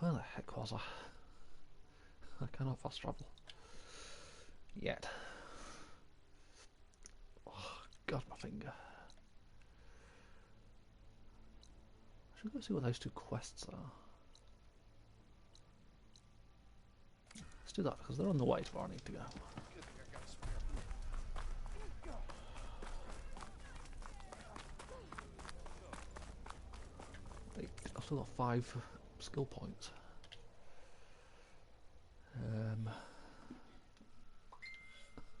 Where the heck was I? I cannot fast travel. Yet. Oh, God, my finger. I should go see what those two quests are. Let's do that because they're on the way to where I need to go. I've still got 5 skill points.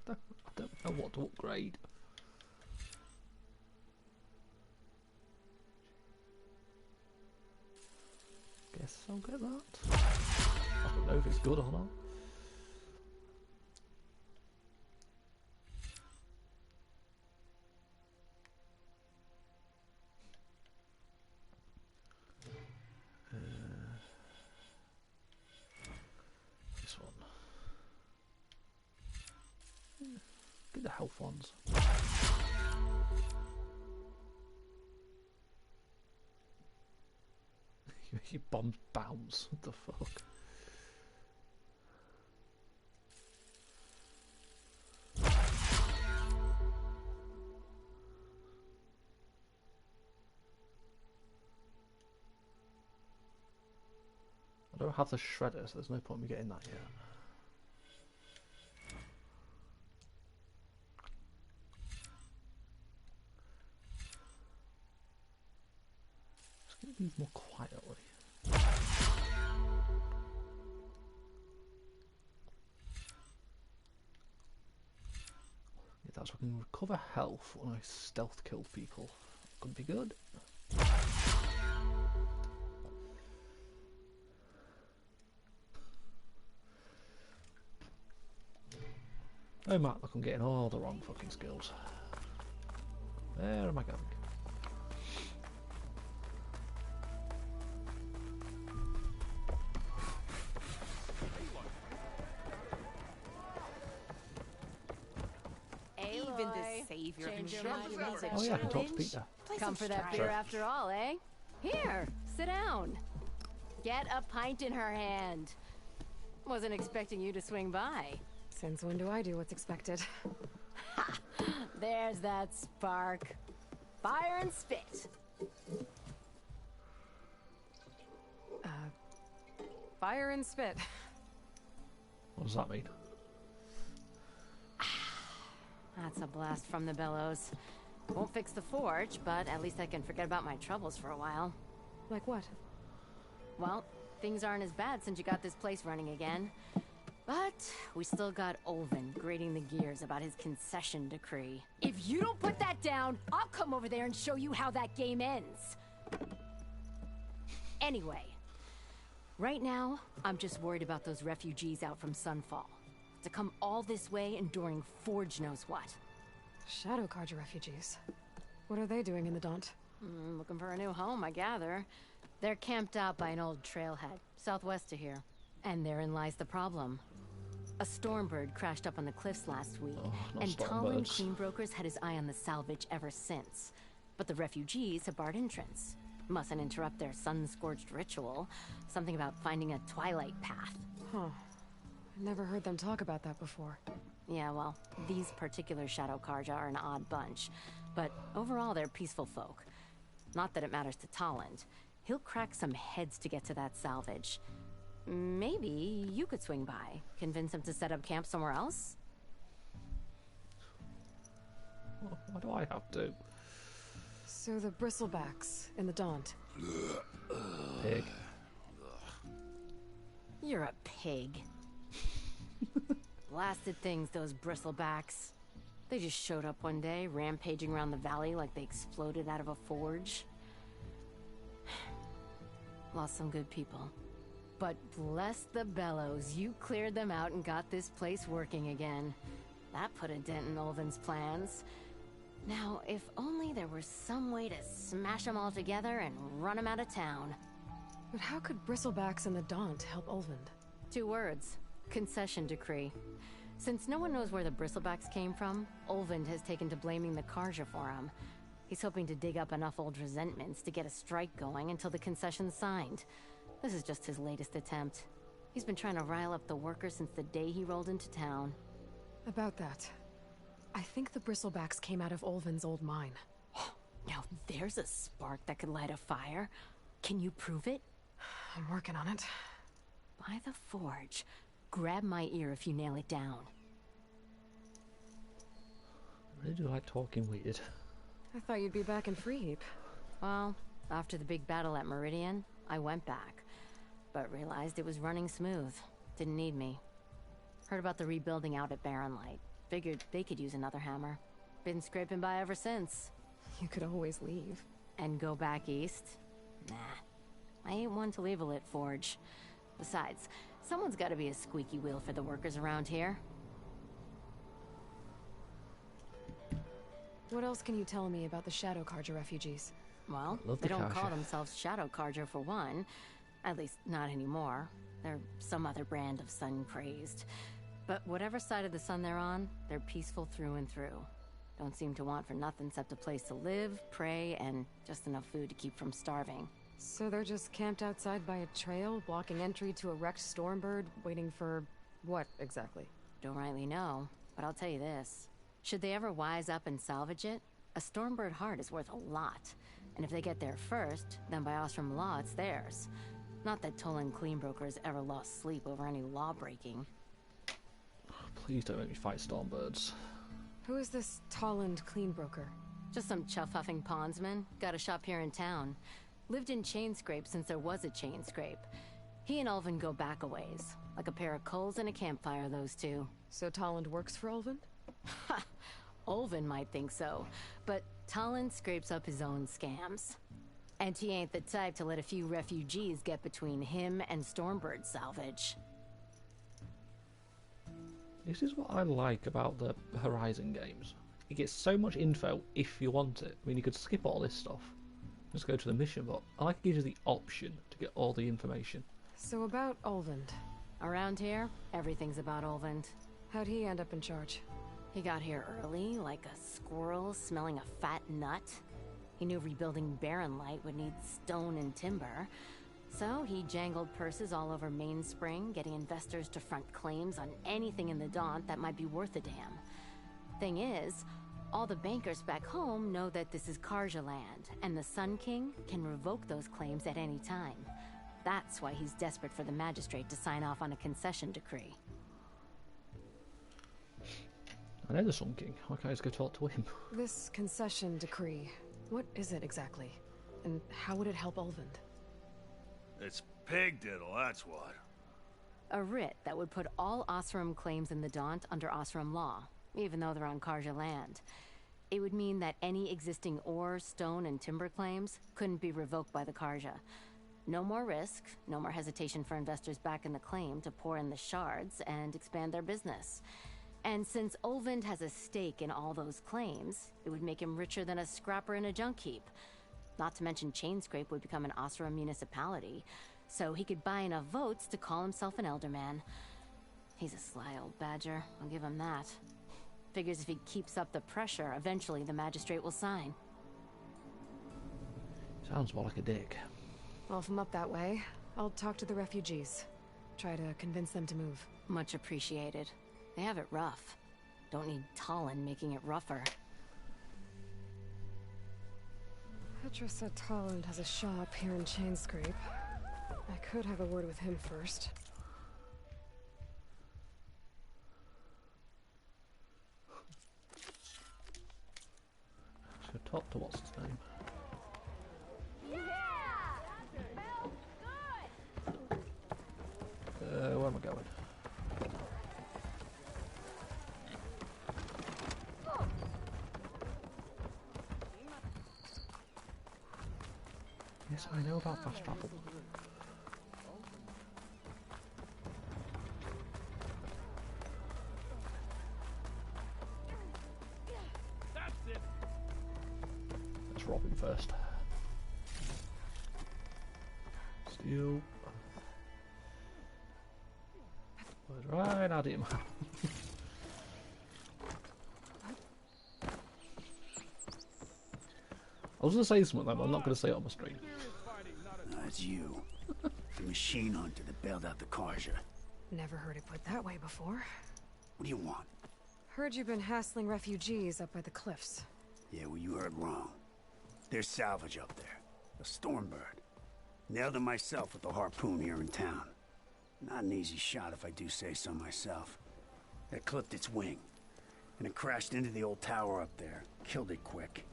I don't know what to upgrade. Guess I'll get that. I don't know if it's good or not. This one. Get the health ones. Your bombs bounce. What the fuck? I don't have the shredder, so there's no point in me getting that yet. Just gonna move more quietly. Yeah, that's so I can recover health when I stealth kill people. Could be good. Oh Matt, look, I'm getting all the wrong fucking skills. Where am I going? Even the savior Change your mind needs about a Oh yeah, I can talk to challenge. Peter. Come for that beer after all, eh? Here, sit down. Get a pint in her hand. Wasn't expecting you to swing by. Since when do I do what's expected? There's that spark. Fire and spit. Fire and spit. What does that mean? That's a blast from the bellows. Won't fix the forge, but at least I can forget about my troubles for a while. Like what? Well, things aren't as bad since you got this place running again. But we still got Olvin grating the gears about his concession decree. If you don't put that down, I'll come over there and show you how that game ends. Anyway, right now, I'm just worried about those refugees out from Sunfall. To come all this way enduring Forge knows what. Shadow Carja refugees. What are they doing in the Daunt? Looking for a new home, I gather. They're camped out by an old trailhead, southwest of here. And therein lies the problem. A Stormbird crashed up on the cliffs last week, and Tallinn Queenbrokers had his eye on the salvage ever since. But the refugees have barred entrance. Mustn't interrupt their sun-scorched ritual. Something about finding a twilight path. Huh. Never heard them talk about that before. Yeah, well, these particular Shadow Carja are an odd bunch. But overall, they're peaceful folk. Not that it matters to Tallinn. He'll crack some heads to get to that salvage. Maybe you could swing by, convince him to set up camp somewhere else? Why do I have to? So the Bristlebacks in the Daunt. Pig. You're a pig. Blasted things, those Bristlebacks. They just showed up one day, rampaging around the valley like they exploded out of a forge. Lost some good people. But bless the bellows, you cleared them out and got this place working again. That put a dent in Olvin's plans. Now, if only there were some way to smash them all together and run them out of town. But how could Bristlebacks in the Daunt help Olvind? 2 words. Concession decree. Since no one knows where the Bristlebacks came from, Olvind has taken to blaming the Carja for them. He's hoping to dig up enough old resentments to get a strike going until the concession's signed. This is just his latest attempt. He's been trying to rile up the workers since the day he rolled into town. About that, I think the bristlebacks came out of Olvin's old mine. Now there's a spark that could light a fire. Can you prove it? I'm working on it. By the forge. Grab my ear if you nail it down. I really do like talking weird. I thought you'd be back in Freeheap. Well, after the big battle at Meridian, I went back. But realized it was running smooth. Didn't need me. Heard about the rebuilding out at Barren Light. Figured they could use another hammer. Been scraping by ever since. You could always leave. And go back east? Nah. I ain't one to leave a lit forge. Besides, someone's gotta be a squeaky wheel for the workers around here. What else can you tell me about the Shadow Carja refugees? Well, Love they the don't call Karja. themselves Shadow Carja for one. At least, not anymore. They're some other brand of sun-crazed. But whatever side of the sun they're on, they're peaceful through and through. Don't seem to want for nothing except a place to live, pray, and just enough food to keep from starving. So they're just camped outside by a trail, blocking entry to a wrecked Stormbird, waiting for... what, exactly? Don't rightly know, but I'll tell you this. Should they ever wise up and salvage it, a Stormbird heart is worth a lot. And if they get there first, then by Ostrom law, it's theirs. Not that Tolan Cleanbroker ever lost sleep over any law-breaking. Please don't make me fight Stormbirds. Who is this Tolland Cleanbroker? Just some chuff-huffing pondsman. Got a shop here in town. Lived in Chainscrape since there was a Chainscrape. He and Ulvin go back a ways. Like a pair of coals and a campfire, those two. So Tolland works for Ulvin? Ha! Ulvin might think so, but Tolland scrapes up his own scams. And he ain't the type to let a few refugees get between him and Stormbird salvage. This is what I like about the Horizon games. You get so much info if you want it. I mean, you could skip all this stuff. Just go to the mission, but I like it gives you the option to get all the information. So about Ulvund. Around here, everything's about Ulvund. How'd he end up in charge? He got here early, like a squirrel smelling a fat nut. He knew rebuilding Barren Light would need stone and timber. So he jangled purses all over Mainspring, getting investors to front claims on anything in the Daunt that might be worth a damn. Thing is, all the bankers back home know that this is Carja land, and the Sun King can revoke those claims at any time. That's why he's desperate for the magistrate to sign off on a concession decree. I know the Sun King. Why can't I just go talk to him? This concession decree, what is it exactly? And how would it help Ulvund? It's pig diddle, that's what. A writ that would put all Osram claims in the Daunt under Osram law, even though they're on Carja land. It would mean that any existing ore, stone, and timber claims couldn't be revoked by the Carja. No more risk, no more hesitation for investors back in the claim to pour in the shards and expand their business. And since Ulvund has a stake in all those claims, it would make him richer than a scrapper in a junk heap. Not to mention Chainscrape would become an Osram municipality, so he could buy enough votes to call himself an Elderman. He's a sly old badger, I'll give him that. Figures if he keeps up the pressure, eventually the magistrate will sign. Sounds more like a dick. Well, if I'm up that way, I'll talk to the refugees. Try to convince them to move. Much appreciated. They have it rough. Don't need Tolland making it rougher. Petra said Tolland has a shop here in Chainscrape. I could have a word with him first. So talk to what's his name? Where am I going? Yes, I know about fast travel. Let's rob him first. Steal. Right at him. I was going to say something, but I'm not going to say it on the stream. That's you. Give me machine hunter that bailed out the Karja. Never heard it put that way before. What do you want? Heard you've been hassling refugees up by the cliffs. Yeah, well, you heard wrong. There's salvage up there. A Stormbird. Nailed it myself with the harpoon here in town. Not an easy shot if I do say so myself. It clipped its wing, and it crashed into the old tower up there. Killed it quick.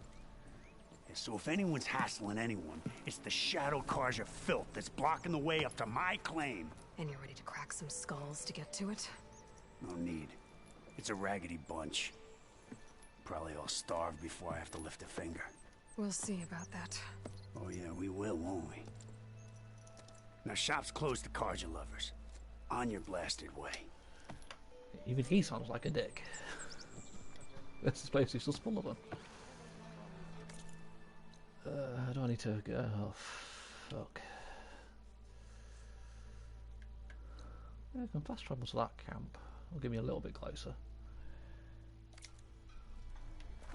Yeah, so if anyone's hassling anyone, it's the Shadow Karja filth that's blocking the way up to my claim. And you're ready to crack some skulls to get to it? No need. It's a raggedy bunch. Probably all starved before I have to lift a finger. We'll see about that. Oh yeah, we will, won't we? Now shop's closed to Karja lovers. On your blasted way. Even he sounds like a dick. This place is just full of them. How do I need to go? Oh, fuck. Yeah, I can fast travel to that camp. It'll give me a little bit closer.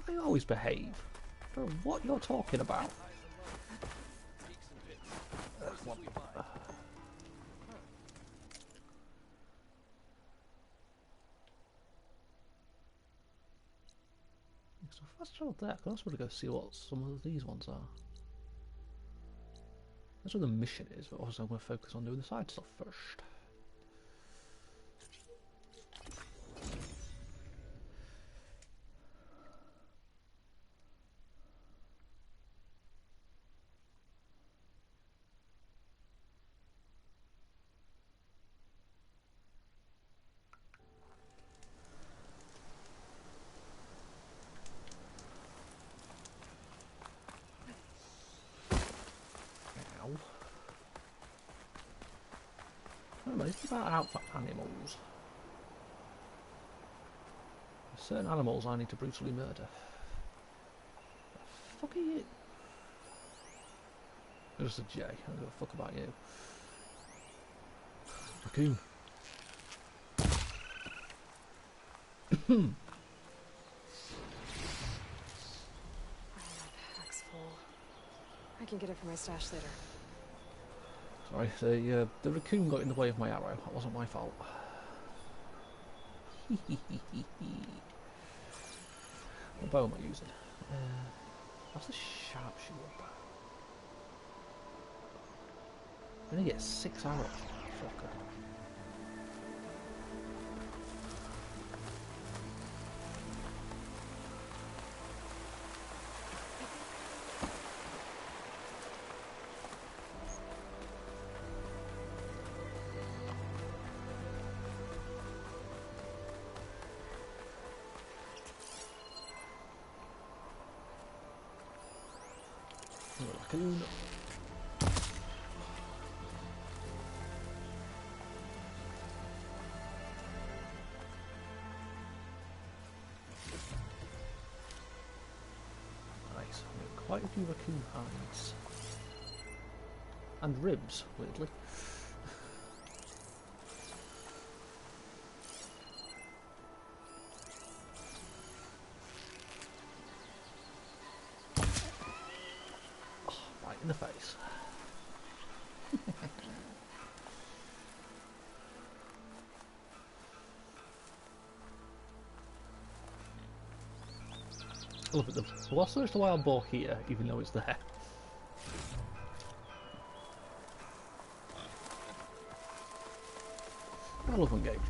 I always behave. I don't know what you're talking about. So fast travel there. I can also go see what some of these ones are. That's what the mission is, but also I'm going to focus on doing the side stuff first. It's about out for animals. There's certain animals I need to brutally murder. The fuck are you? You're just a J. I don't give a fuck about you. Raccoon. My pack's full. I can get it from my stash later. Sorry, the raccoon got in the way of my arrow. That wasn't my fault. What bow am I using? That's a sharpshooter bow. I'm gonna get 6 arrows. Fucker. Raccoon. Nice. Quite a few raccoon hides. And ribs, weirdly. In the face. Look at them. What's the wild boar here, even though it's there? I love engage break.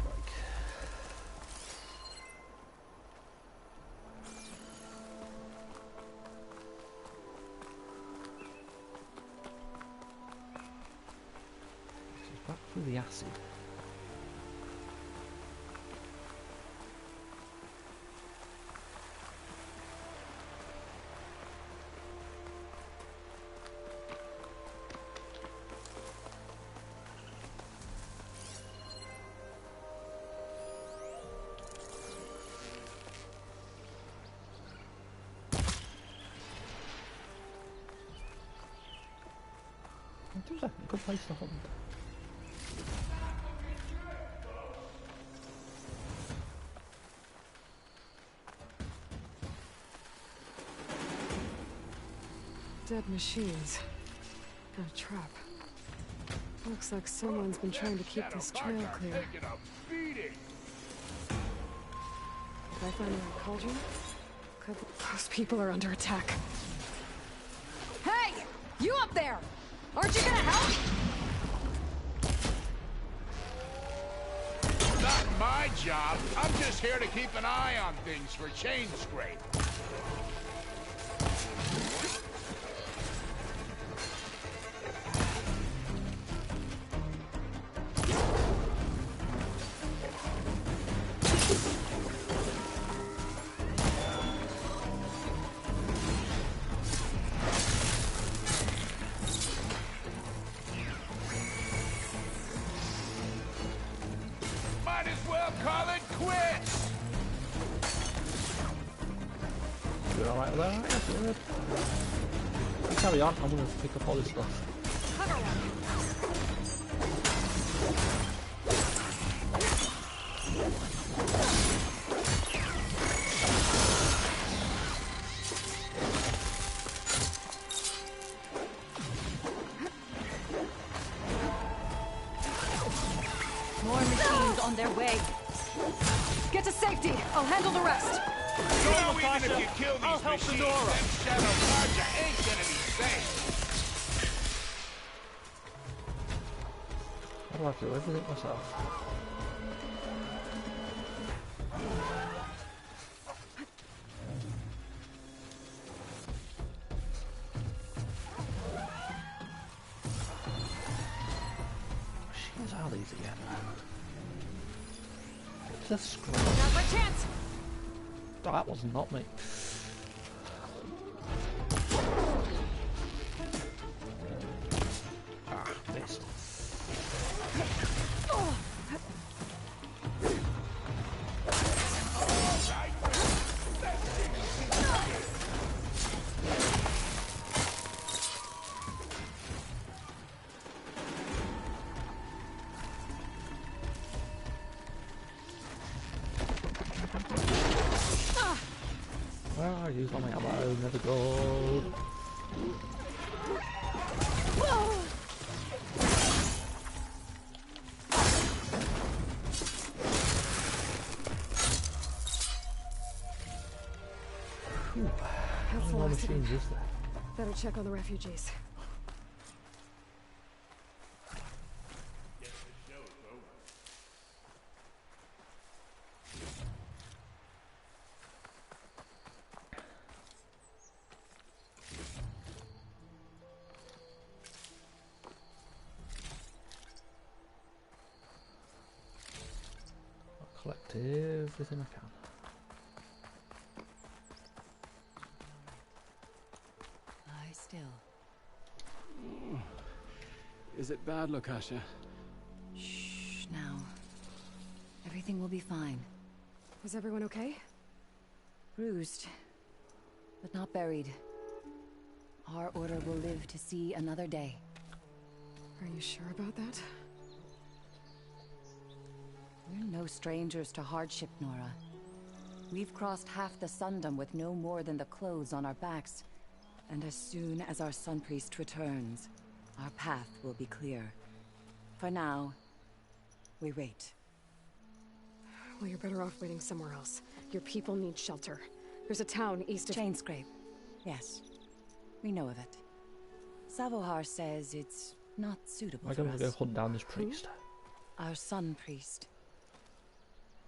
Back through the acid. It seems like a good place to hunt. Dead machines. And a trap. Looks like someone's been trying to keep this trail clear. Taking a beating. Did I find the right cauldron? Those people are under attack. Hey! You up there! Aren't you gonna help? Not my job. I'm just here to keep an eye on things for Chainscrape. Might as well call it quits. You're alright with that? That's good. You carry on, I'm gonna pick up all this stuff. More machines on their way. Get to safety. I'll handle the rest. So even if you kill these machines, then Shadow Carja ain't gonna be safe. How do I have to do everything myself? Machines are these again? Just scroll. Now's my chance. That was not me. Ah, missed. Well, I used all my ammo, never go. How many more machines is there? Better check on the refugees. I'll collect everything I can. Lie still. Is it bad, Lokasha? Shh, now. Everything will be fine. Is everyone okay? Bruised, but not buried. Our order will live to see another day. Are you sure about that? We're no strangers to hardship, Nora. We've crossed half the Sundom with no more than the clothes on our backs. And as soon as our Sun Priest returns, our path will be clear. For now, we wait. Well, you're better off waiting somewhere else. Your people need shelter. There's a town east of... Chainscrape. Yes. We know of it. Savohar says it's not suitable I'm for going us. to go hunt down this priest. Our Sun Priest.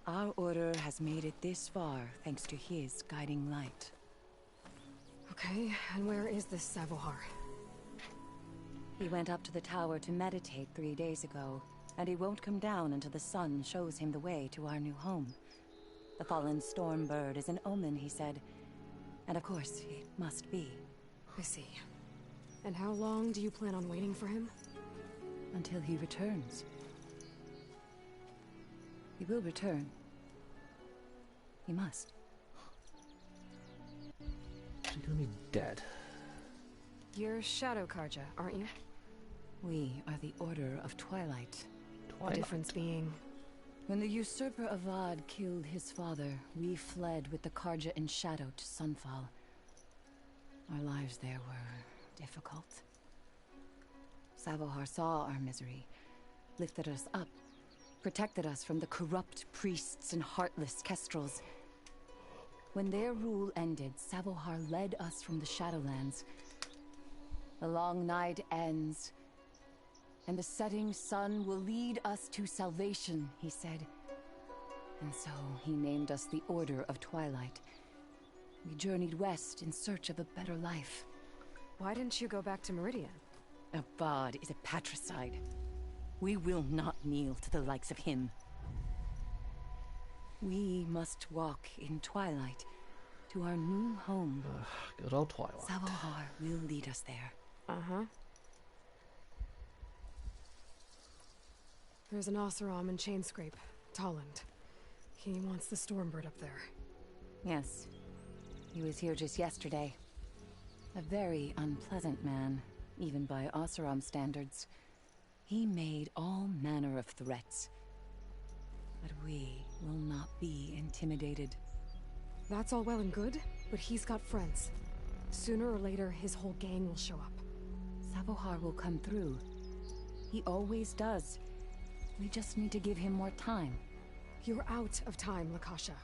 Our order has made it this far thanks to his guiding light. Okay, and where is this Savohar? He went up to the tower to meditate 3 days ago, and he won't come down until the sun shows him the way to our new home. The fallen Stormbird is an omen, he said. And of course, it must be. I see. And how long do you plan on waiting for him? Until he returns. He will return. He must. Is he going to be dead? You're Shadow Carja, aren't you? We are the Order of Twilight. The difference being... When the usurper Avad killed his father, we fled with the Carja in shadow to Sunfall. Our lives there were difficult. Savohar saw our misery, lifted us up, protected us from the corrupt priests and heartless kestrels. When their rule ended, Savohar led us from the Shadowlands. The long night ends, and the setting sun will lead us to salvation, he said. And so he named us the Order of Twilight. We journeyed west in search of a better life. Why didn't you go back to Meridian? Avad is a patricide. We will not kneel to the likes of him. We must walk in Twilight to our new home. Good old Twilight. Savohar will lead us there. Uh-huh. There's an Oseram in Chainscrape, Tolland. He wants the Stormbird up there. Yes. He was here just yesterday. A very unpleasant man, even by Oseram standards. He made all manner of threats. But we will not be intimidated. That's all well and good, but he's got friends. Sooner or later, his whole gang will show up. Savohar will come through. He always does. We just need to give him more time. You're out of time, Lakasha.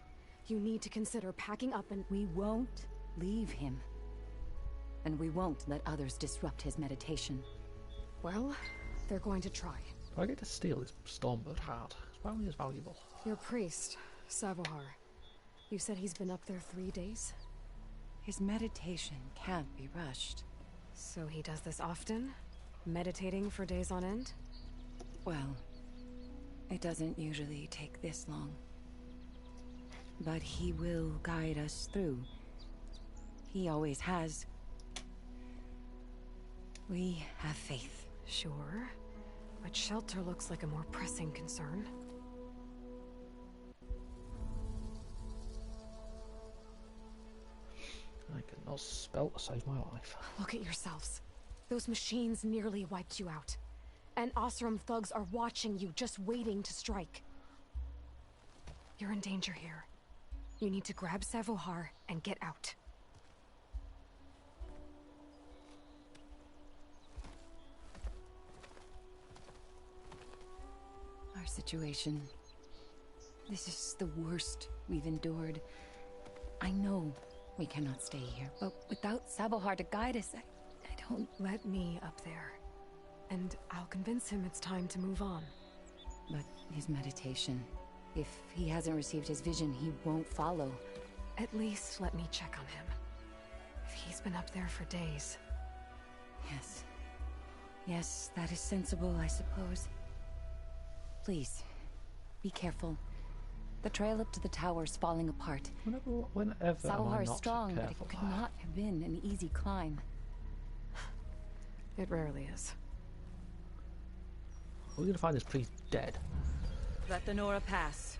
You need to consider packing up and— We won't leave him. And we won't let others disrupt his meditation. Well, they're going to try. Do I get to steal this Stormbird heart? It's probably as valuable. Your priest, Savohar. You said he's been up there 3 days? His meditation can't be rushed. So he does this often? Meditating for days on end? Well, it doesn't usually take this long. But he will guide us through. He always has. We have faith. Sure. But shelter looks like a more pressing concern. I cannot spell to save my life. Look at yourselves. Those machines nearly wiped you out. And Oseram thugs are watching you, just waiting to strike. You're in danger here. You need to grab Savohar and get out. Our situation. This is the worst we've endured. I know we cannot stay here, but without Savohar to guide us, I don't... Let me up there. And I'll convince him it's time to move on. But his meditation... If he hasn't received his vision, he won't follow. At least let me check on him. If he's been up there for days. Yes. Yes, that is sensible, I suppose. Please, be careful. The trail up to the tower's falling apart. Whenever Savohar is strong, but it could not have been an easy climb. It rarely is. We're going to find this priest dead. Let the Nora pass.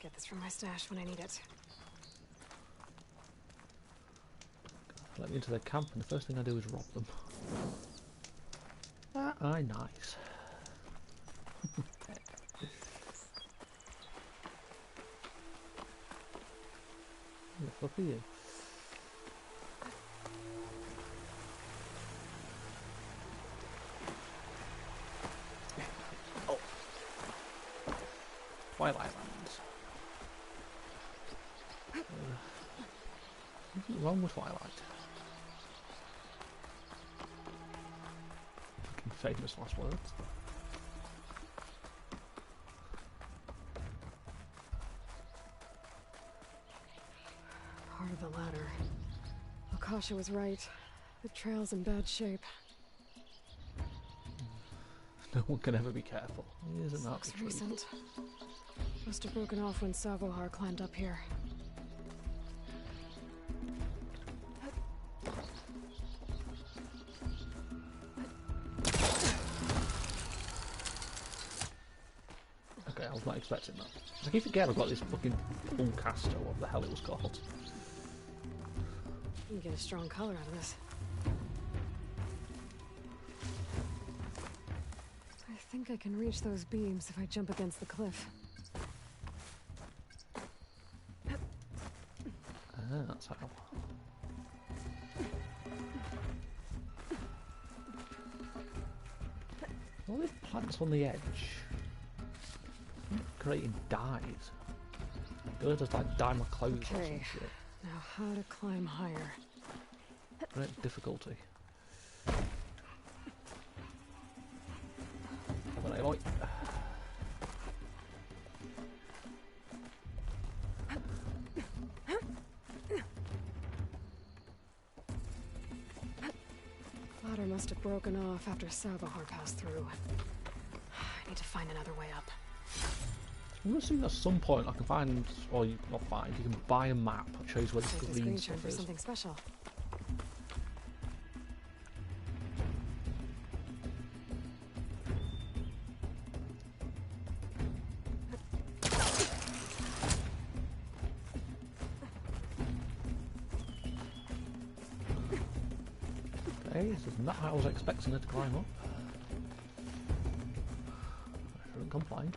Get this from my stash when I need it. Let me into their camp, and the first thing I do is rob them. Aye, nice. Look at you. Oh. Twilight Lands. Nothing wrong with Twilight. Fucking famous last words. Part of the ladder. Lakasha was right. The trail's in bad shape. No one can ever be careful. Isn't that Looks the truth? recent. Must have broken off when Savohar climbed up here. Okay, I was not expecting that. I keep forgetting I've got this fucking Pullcaster, what the hell it was called. You can get a strong color out of this. I think I can reach those beams if I jump against the cliff. that's how. All these plants on the edge. Creating dyes. Gonna just like dye my clothes or some Okay, shit. now how to climb higher. Great difficulty. Come on, Aloy. Ladder must have broken off after Savahar passed through. I need to find another way up. I'm assuming at some point I can find, or you not find, you can buy a map that shows where Take the this green green stuff for is. something special. Okay, this is not how I was expecting it to climb up. I shouldn't complain.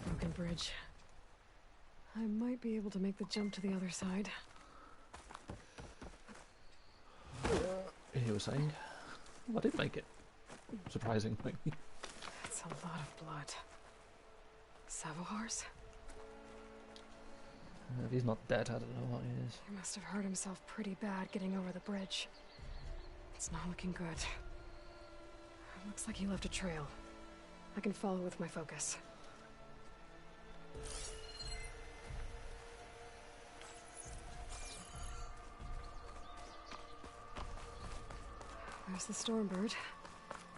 Broken bridge. I might be able to make the jump to the other side. You were saying? Well, I did make it. Surprisingly. That's a lot of blood. Savohar's? If he's not dead, I don't know what he is. He must have hurt himself pretty bad getting over the bridge. It's not looking good. It looks like he left a trail. I can follow with my focus. There's the Stormbird.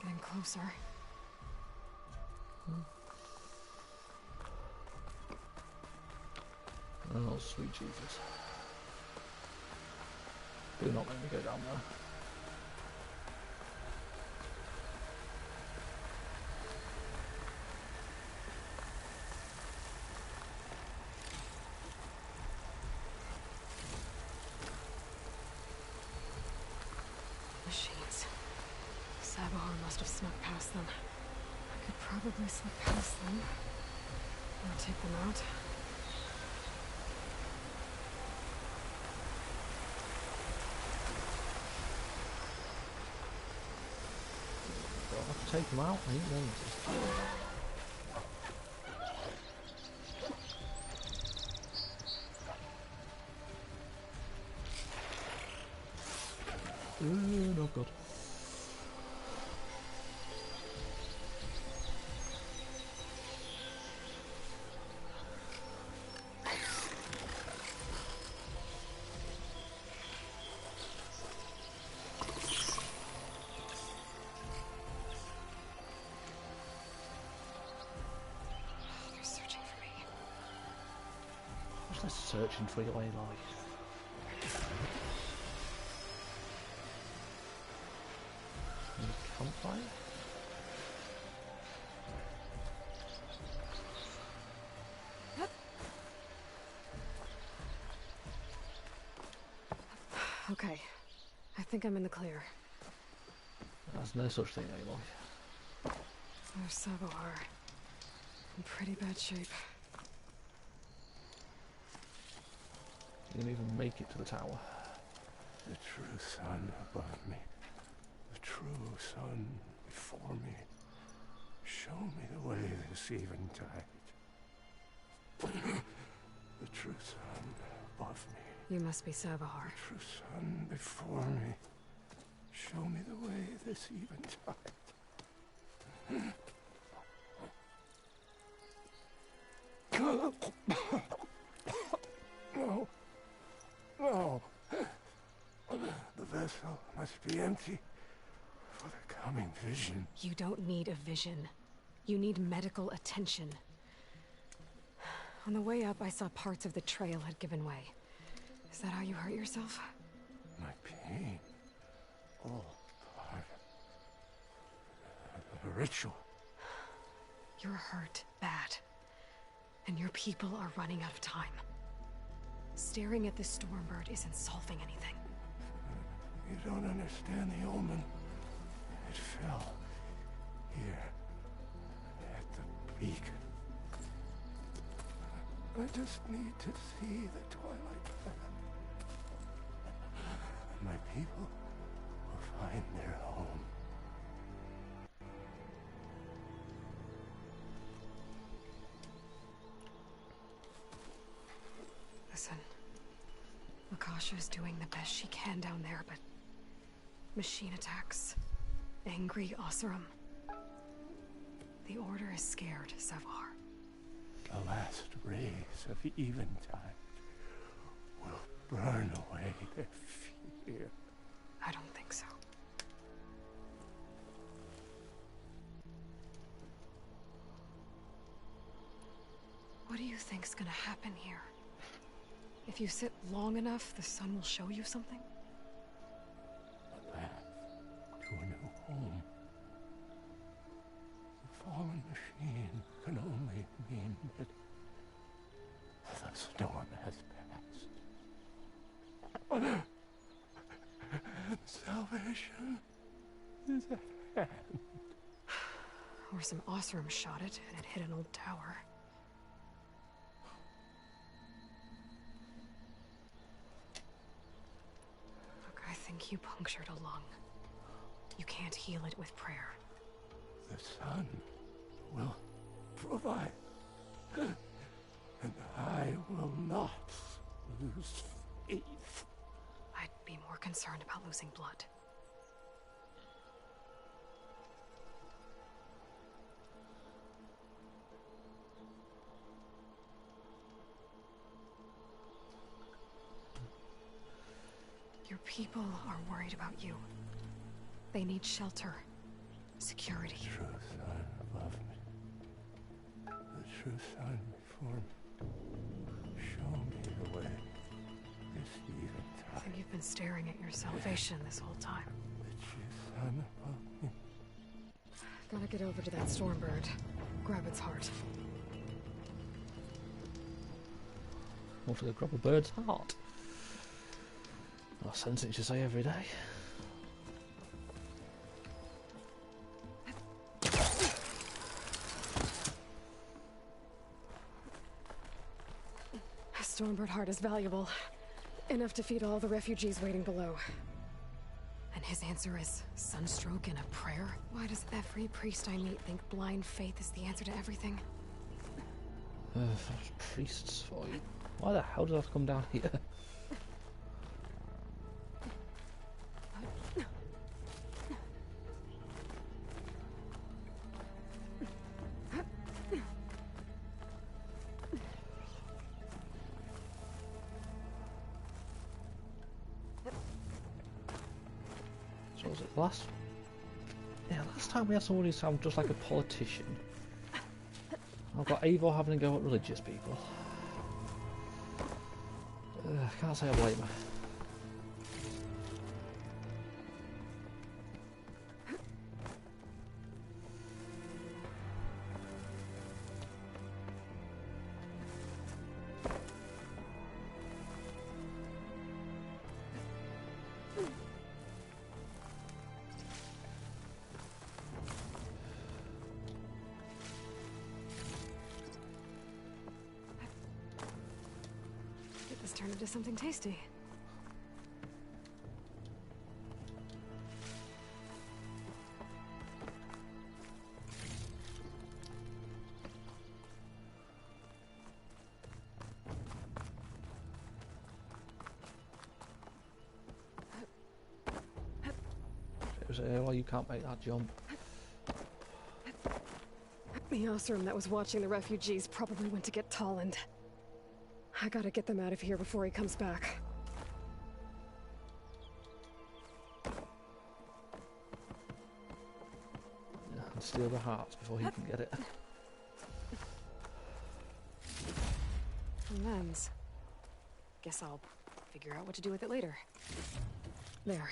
Getting closer. Oh, sweet Jesus. Do not let me go down there. Machines. Savahar must have snuck past them. I could probably slip past them. I'll take them out. I'll have to take them out, I ain't going to. Not good. They're searching for me. What's that searching for you, Aloy? Campfire? Okay. I think I'm in the clear. There's no such thing, Aloy. There's Savahar. In pretty bad shape. You didn't even make it to the tower. The true sun above me. The true sun before me. Show me the way this eventide. The true sun above me. You must be Savahar. The true sun before me. Show me the way this eventide. No. No. The vessel must be empty for the coming vision. You don't need a vision. You need medical attention. On the way up, I saw parts of the trail had given way. Is that how you hurt yourself? My pain. All part of the ritual. You're hurt bad. And your people are running out of time. Staring at this Stormbird isn't solving anything. You don't understand the omen. It fell here at the beacon. I just need to see the Twilight Path. And my people will find their home. Listen, Lakasha's doing the best she can down there, but machine attacks, angry Oseram. The Order is scared, Savar. The last rays of Eventide will burn away their fear. I don't think so. What do you think's gonna happen here? If you sit long enough, the sun will show you something? A path to a new home. The fallen machine can only mean that the storm has passed. Salvation is at hand. Or some Oseram shot it, and it hit an old tower. Look, I think you punctured a lung. You can't heal it with prayer. The sun will provide. And I will not lose faith. I'd be more concerned about losing blood. Your people are worried about you. They need shelter, security. The true sun above me. The true sun before me. Show me the way. This eventide. I think you've been staring at your salvation this whole time. The true sun above me. Gotta get over to that Stormbird. Grab its heart. Want to go grab a bird's heart? That's something you say every day. A Stormbird heart is valuable. Enough to feed all the refugees waiting below. And his answer is sunstroke and a prayer? Why does every priest I meet think blind faith is the answer to everything? Priests for you. Why the hell did I have to come down here? So was it last? Yeah, last time we had somebody who sounded just like a politician. I've got Eivor having a go at religious people. Can't say I blame her. Turn into something tasty. Well, you can't make that jump. The Oseram that was watching the refugees probably went to get Tolland. I gotta get them out of here before he comes back. Yeah, and steal the hearts before he can get it. Lens. Guess I'll figure out what to do with it later. There.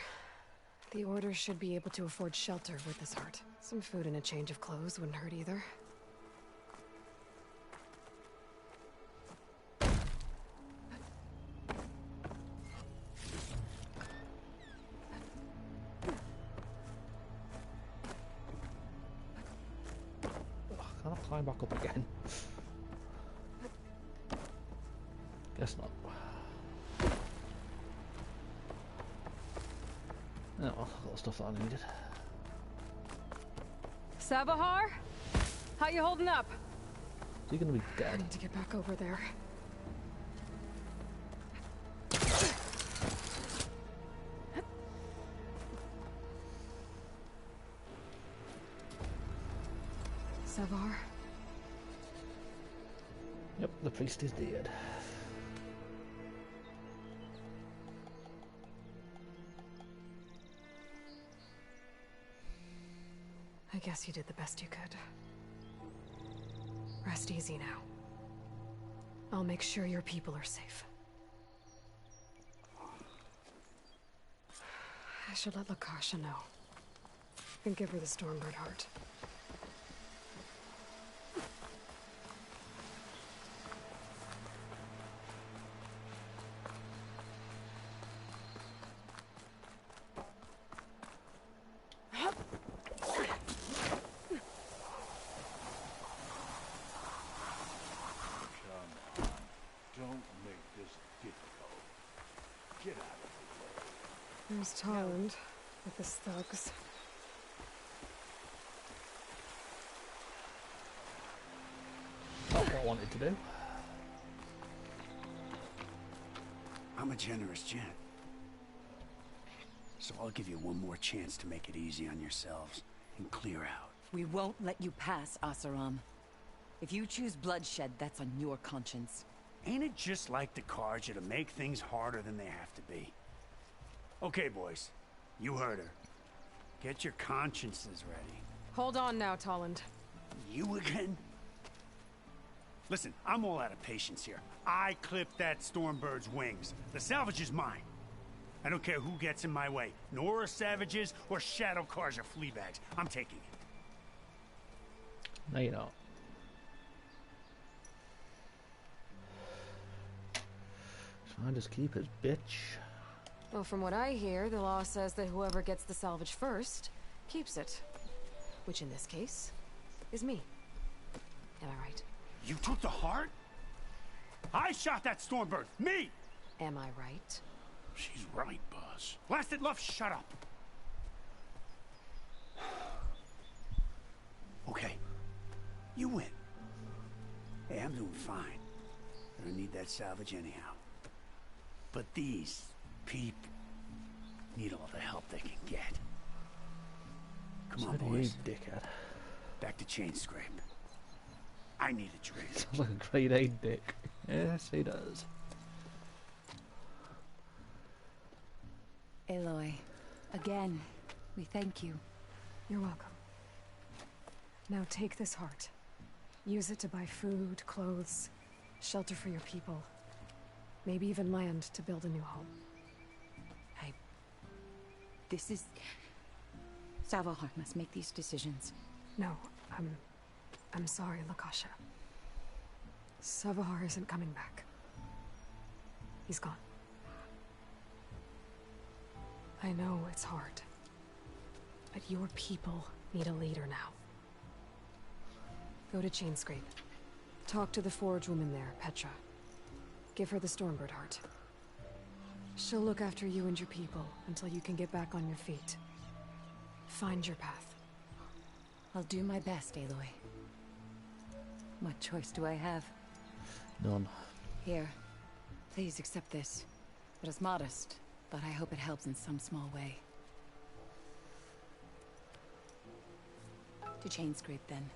The Order should be able to afford shelter with this heart. Some food and a change of clothes wouldn't hurt either. Ugh, can't I climb back up again? Guess not. Oh, well, I've got the stuff that I needed. Savahar? How you holding up? Is he gonna be I dead? need to get back over there. Savar? Yep, the priest is dead. I guess you did the best you could. Rest easy now. I'll make sure your people are safe. I should let Lakasha know. And give her the Stormbird heart. There's Tolland with his thugs. Not what I wanted to do. I'm a generous gent. So I'll give you one more chance to make it easy on yourselves and clear out. We won't let you pass, Oseram. If you choose bloodshed, that's on your conscience. Ain't it just like the Carja to make things harder than they have to be? Okay, boys. You heard her. Get your consciences ready. Hold on now, Tolland. You again? Listen, I'm all out of patience here. I clipped that Stormbird's wings. The salvage is mine. I don't care who gets in my way. Nora Savages or Shadow Carja fleabags. I'm taking it. No, you're not. Finders keepers, bitch. Well, from what I hear, the law says that whoever gets the salvage first keeps it. Which in this case is me. Am I right? You took the heart? I shot that Stormbird. Me! Am I right? She's right, boss. Blasted Luff, shut up. Okay. You win. Hey, I'm doing fine. I don't need that salvage anyhow. But these people need all the help they can get. Come on, boys. Dickhead. Back to chain scrape. I need a drink. Sounds like a grade A dick. Yes, he does. Aloy, again, we thank you. You're welcome. Now take this heart. Use it to buy food, clothes, shelter for your people. Maybe even land to build a new home. This is... Savahar must make these decisions. No, I'm sorry, Lakasha. Savahar isn't coming back. He's gone. I know it's hard, but your people need a leader now. Go to Chainscrape. Talk to the forge woman there, Petra. Give her the Stormbird heart. She'll look after you and your people until you can get back on your feet. Find your path. I'll do my best, Aloy. What choice do I have? None. Here, please accept this. It is modest, but I hope it helps in some small way. To Chainscrape, then.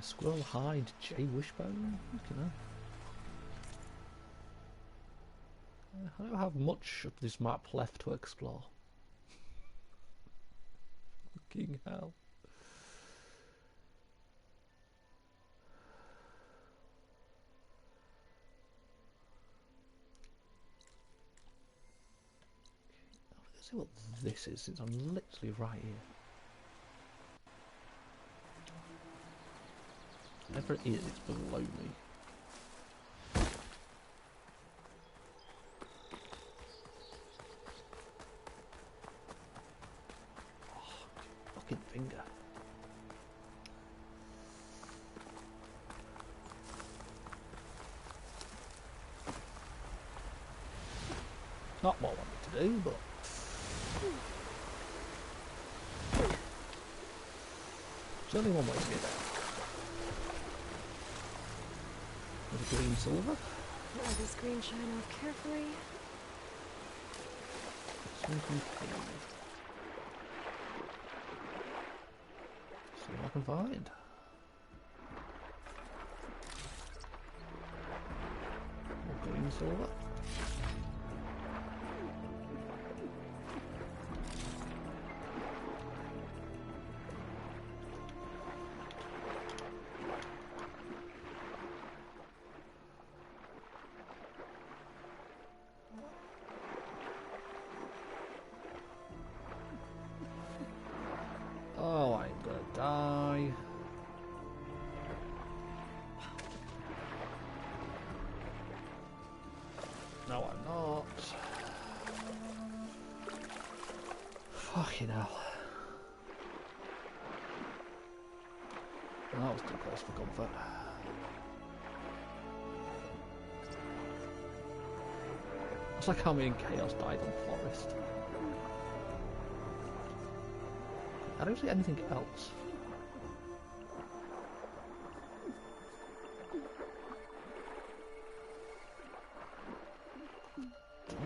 Squirrel hide, Jay Wishbone. You know. I don't have much of this map left to explore. Fucking hell. Let's see what this is, since I'm literally right here. Whatever it is, it's below me. fucking finger. Not what I wanted to do, but there's only one way to get there. With a green silver. Let this green shine off carefully. Something cave. See what I can find. More green silver. Oh, I'm gonna die. No, I'm not. Fucking hell. That was too close for comfort. It's like how me and Chaos died on Forest. I don't see anything else.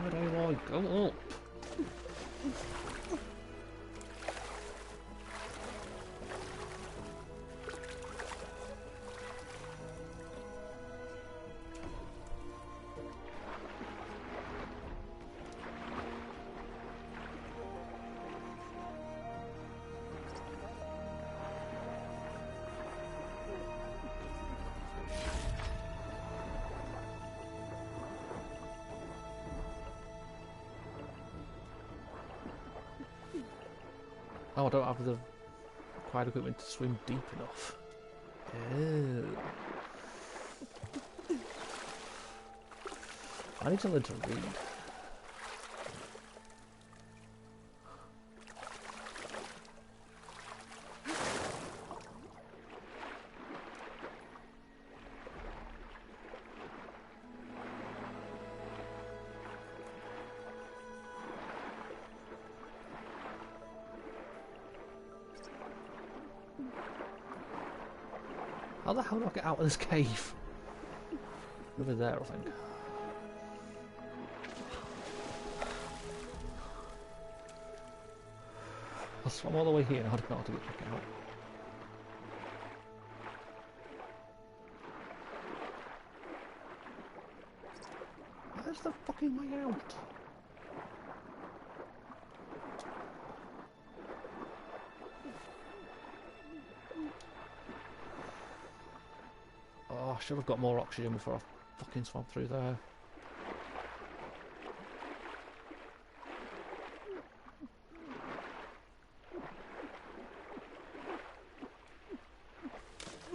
Where do I go up? Oh, I don't have the required equipment to swim deep enough. Ew. I need to learn to read. How the hell do I get out of this cave? Over there, I think. I'll swim all the way here and I don't know how to get back out. Where's the fucking way out? Oh, I should have got more oxygen before I fucking swam through there.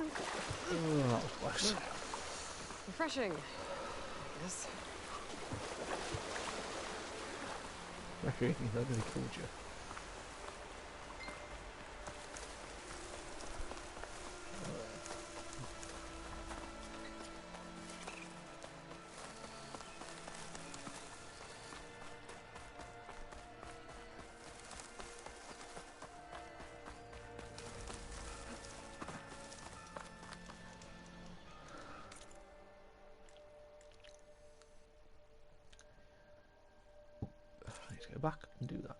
Oh, that was close. Refreshing. Yes. Reckon that really killed you. Go back and do that.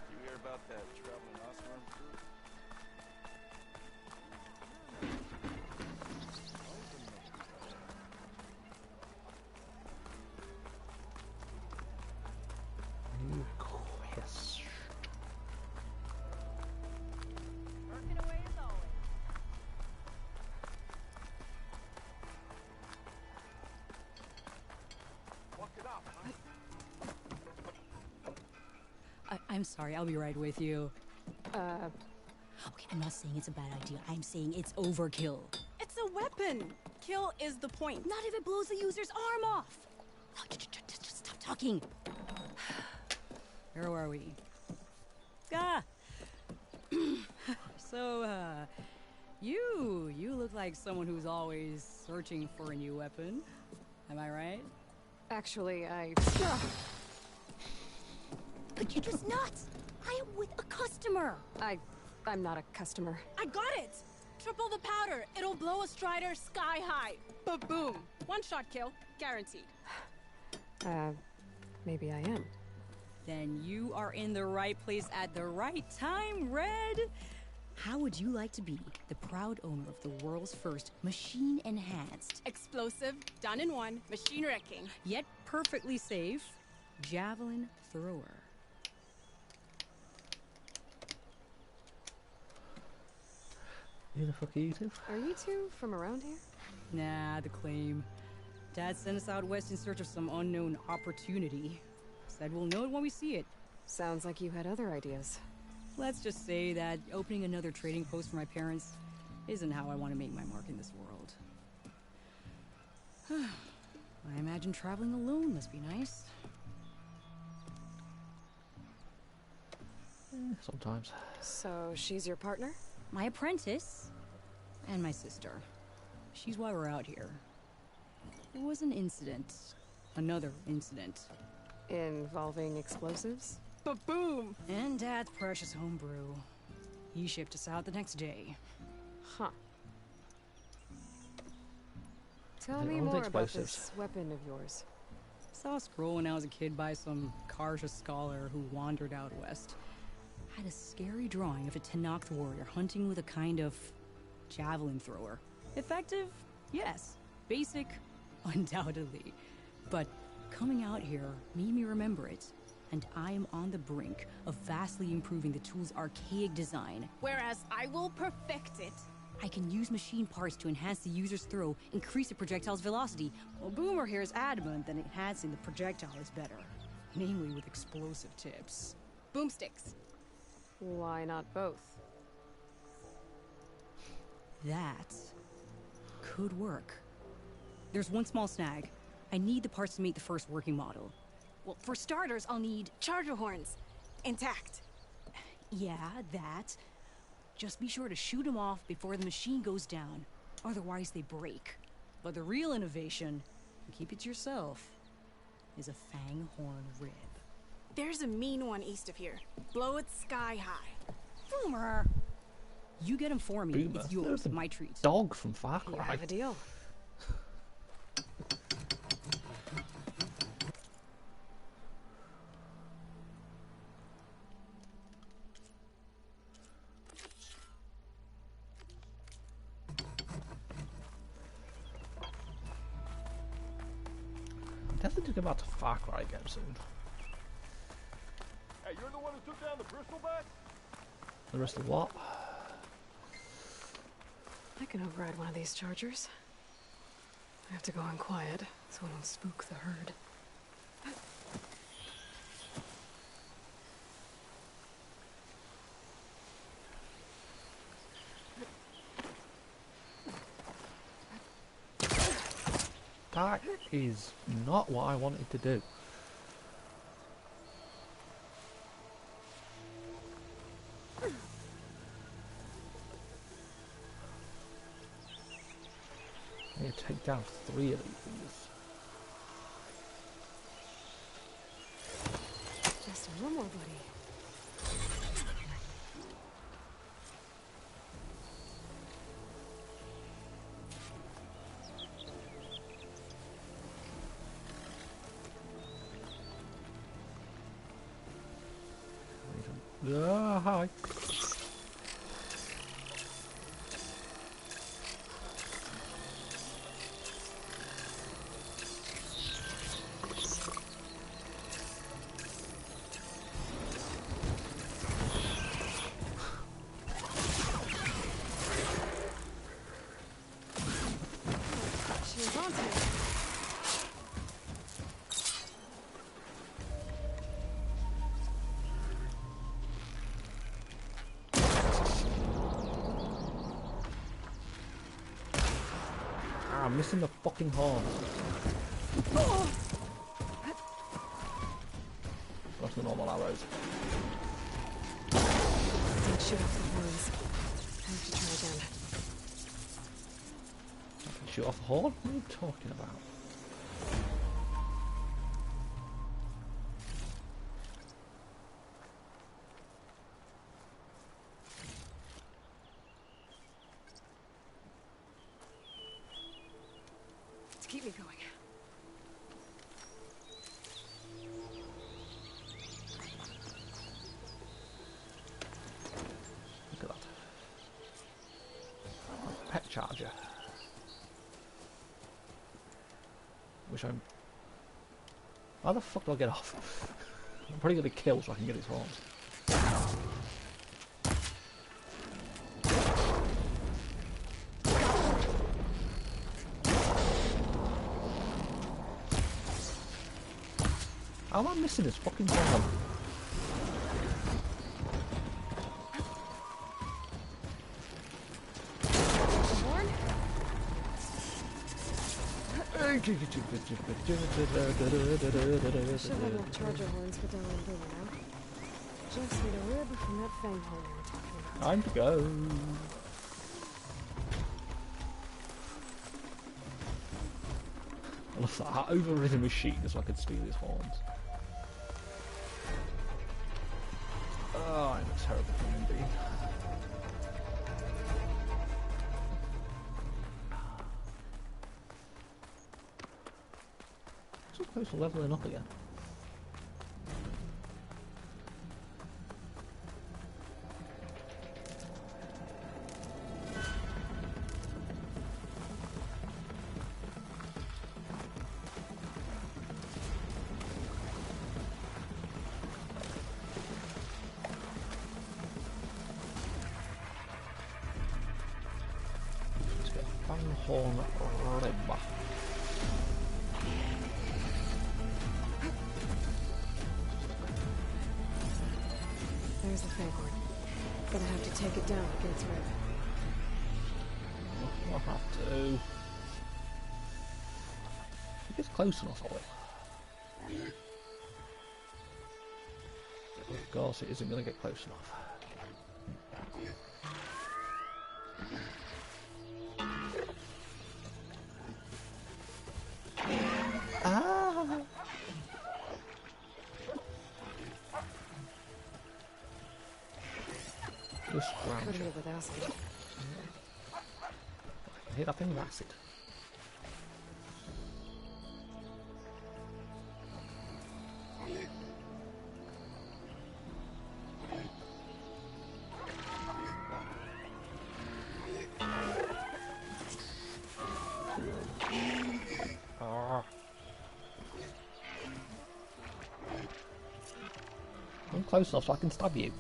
You hear about that traveling Oseram crew? I'm sorry, I'll be right with you. Okay, I'm not saying it's a bad idea. I'm saying it's overkill. It's a weapon. Kill is the point. Not if it blows the user's arm off. Oh, just stop talking. Where are we? Ah. So, you look like someone who's always searching for a new weapon. Am I right? Actually, But you're just nuts! I am with a customer! I'm not a customer. I got it! Triple the powder. It'll blow a Strider sky high. Ba-boom. One shot kill. Guaranteed. Maybe I am. Then you are in the right place at the right time, Red! How would you like to be the proud owner of the world's first machine-enhanced, Explosive, done in one, machine wrecking, yet perfectly safe, javelin thrower? Who the fuck are you two? Are you two from around here? Nah, the claim. Dad sent us out west in search of some unknown opportunity. Said we'll know it when we see it. Sounds like you had other ideas. Let's just say that opening another trading post for my parents isn't how I want to make my mark in this world. I imagine traveling alone must be nice. Sometimes. So, she's your partner? My apprentice and my sister. She's why we're out here. There was an incident. Another incident. Involving explosives? Ba-boom! And Dad's precious homebrew. He shipped us out the next day. Huh. Tell They're me all more about explosives. this weapon of yours. Saw a scroll when I was a kid by some Karja scholar who wandered out west. Had a scary drawing of a Tenakth warrior hunting with a kind of javelin thrower. Effective? Yes. Basic? Undoubtedly. But coming out here made me remember it. And I am on the brink of vastly improving the tool's archaic design. Whereas I will perfect it. I can use machine parts to enhance the user's throw, increase the projectile's velocity. Well, Boomer here is adamant that enhancing the projectile is better. Namely with explosive tips. Boomsticks. Why not both? That could work. There's one small snag. I need the parts to make the first working model. Well, for starters, I'll need charger horns. Intact. Yeah, that. Just be sure to shoot them off before the machine goes down. Otherwise, they break. But the real innovation, and keep it to yourself, is a Fanghorn rib. There's a mean one east of here. Blow it sky high. Boomer! You get him for me. Boomer? It's yours. My treat. Dog from Far You Cry. have a deal. Definitely to go back to Far Cry again soon. Hey, you're the one who took down the Bristol bat? The rest of what? I can override one of these chargers. I have to go in quiet so I don't spook the herd. That is not what I wanted to do. I need to take down 3 of these things. Just one more, buddy. Hi. She's onto me. missing the fucking horn. That's the normal arrows. Don't shoot off the horns. I have to try again. I can shoot off a horn? What are you talking about? To keep me going. Look at that. Pet charger. Which I'm... How the fuck do I get off? I'm probably gonna kill so I can get his horns. How am I missing his fucking horn? Should have enough charger horns for Dylan Boomer now. Just need a rib from that fang hole we were talking about. Time to go. I love that. I overrid a machine so I could steal his horns. Oh, I'm a terrible human being. So close to leveling up again. Let's get Fanghorn Rib. There's the fanghorn. Gonna have to take it down to get its rib. I'll have to. If it's close enough, I will. Of course, it isn't going to get close enough. Ah! Just ground Could shot. live with acid. Hit that thing with acid. Ah. I'm close enough so I can stab you.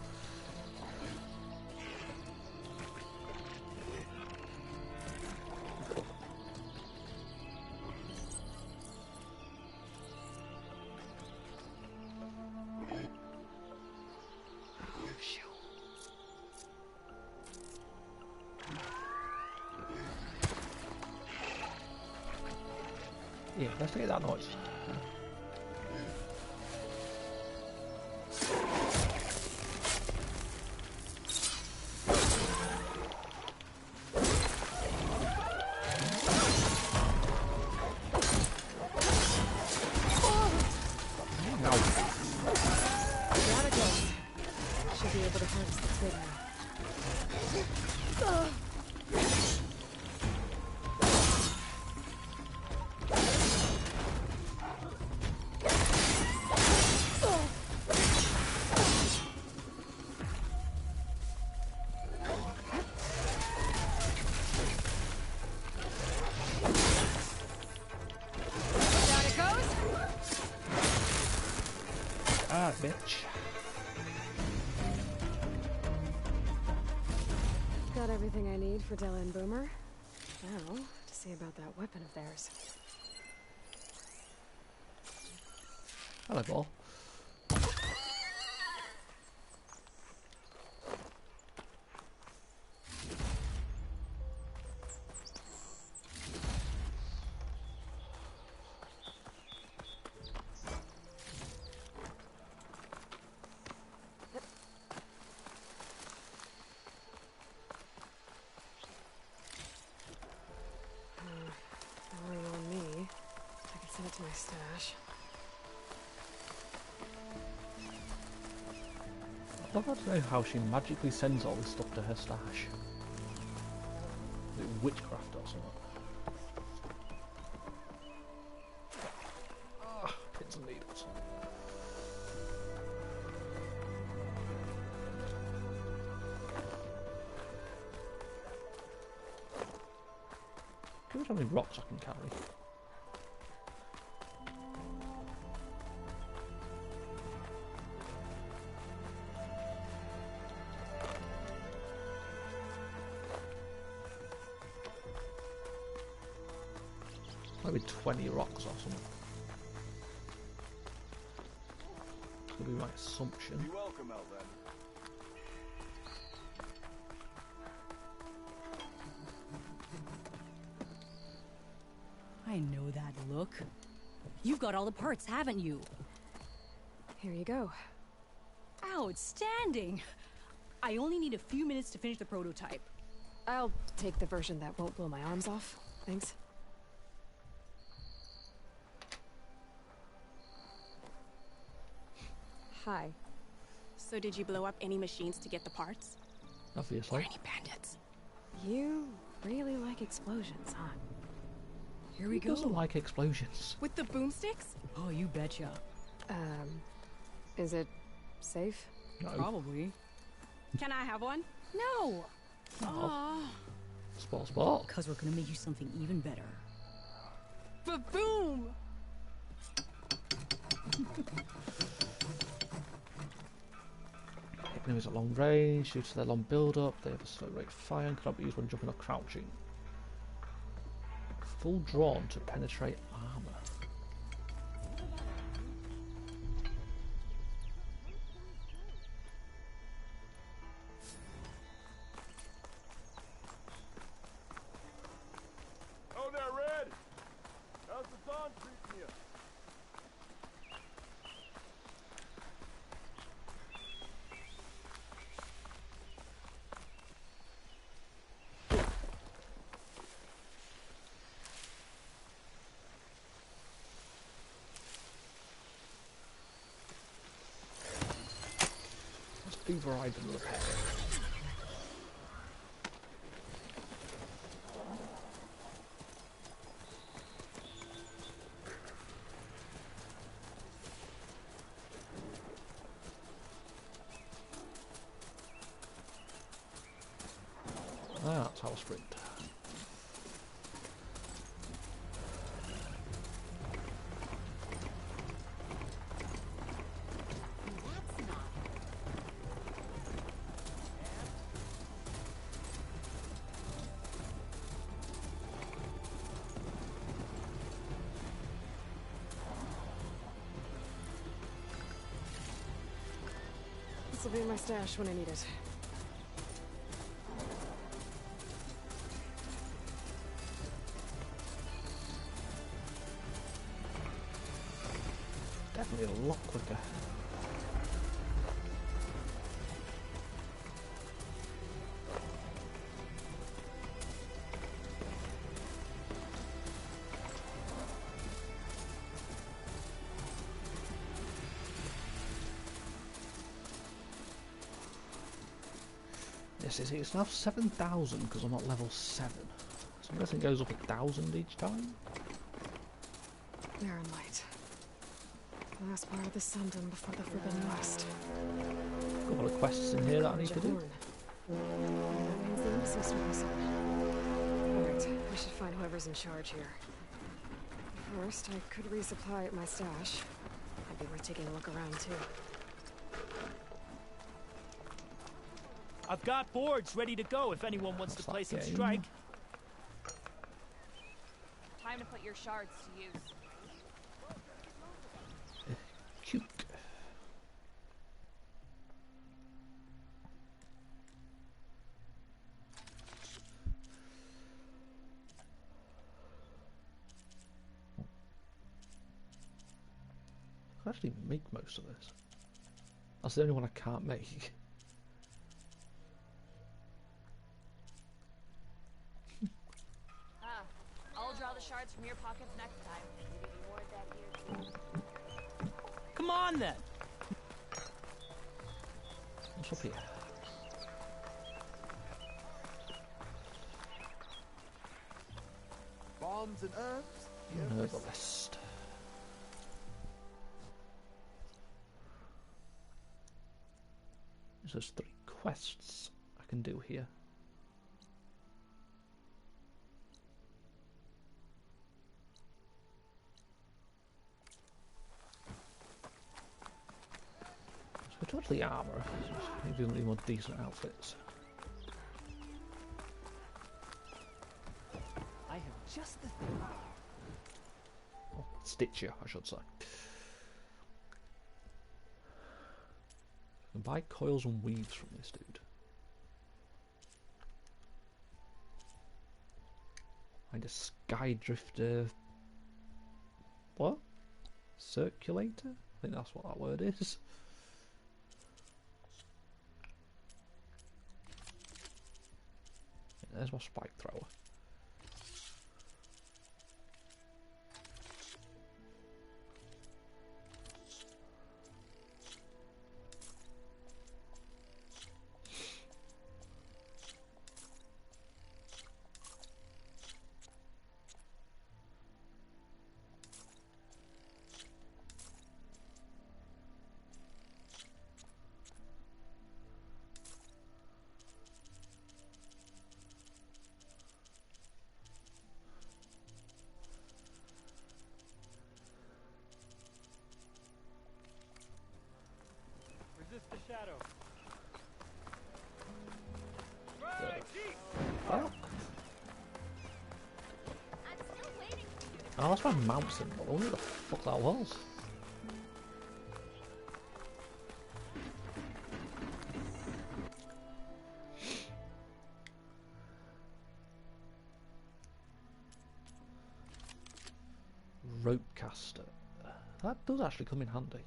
Yeah, let's get that noise. No. Gotta go. Should be able to harvest the twig now. Down it goes. Ah, bitch. Got everything I need for Della and Boomer. Now, to see about that weapon of theirs. Hello, ball. add to my stash. I'd love to know how she magically sends all this stuff to her stash. Is it witchcraft or something? Ah, pins and needles. How many rocks I can carry? Maybe 20 rocks or something. That's gonna be my assumption. You're welcome, Outlander. I know that look. You've got all the parts, haven't you? Here you go. Outstanding! I only need a few minutes to finish the prototype. I'll take the version that won't blow my arms off. Thanks. Hi. So did you blow up any machines to get the parts? Obviously. Or any bandits? You really like explosions, huh? Here we Who go. doesn't like explosions? With the boomsticks? Oh, you betcha. Is it safe? No. Probably. Can I have one? No! Oh. Sport. Because we're gonna make you something even better. Ba-boom! Enemies at long range, due to their long build-up, they have a slow rate of fire and cannot be used when jumping or crouching. Full drawn to penetrate armor. Oh, there, Red! How's the dawn treating you? Let's override and repair. That's how I sprint. This will be in my stash when I need it. Definitely a lot quicker. Yes, it's now 7,000 because I'm at level 7. So I'm guessing it goes up 1,000 each time. Mirren light. Last part of the sun done before the Forbidden West. Got a lot of quests in here that I need to do. That means the missing stars. Alright, I should find whoever's in charge here. First, I could resupply at my stash. Might be worth taking a look around too. I've got boards ready to go if anyone wants to play some strike. Time to put your shards to use. Cute. I can actually make most of this. That's the only one I can't make. I'll draw the shards from your pockets next time. Maybe reward that year. Come on then. What's up here? Bombs and herbs? Herbalist. There's 3 quests I can do here. So we talk to the armourer. Maybe we'll need more decent outfits. I have just the thing. Or Stitcher, I should say. I can buy coils and weaves from this dude. Find a sky drifter. What? Circulator? I think that's what that word is. There's my spike thrower. Resist the shadow. Fuck. Oh, that's my mouse symbol. I wonder what the fuck that was. Rope caster. That does actually come in handy.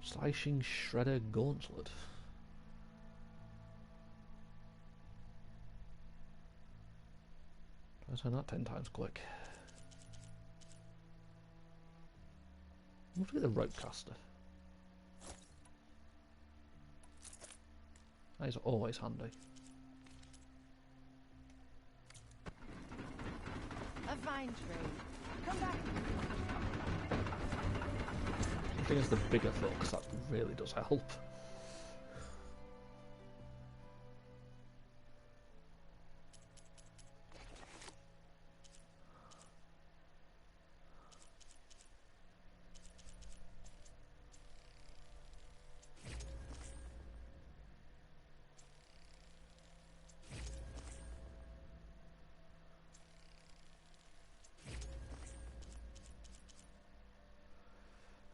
Slashing Shredder Gauntlet. Try to turn that 10 times quick. We'll get the rope caster. That is always handy. A fine trade. Come back. I think it's the bigger foot because that really does help.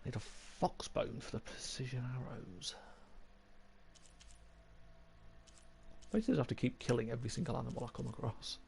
Need a fox bone for the precision arrows. Basically, I have to keep killing every single animal I come across.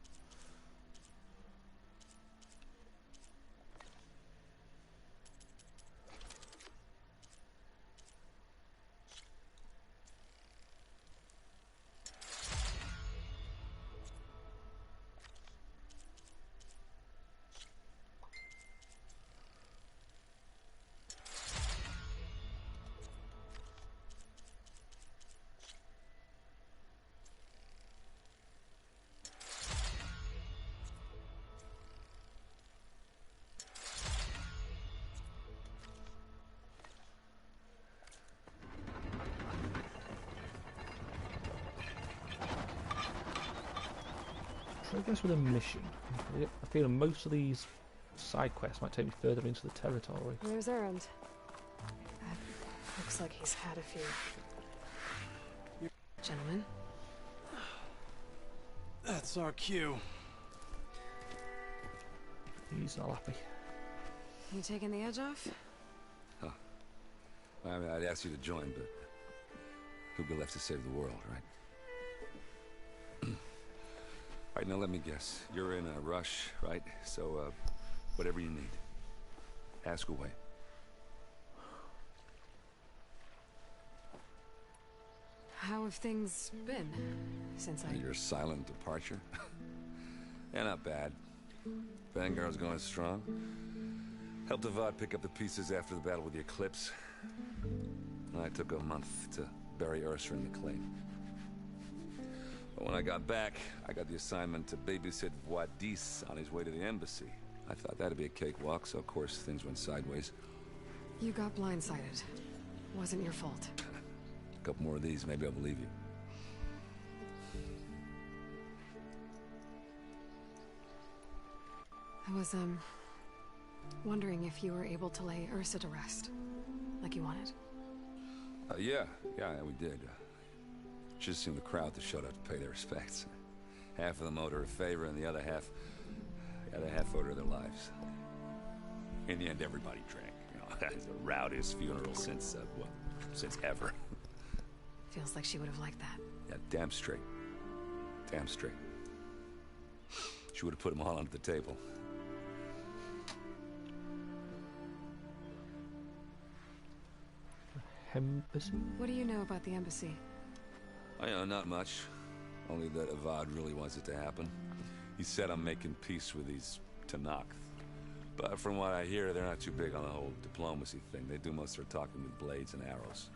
Progress with a mission. I feel most of these side quests might take me further into the territory. There's Erend. Looks like he's had a few. Gentlemen. That's our cue. He's not happy. You taking the edge off? Huh. I mean, I'd ask you to join, but who'd be left to save the world, right? All right, now let me guess. You're in a rush, right? So, whatever you need, ask away. How have things been since I... Your silent departure? Yeah, not bad. Vanguard's going strong. Helped Avad pick up the pieces after the battle with the Eclipse. I took a month to bury Ursa in the clay. But when I got back, I got the assignment to babysit Wadis on his way to the embassy. I thought that'd be a cakewalk, so of course things went sideways. You got blindsided. Wasn't your fault. A couple more of these, maybe I'll believe you. I was, wondering if you were able to lay Ursa to rest, like you wanted. Yeah, we did. Just seemed the crowd that showed up to pay their respects. Half of them owed her a favor, and the other half owed her their lives. In the end, everybody drank. You know, it's the rowdiest funeral since ever. Feels like she would have liked that. Yeah, damn straight. Damn straight. She would have put them all under the table. Embassy? What do you know about the embassy? I know not much. Only that Avad really wants it to happen. He said I'm making peace with these Tenakth. But from what I hear, they're not too big on the whole diplomacy thing. They do most of their talking with blades and arrows.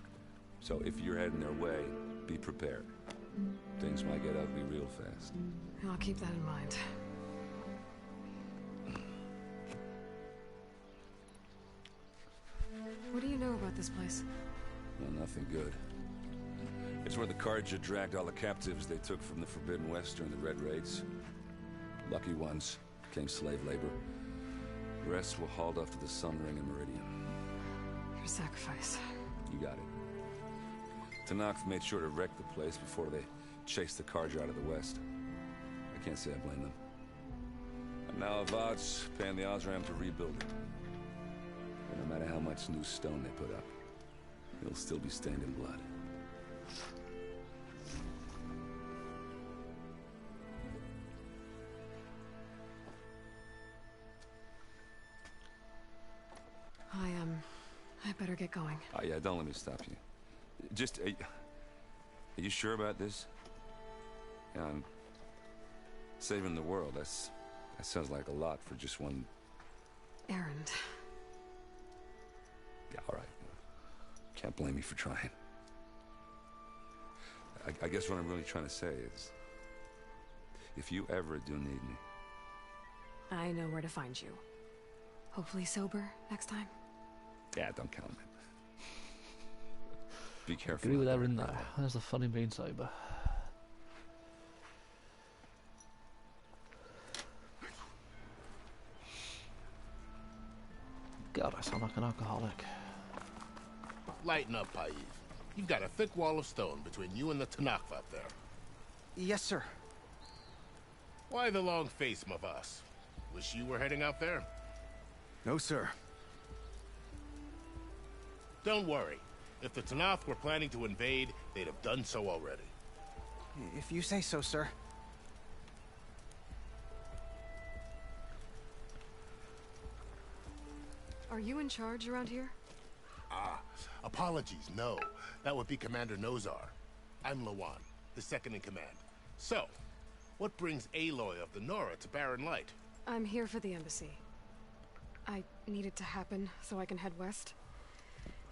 So if you're heading their way, be prepared. Things might get ugly real fast. I'll keep that in mind. What do you know about this place? Well, nothing good. It's where the Carja dragged all the captives they took from the Forbidden West during the Red Raids. Lucky ones became slave labor. The rest were hauled off to the Sun Ring and Meridian. Your sacrifice. You got it. Tenakth made sure to wreck the place before they chased the Carja out of the West. I can't say I blame them. And now Avad's paying the Osram to rebuild it. And no matter how much new stone they put up, it'll still be stained in blood. I better get going. Oh yeah, don't let me stop you. Just, are you sure about this? Yeah, I'm saving the world. That sounds like a lot for just one... errand. Yeah, all right. Can't blame me for trying. I guess what I'm really trying to say is, if you ever do need me... I know where to find you. Hopefully sober next time. Yeah, don't count on it. Be careful. Agree with Erin there. There's the fun in being sober. God, I sound like an alcoholic. Lighten up, Paiv. You've got a thick wall of stone between you and the Tenakth up there. Yes, sir. Why the long face, Mavas? Wish you were heading out there? No, sir. Don't worry. If the Tenakth were planning to invade, they'd have done so already. If you say so, sir. Are you in charge around here? Ah, apologies, no. That would be Commander Nozar. I'm Lawan, the second in command. So, what brings Aloy of the Nora to Barren Light? I'm here for the embassy. I need it to happen so I can head west.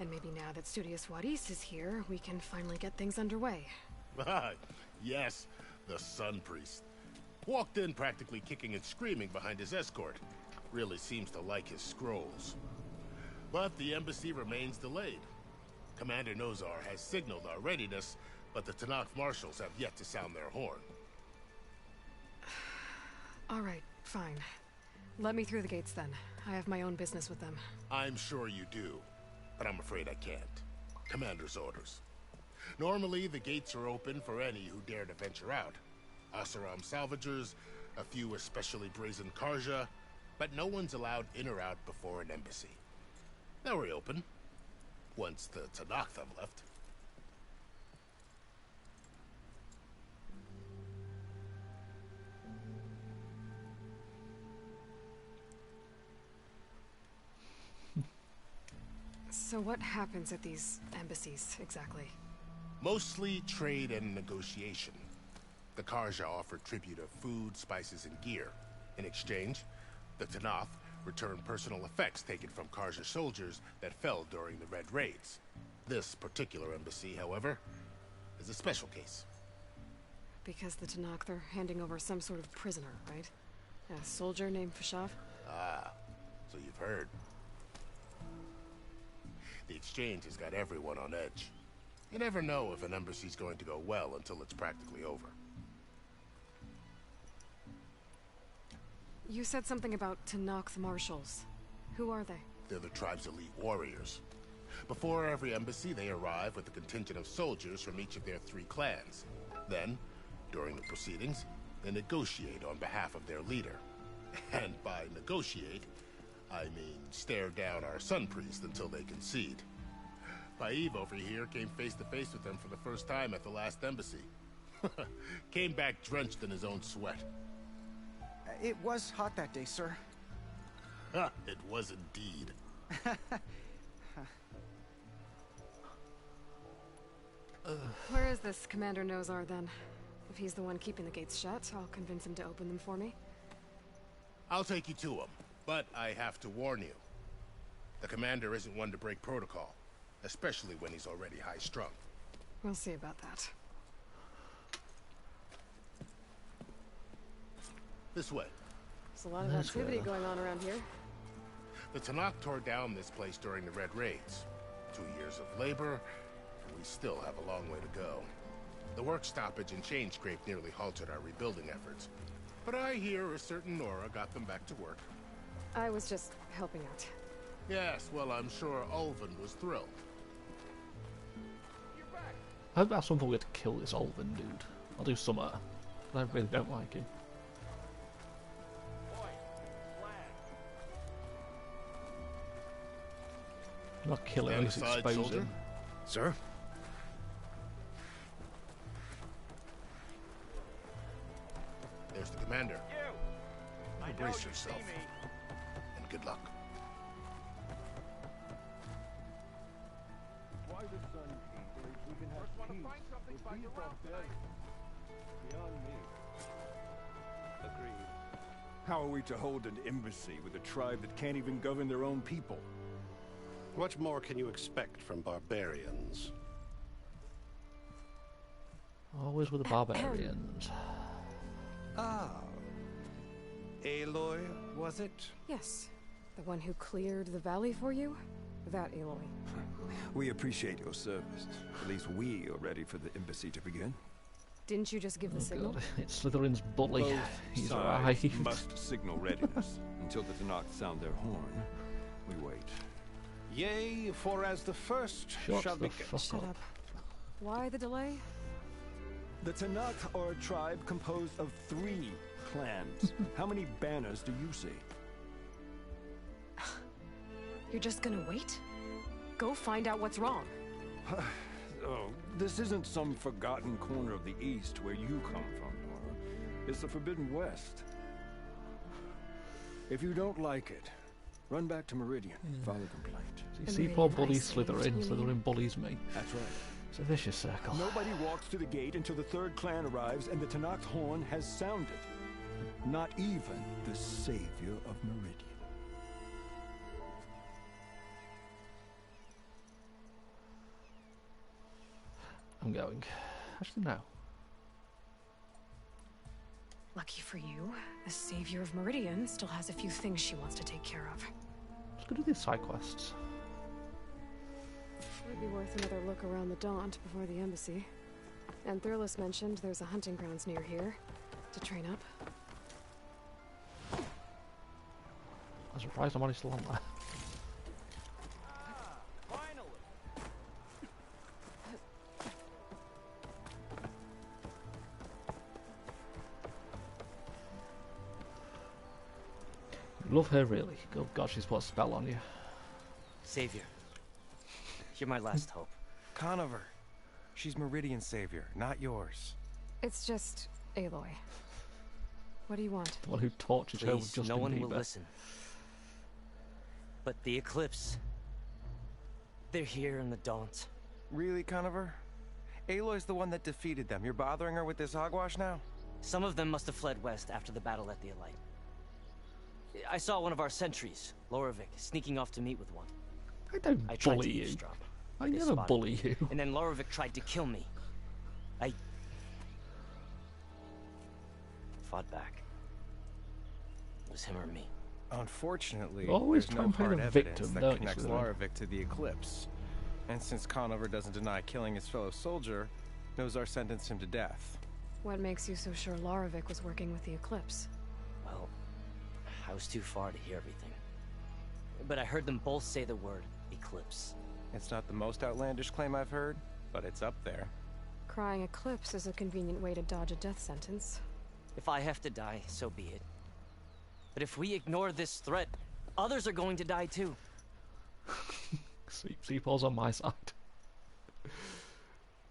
And maybe now that Studious Wadis is here, we can finally get things underway. Ah, yes, the Sun Priest. Walked in practically kicking and screaming behind his escort. Really seems to like his scrolls. But the embassy remains delayed. Commander Nozar has signaled our readiness, but the Tenakth marshals have yet to sound their horn. All right, fine. Let me through the gates then. I have my own business with them. I'm sure you do, but I'm afraid I can't. Commander's orders. Normally, the gates are open for any who dare to venture out. Oseram salvagers, a few especially brazen Carja, but no one's allowed in or out before an embassy. They'll reopen, once the Tenakth have left. So what happens at these embassies, exactly? Mostly trade and negotiation. The Karja offered tribute of food, spices, and gear. In exchange, the Tanath returned personal effects taken from Karja soldiers that fell during the Red Raids. This particular embassy, however, is a special case. Because the Tenakth are handing over some sort of prisoner, right? A soldier named Fashav? Ah, so you've heard. The exchange has got everyone on edge. You never know if an embassy's going to go well until it's practically over. You said something about Tenakth marshals. Who are they? They're the tribe's elite warriors. Before every embassy, they arrive with a contingent of soldiers from each of their 3 clans. Then, during the proceedings, they negotiate on behalf of their leader. And by negotiate, I mean stare down our Sun Priest until they concede. Paiv over here came face to face with them for the first time at the last embassy. Came back drenched in his own sweat. It was hot that day, sir. It was indeed. Where is this Commander Nozar, then? If he's the one keeping the gates shut, I'll convince him to open them for me. I'll take you to him, but I have to warn you. The commander isn't one to break protocol, especially when he's already high-strung. We'll see about that. This way. There's a lot of activity going on around here. The Tenakth tore down this place during the Red Raids. 2 years of labor, and we still have a long way to go. The work stoppage and chain scrape nearly halted our rebuilding efforts. But I hear a certain Nora got them back to work. I was just helping out. Yes, well, I'm sure Ulvin was thrilled. I hope at some point we get to kill this Ulvin dude. I'll do summer. I really don't like him. Not kill him, at least expose him. Sir? There's the commander. Brace yourself. And good luck. Why the Sun King believes we can have peace with these barbarians beyond me. Agreed. How are we to hold an embassy with a tribe that can't even govern their own people? What more can you expect from barbarians? Always with the barbarians. Ah. Aloy, was it? Yes. The one who cleared the valley for you? That Aloy. We appreciate your service. At least we are ready for the embassy to begin. Didn't you just give the signal? God. It's Slytherin's bully. Both He's sides arrived. must signal readiness. Until the Tenakth sound their horn, we wait. Yea, for as the first shall be... Shut up. Why the delay? The Tenakth are a tribe composed of 3 clans. How many banners do you see? You're just gonna wait? Go find out what's wrong. Oh, this isn't some forgotten corner of the East where you come from, Nora. It's the Forbidden West. If you don't like it, run back to Meridian. File a complaint. You see, poor bully Slytherin. Slytherin bullies me. That's right. It's a vicious circle. Nobody walks to the gate until the 3rd clan arrives and the Tenakth horn has sounded. Not even the savior of Meridian. I'm going. Actually, no. Lucky for you, the savior of Meridian still has a few things she wants to take care of. Let's go do these side quests. Would be worth another look around the Daunt before the embassy. And Thurlis mentioned there's a hunting grounds near here to train up. I'm surprised I'm only still on there. Love her really. Oh god, she's put a spell on you. Savior. You're my last hope. Conover. She's Meridian's savior, not yours. It's just Aloy. What do you want? The one who tortured her with Justin no one Bieber. will listen. But the Eclipse... They're here in the Daunt. Really, Conover? Aloy's the one that defeated them. You're bothering her with this hogwash now? Some of them must have fled west after the battle at the Elite. I saw one of our sentries, Loravik, sneaking off to meet with one. I don't I tried bully to you. eavesdrop. I They never spotted bully me. you. And then Loravik tried to kill me. I fought back. It was him or me. Unfortunately, Always there's try no and play hard the evidence victim, that don't you, connects Slytherin? Loravik to the Eclipse. And since Conover doesn't deny killing his fellow soldier, Nozar sentenced him to death. What makes you so sure Loravik was working with the Eclipse? Well, I was too far to hear everything. But I heard them both say the word Eclipse. It's not the most outlandish claim I've heard, but it's up there. Crying Eclipse is a convenient way to dodge a death sentence. If I have to die, so be it. But if we ignore this threat, others are going to die too. Seapole's on my side.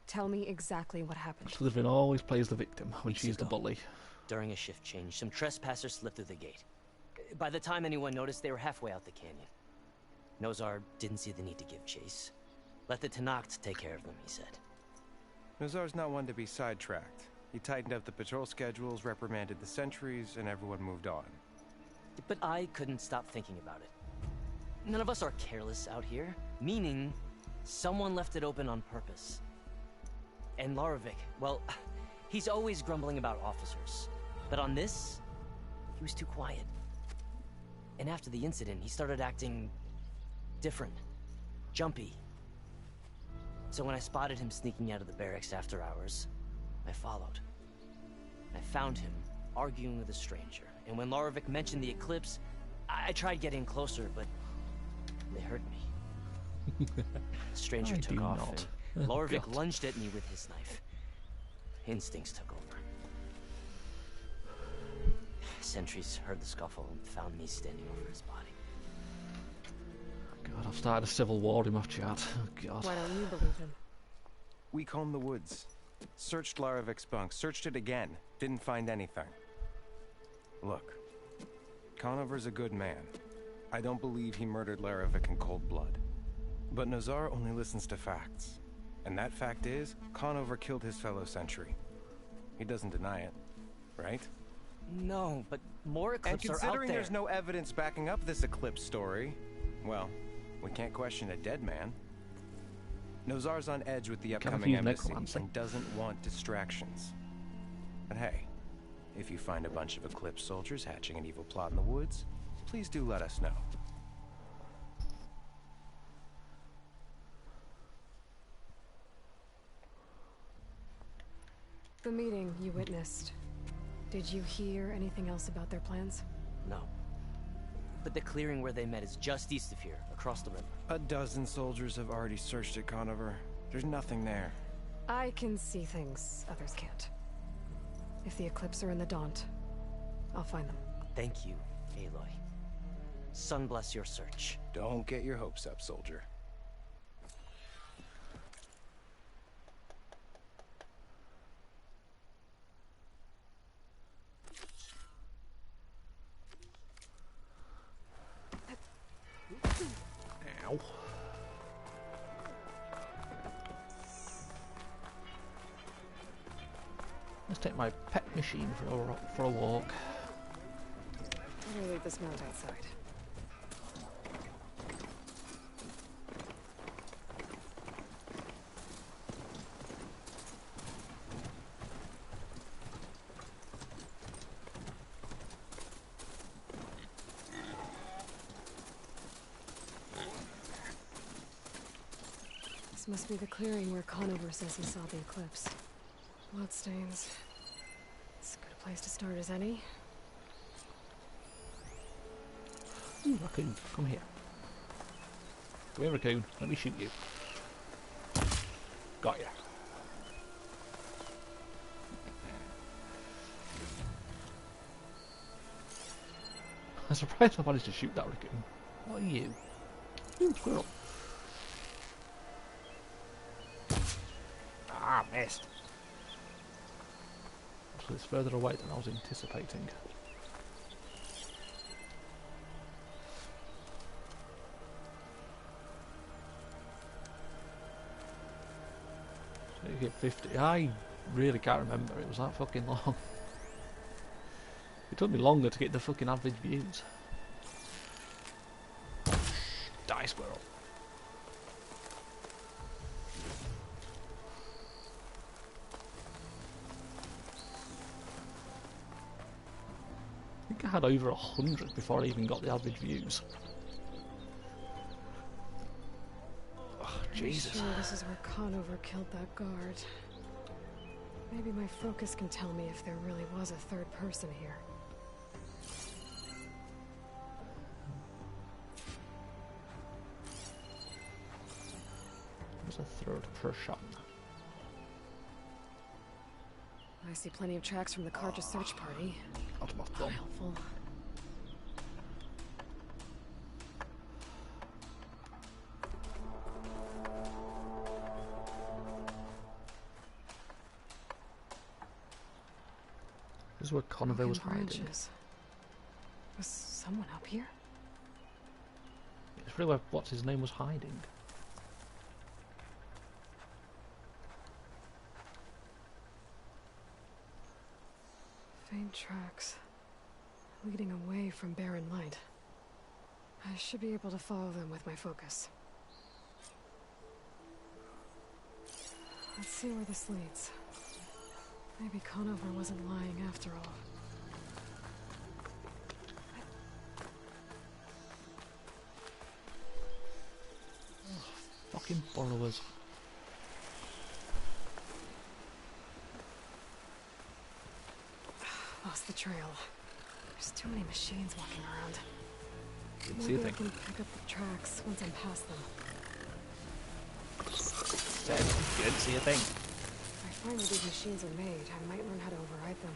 Tell me exactly what happened. Slytherin always plays the victim when Weeks she's the ago, bully. During a shift change, some trespassers slipped through the gate. By the time anyone noticed, they were halfway out the canyon. Nozar didn't see the need to give chase. Let the Tenakth take care of them, he said. Nozar's not one to be sidetracked. He tightened up the patrol schedules, reprimanded the sentries, and everyone moved on. But I couldn't stop thinking about it. None of us are careless out here, meaning someone left it open on purpose. And Loravik, well, he's always grumbling about officers. But on this, he was too quiet. And after the incident, he started acting different, jumpy. So when I spotted him sneaking out of the barracks after hours, I followed. I found him arguing with a stranger. And when Loravik mentioned the Eclipse, I tried getting closer, but they heard me. The stranger I took do off, not. and Oh, Loravik God. lunged at me with his knife. Instincts took over. Sentries heard the scuffle and found me standing over his body. God, I've started a civil war in my chat. Oh, God. Why don't you believe him? We combed the woods. Searched Laravik's bunk. Searched it again. Didn't find anything. Look. Conover's a good man. I don't believe he murdered Laravik in cold blood. But Nozar only listens to facts. And that fact is, Conover killed his fellow sentry. He doesn't deny it. Right? No, but more And Eclipse are out considering there. there's no evidence backing up this Eclipse story, well, we can't question a dead man. Nozar's on edge with the Can't upcoming use embassy necromancy. and doesn't want distractions. But hey, if you find a bunch of Eclipse soldiers hatching an evil plot in the woods, please do let us know. The meeting you witnessed. Did you hear anything else about their plans? No. But the clearing where they met is just east of here, across the river. A dozen soldiers have already searched it, Conover. There's nothing there. I can see things others can't. If the Eclipse are in the Daunt, I'll find them. Thank you, Aloy. Sun bless your search. Don't get your hopes up, soldier. Ow. Let's take my pet machine for a walk. Better leave this mount outside. This must be the clearing where Conover says he saw the Eclipse. Bloodstains. It's as good a place to start as any. Ooh, raccoon, come here. Come here, raccoon. Let me shoot you. Got ya. I'm surprised I managed to shoot that raccoon. What are you? Ooh, squirrel. Ah, missed. So it's further away than I was anticipating. See, You get 50. I really can't remember. It was that fucking long. It took me longer to get the fucking average views. Die, squirrel. I think I had over 100 before I even got the average views. Oh, Jesus. I'm sure this is where Conover killed that guard. Maybe my focus can tell me if there really was a third person here. There's a third person. I see plenty of tracks from the Carja search party. Not helpful. This is where Conover was hiding. Branches. Was someone up here? It's really where what's his name was hiding. Faint tracks leading away from barren light. I should be able to follow them with my focus. Let's see where this leads. Maybe Conover wasn't lying after all. Fucking borrowers. Lost the trail. There's too many machines walking around. Didn't see a Maybe I thing. can pick up the tracks once I'm past them. Said you didn't see a thing. If I find where these machines are made, I might learn how to override them.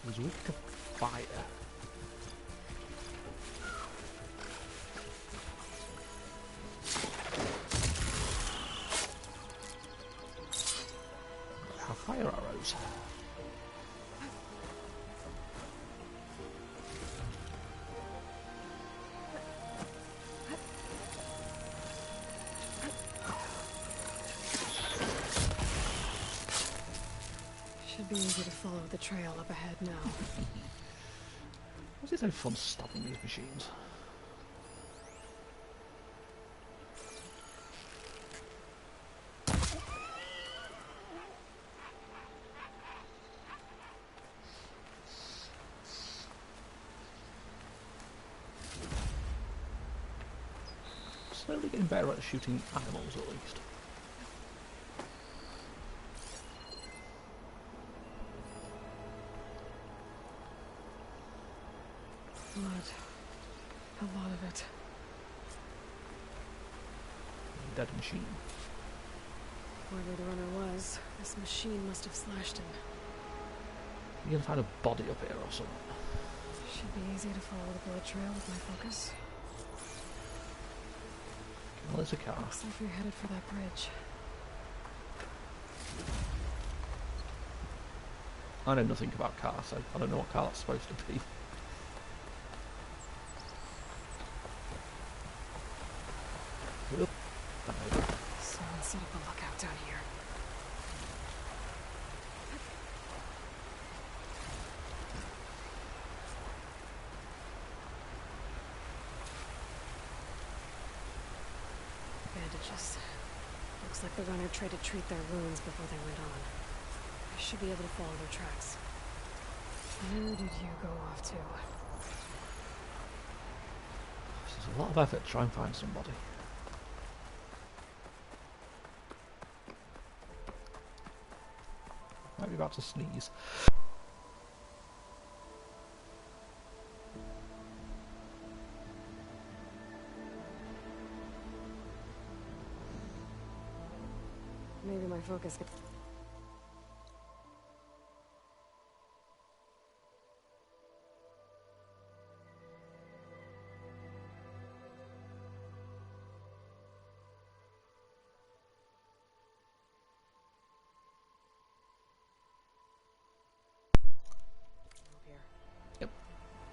Was weak to fire. I have fire arrows. Should be easy to follow the trail up ahead now. Was it so fun stopping these machines? Slowly getting better at shooting animals, at least. Blood. A lot of it. Dead machine. Whoever the runner was, this machine must have slashed him. You're gonna find a body up here or something. Should be easy to follow the blood trail with my focus. Well, there's a car. Looks like we're headed for that bridge. I know nothing about cars, so I don't know what car that's supposed to be. Oop. Someone set up a lookout down here. Bandages. Looks like the runner tried to treat their wounds before they went on. I should be able to follow their tracks. Where did you go off to? This is It's a lot of effort to try and find somebody. Might be about to sneeze. Maybe my focus could... Yep,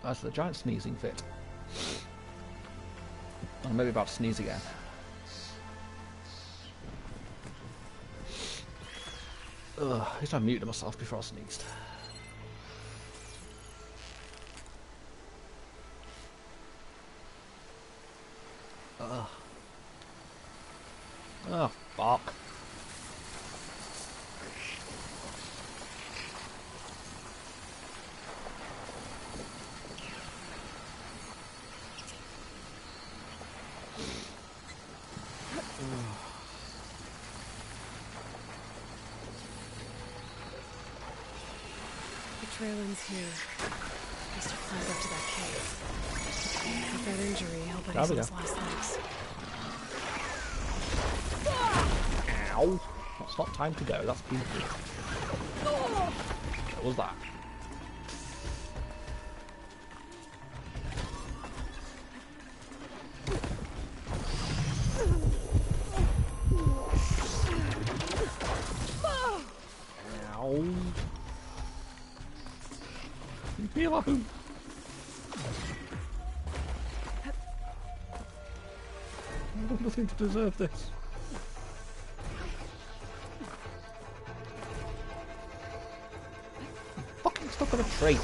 that's the giant sneezing fit. I'm maybe about to sneeze again. Ugh, at least I muted myself before I sneezed. Ugh. Oh, fuck. The trail ends here. Must have climbed up to that cave. With that injury, I'll bet he's on his last legs. Ow! That's not time to go, that's painful. What was that? Ow! Leave me alone! I've done nothing to deserve this. Fucking stuck on a tree.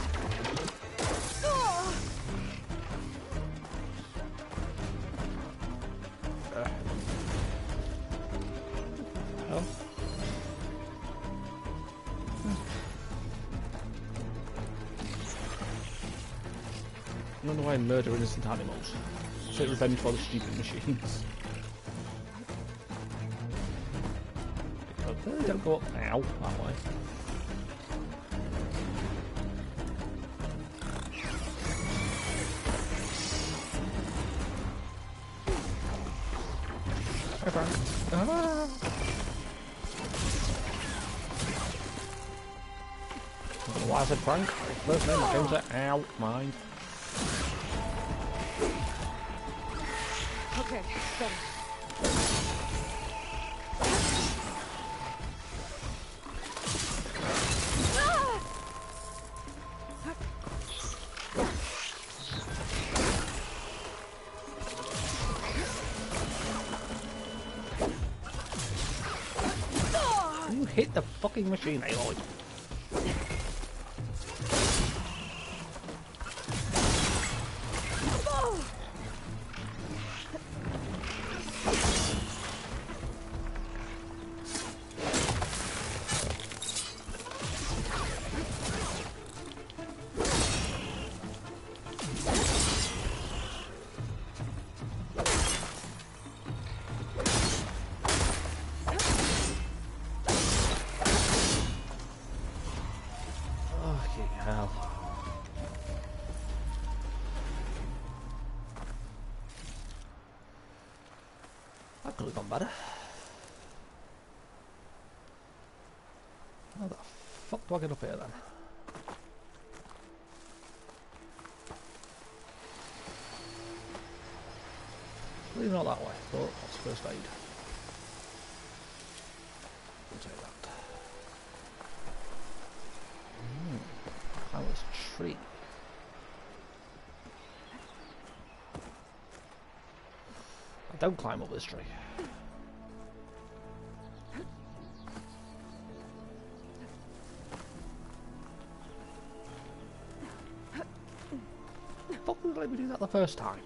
Hell. I don't know why I murder innocent animals. Take revenge for the stupid machines. Okay, don't go up. Ow, that way. Hi, Frank. Ah! I don't know why I said Frank. First name I came to. Ow, mine. Okay, better. You hit the fucking machine, Aloy. That could have gone better. How the fuck do I get up here then? Really not that way, but that's first aid. We'll take that. Climb this tree. Don't climb up this tree. Fucking let me do that the first time.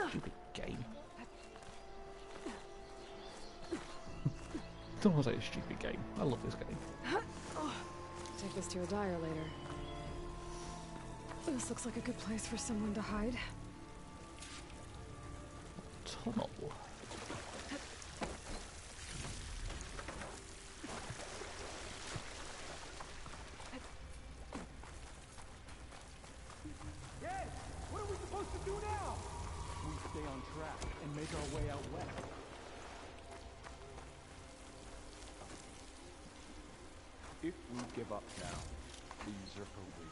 Stupid game. Don't want to say a stupid game. I love this game. Take this to a dyer later. This looks like a good place for someone to hide. Tunnel. Yes! What are we supposed to do now? We stay on track and make our way out west. If we give up now, the usurper wins.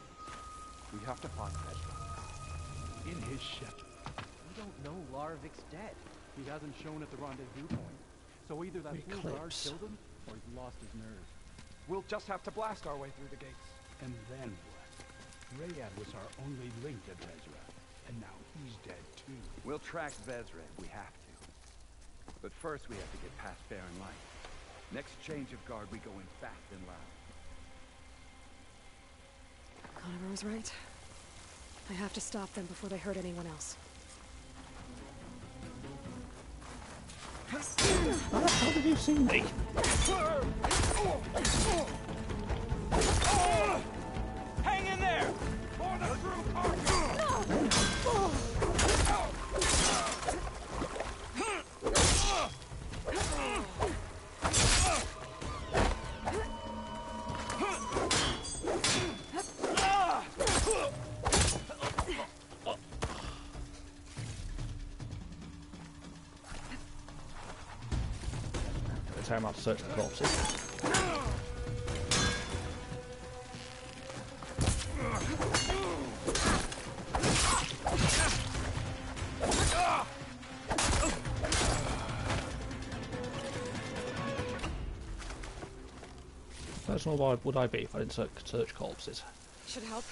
We have to find Ezra. In his ship. We don't know Larovic's dead. He hasn't shown at the rendezvous point. So either that fool guard killed him, or he's lost his nerve. We'll just have to blast our way through the gates. And then what? Rayad was our only link to Vezra, and now he's dead too. We'll track Vezra if we have to. But first we have to get past Barren Light. Next change of guard, we go in fast and loud. Conover was right. I have to stop them before they hurt anyone else. How did you see me? Hang in there! For the true I'm out to search the corpses. Personal why would I be if I didn't search corpses? Should help.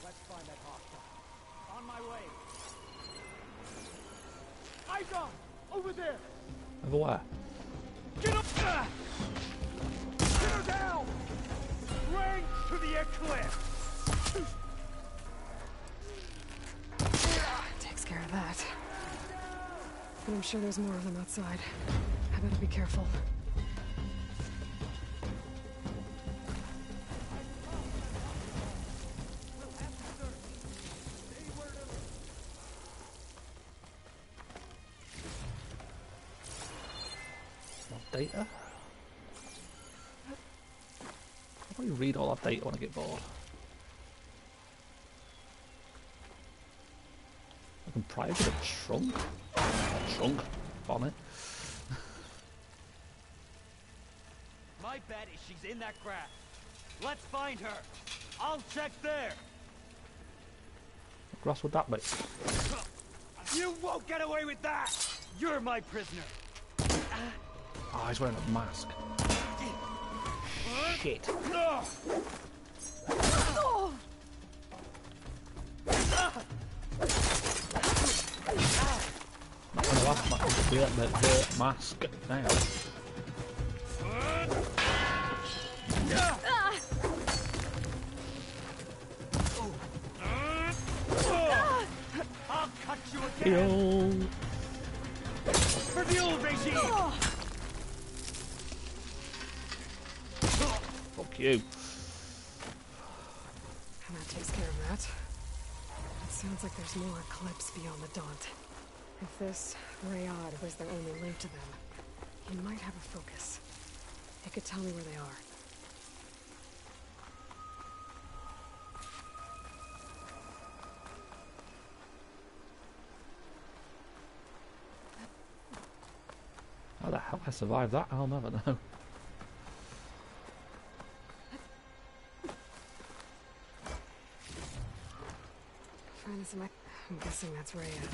Let's find that hostile. On my way. Icon! Over there! Over where? Get up there! Get her down! Bring to the eclipse! Takes care of that. But I'm sure there's more of them outside. I better be careful. Data? I'll probably read all that data when I get bored. I can pry into the trunk? Trunk? Bonnet? My bet is she's in that grass. Let's find her. I'll check there. What grass would that be? You won't get away with that! You're my prisoner. Oh, he's wearing a mask. Shit. I'm gonna laugh the mask now. I'll cut you again. For the old regime. Fuck you. That takes care of that. It sounds like there's more Eclipse beyond the Daunt. If this Rayad was their only link to them, he might have a focus. He could tell me where they are. How the hell I survived that? I'll never know. I'm guessing that's Rayad.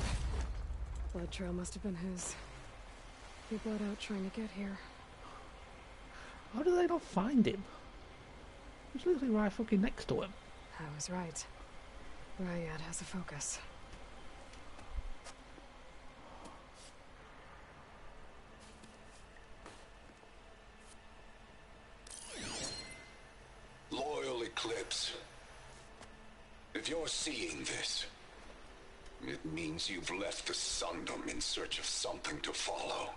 Blood trail must have been his. He bled out trying to get here. How do they not find him? He's literally right fucking next to him. I was right. Rayad has a focus. Loyal Eclipse. If you're seeing this, it means you've left the Sundom in search of something to follow.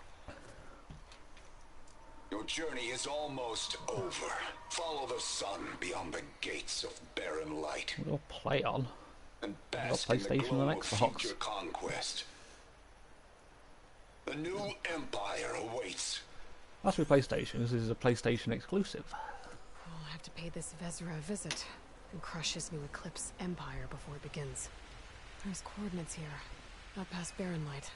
Your journey is almost over. Follow the sun beyond the gates of barren light. We'll play on. And I've got bask in the PlayStation glow and of Xbox. future conquest. The new empire awaits. That's with PlayStation. This is a PlayStation exclusive. I'll have to pay this Vezra a visit and crush his new Eclipse empire before it begins. There's coordinates here, out past Barren Light.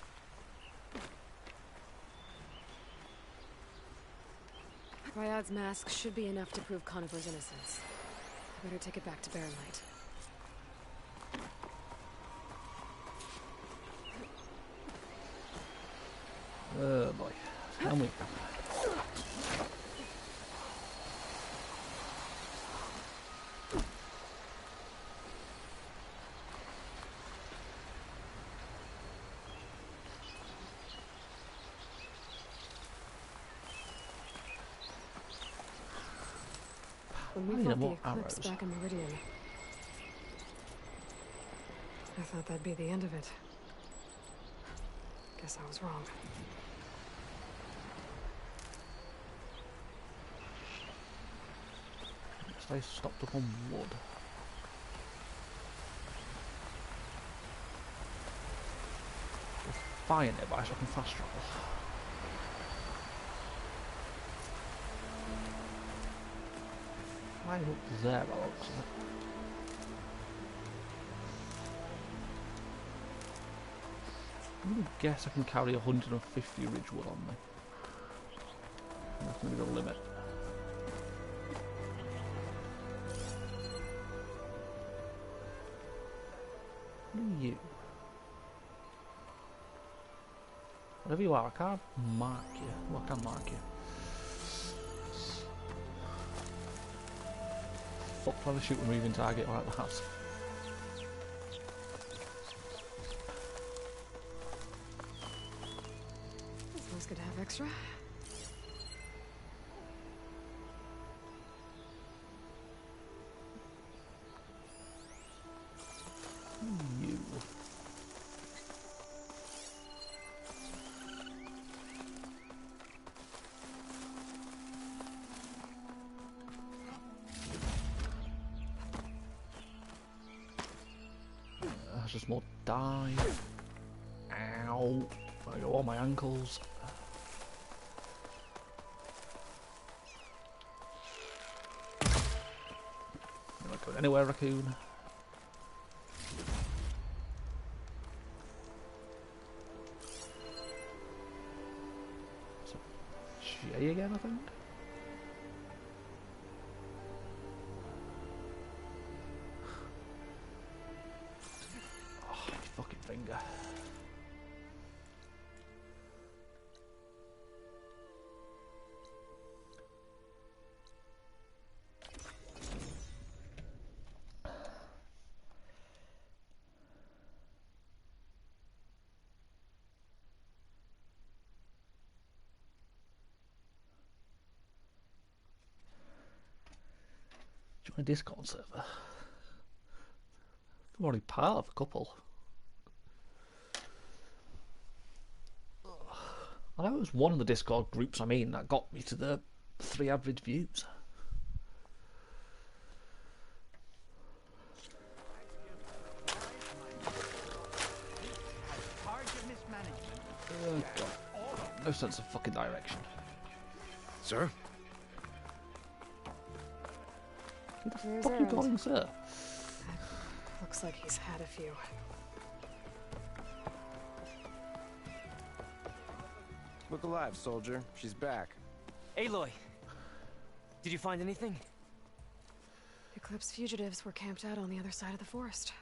Ryad's mask should be enough to prove Conover's innocence. I better take it back to Barren Light. Oh boy. Tell me. When we I need fought the more Eclipse arrows. back in Meridian, I thought that'd be the end of it. Guess I was wrong. Stay stocked up on wood. Fire nearby so I can fast travel. Right up there, by the looks of it. I'm gonna guess I can carry 150 Ridgewood on me. That's gonna be the limit. Who are you? Whatever you are, I can't mark you. Well, I can mark you. Fuck, trying to shoot a moving target like that. It's always good to have extra. You. That's just more dive. Ow. I got all my ankles. You're not going anywhere, raccoon. Jay again, I think. Oh, my fucking finger. Join a Discord server. I'm already part of a couple. I know it was one of the Discord groups that got me to the 3 average views. Oh, God. No sense of fucking direction. Sir? Who the Here's fuck are you Erend. calling, sir? Looks like he's had a few. Look alive, soldier. She's back. Aloy! Did you find anything? Eclipse fugitives were camped out on the other side of the forest.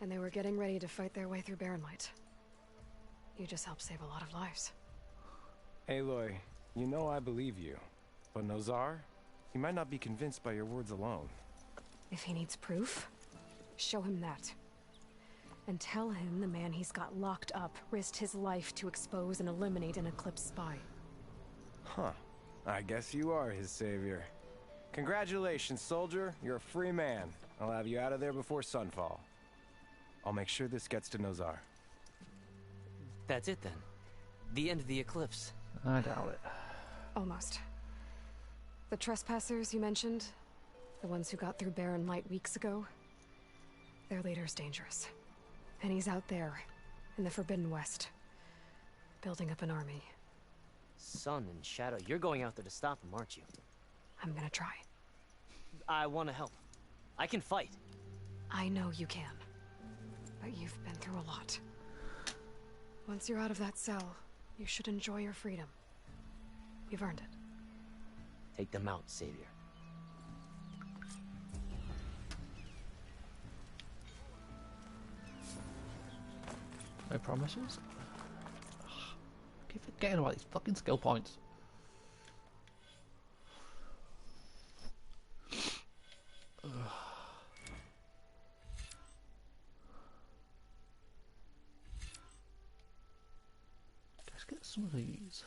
And they were getting ready to fight their way through Barren Light. You just helped save a lot of lives. Aloy, you know I believe you. But Nozar? He might not be convinced by your words alone. If he needs proof, show him that. And tell him the man he's got locked up risked his life to expose and eliminate an Eclipse spy. Huh. I guess you are his savior. Congratulations, soldier. You're a free man. I'll have you out of there before sunfall. I'll make sure this gets to Nozar. That's it then. The end of the Eclipse. I doubt it. Almost. The trespassers you mentioned, the ones who got through Barren Light weeks ago, their leader's dangerous. And he's out there, in the Forbidden West, building up an army. Sun and Shadow, you're going out there to stop him, aren't you? I'm gonna try. I want to help. I can fight. I know you can. But you've been through a lot. Once you're out of that cell, you should enjoy your freedom. You've earned it. Take them out, Savior. No promises? I keep forgetting about these fucking skill points. Let's get some of these.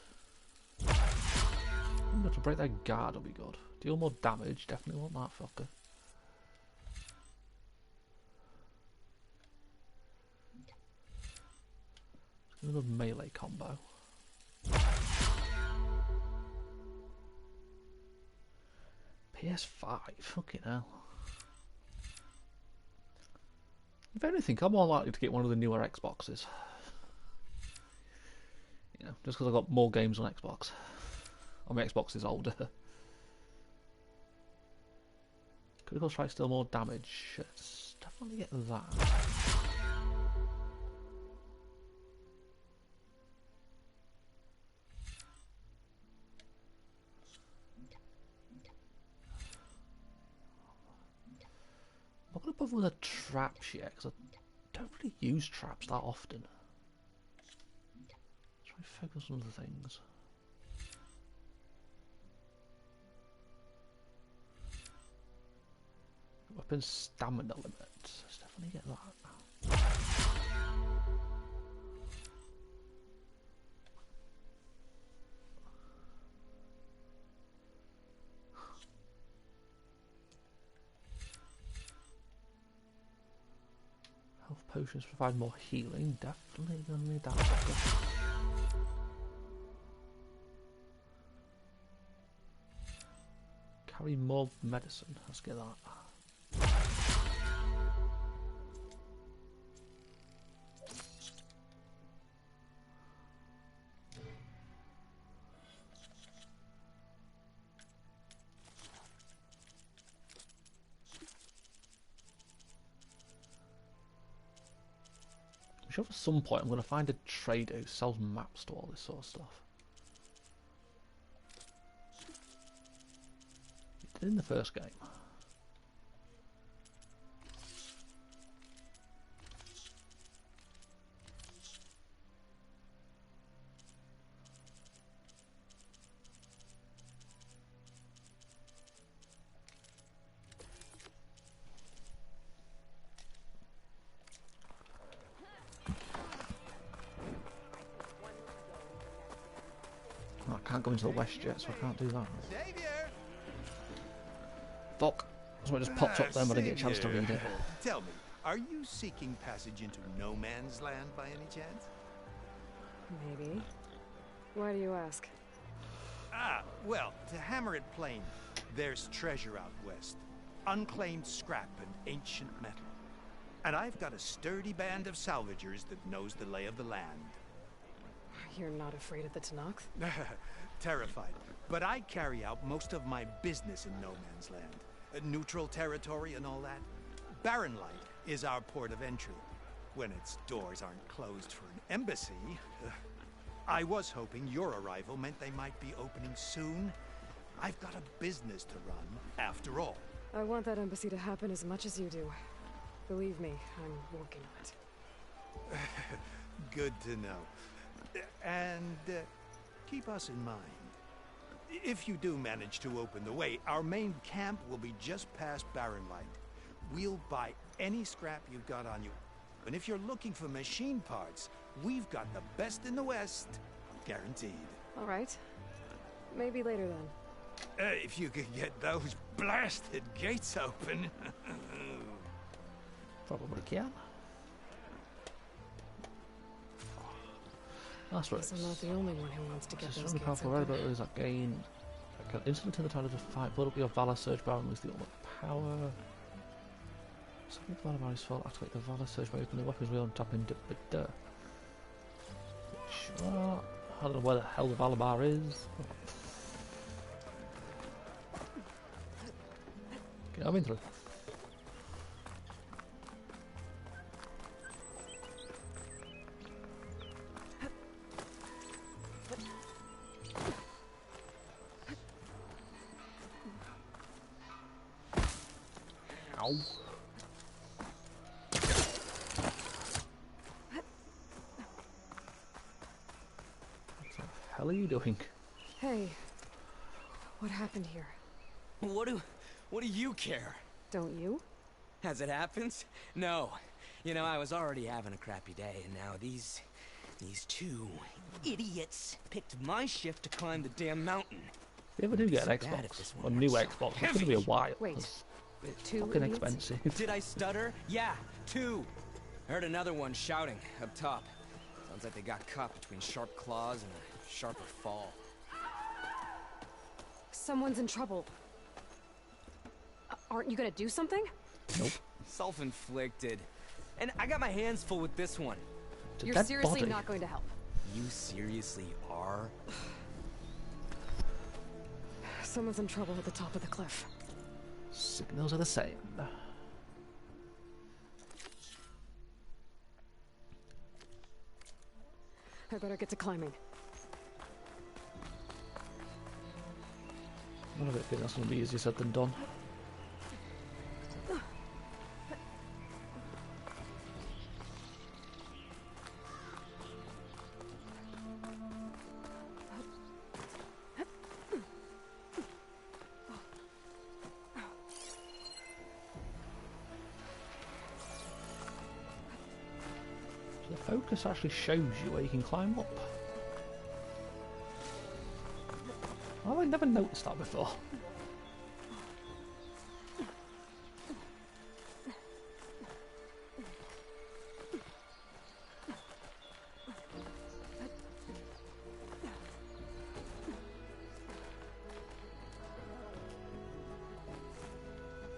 To break their guard will be good. Deal more damage, definitely want that fucker. Another melee combo. PS5, fucking hell. If anything, I'm more likely to get one of the newer Xboxes. You know, just because I've got more games on Xbox. Oh, my Xbox is older. Critical strike, still more damage. Let's definitely get that. I'm not going to bother with the traps yet, because I don't really use traps that often. Let's try and focus on other things. Weapon stamina limit. Let's definitely get that. Health potions provide more healing. Definitely gonna need that fucker. Carry more medicine. Let's get that. I'm sure at some point I'm going to find a trader who sells maps to all this sort of stuff. He did in the first game. I can't go into the west yet, so I can't do that. Fuck. So it just popped up then, but I didn't get a chance to read it. Tell me, are you seeking passage into no man's land by any chance? Maybe. Why do you ask? Ah, well, to hammer it plain, there's treasure out west. Unclaimed scrap and ancient metal. And I've got a sturdy band of salvagers that knows the lay of the land. You're not afraid of the Tenakth? Terrified. But I carry out most of my business in no man's land. Neutral territory and all that. Barren Light is our port of entry. When its doors aren't closed for an embassy. I was hoping your arrival meant they might be opening soon. I've got a business to run, after all. I want that embassy to happen as much as you do. Believe me, I'm working on it. Good to know. And keep us in mind. If you do manage to open the way, our main camp will be just past Barren Light. We'll buy any scrap you've got on you. And if you're looking for machine parts, we've got the best in the West. Guaranteed. All right. Maybe later then. If you could get those blasted gates open. Probably can. That's what Guess it I'm not is. the only one who wants to get It's a those strongly gates powerful open. red abilities that gain. Can instantly turn the tide of the fight. Build up your Valor Surge Baron with the ultimate power. Something the Valor Bar is full. Activate the Valor Surge by opening the weapons wheel and tapping duh. Sure. I don't know where the hell the Valor Bar is. Okay, I'm in through. Ow. What the hell are you doing? Hey, what happened here? What do you care? Don't you? As it happens? No. You know, I was already having a crappy day, and now these two idiots picked my shift to climb the damn mountain. If you ever do get an So bad if Xbox, this a one new weren't so Xbox, it's going to be a heavy. while. Wait, It's two fucking idiots? expensive. Did I stutter? Yeah, 2. I heard another one shouting up top. Sounds like they got caught between sharp claws and a sharper fall. Someone's in trouble. Aren't you gonna do something? Nope. Self-inflicted. And I got my hands full with this one. You're seriously not going to help. You seriously are? Someone's in trouble at the top of the cliff. Signals are the same. I better get to climbing. None of it think that's going to be easier said than done. The focus actually shows you where you can climb up. Oh, I never noticed that before.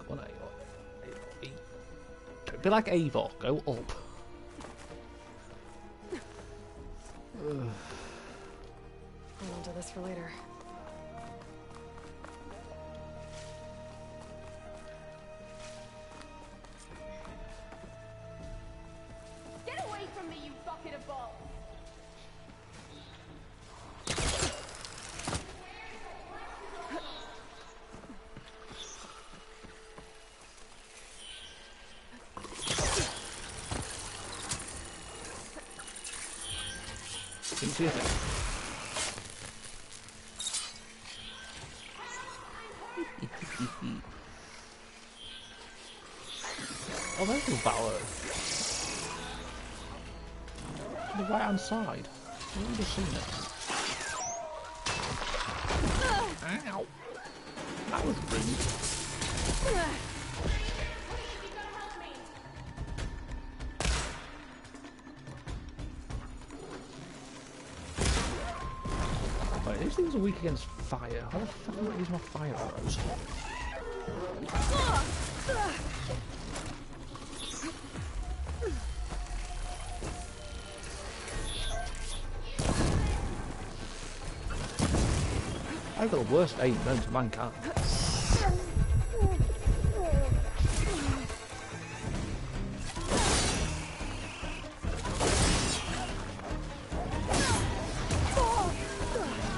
Come on, Eivor. Don't be like Eivor, go up. Hold on to this for later. Get away from me, you bucket of balls! Didn't see a thing. Oh, there's the Valor. To the right hand side. I've never seen it. Ow! That was rude. Wait, these things are weak against fire. How the fuck am I using my fire arrows? I've got the worst aim known to mankind.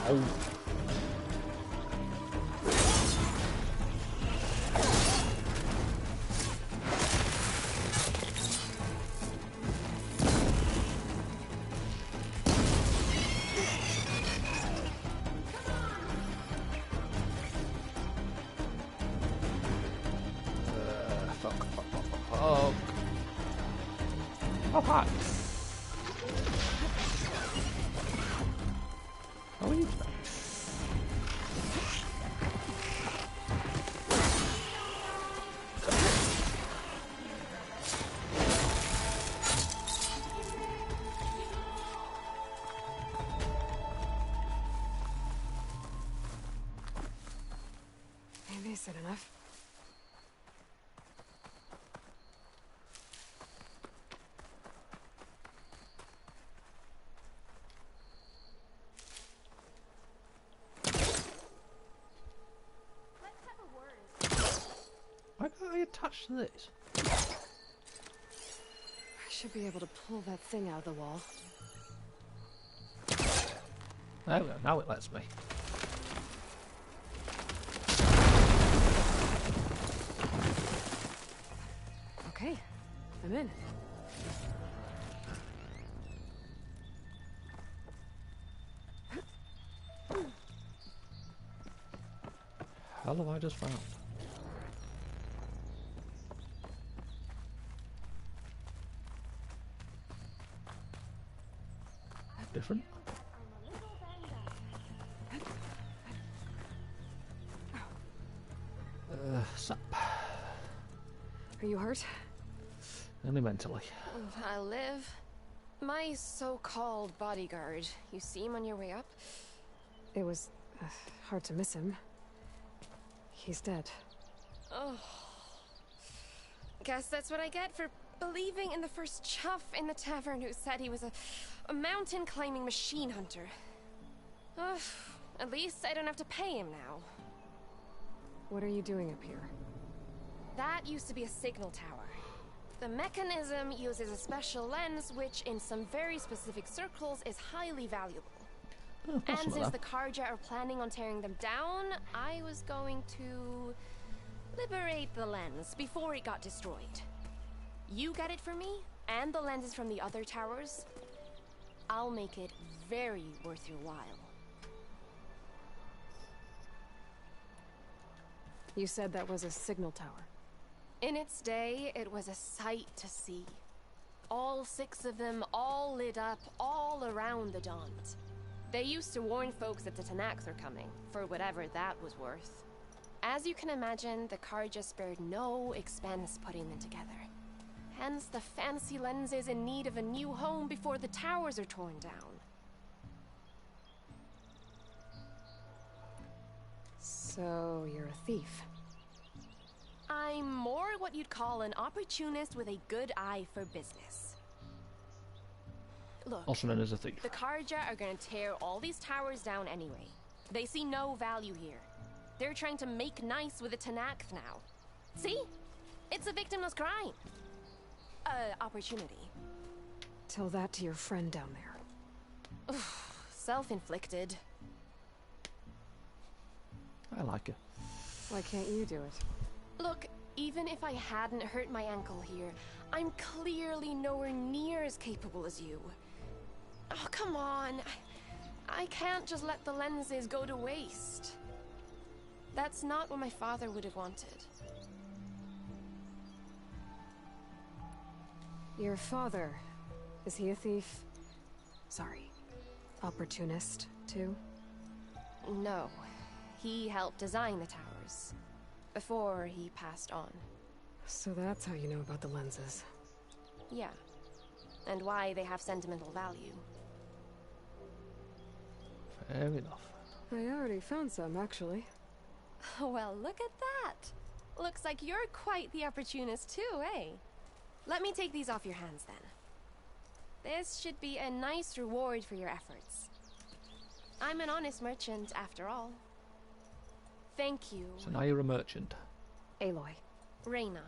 Oh. Fuck. Oh, hi. How are you today? attached to this? I should be able to pull that thing out of the wall. There we go, now it lets me. Okay, I'm in. Hell have I just found? Different? Sap. Are you hurt? Only mentally. I live. My so-called bodyguard. You see him on your way up? It was hard to miss him. He's dead. Oh. Guess that's what I get for believing in the first chuff in the tavern who said he was a mountain-climbing machine hunter. Ugh. At least I don't have to pay him now. What are you doing up here? That used to be a signal tower. The mechanism uses a special lens which, in some very specific circles, is highly valuable. Oh, And since the Karja are planning on tearing them down, I was going to liberate the lens before it got destroyed. You get it for me, and the lenses from the other towers. I'll make it very worth your while. You said that was a signal tower. In its day, it was a sight to see. All 6 of them, all lit up, all around the Dons. They used to warn folks that the Tanax are coming, for whatever that was worth. As you can imagine, the Karja spared no expense putting them together. Hence the fancy lenses in need of a new home before the towers are torn down. So, you're a thief. I'm more what you'd call an opportunist with a good eye for business. Look, Also known as a thief. the Karja are gonna tear all these towers down anyway. They see no value here. They're trying to make nice with the Tanakh now. See? It's a victimless crime. Opportunity. Tell that to your friend down there. Self-inflicted. I like it. Why can't you do it? Look, even if I hadn't hurt my ankle here, I'm clearly nowhere near as capable as you. Oh, come on. I can't just let the lenses go to waste. That's not what my father would have wanted. Your father, is he a thief? Sorry, opportunist, too? No. He helped design the towers. Before he passed on. So that's how you know about the lenses. Yeah. And why they have sentimental value. Fair enough. I already found some, actually. Well, look at that. Looks like you're quite the opportunist too, eh? Let me take these off your hands then. This should be a nice reward for your efforts. I'm an honest merchant, after all. Thank you. So now you're a merchant. Aloy. Reyna.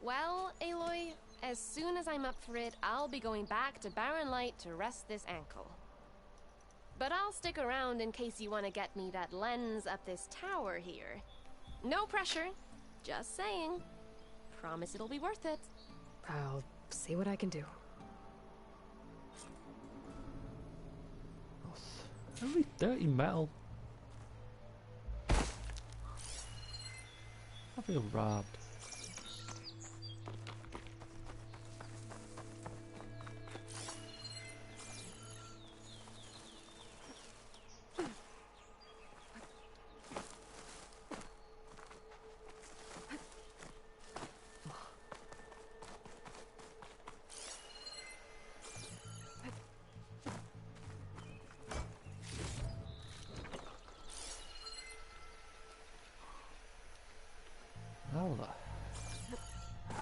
Well, Aloy, as soon as I'm up for it, I'll be going back to Barren Light to rest this ankle. But I'll stick around in case you want to get me that lens up this tower here. No pressure. Just saying. Promise it'll be worth it. I'll see what I can do. Very dirty metal. I feel robbed.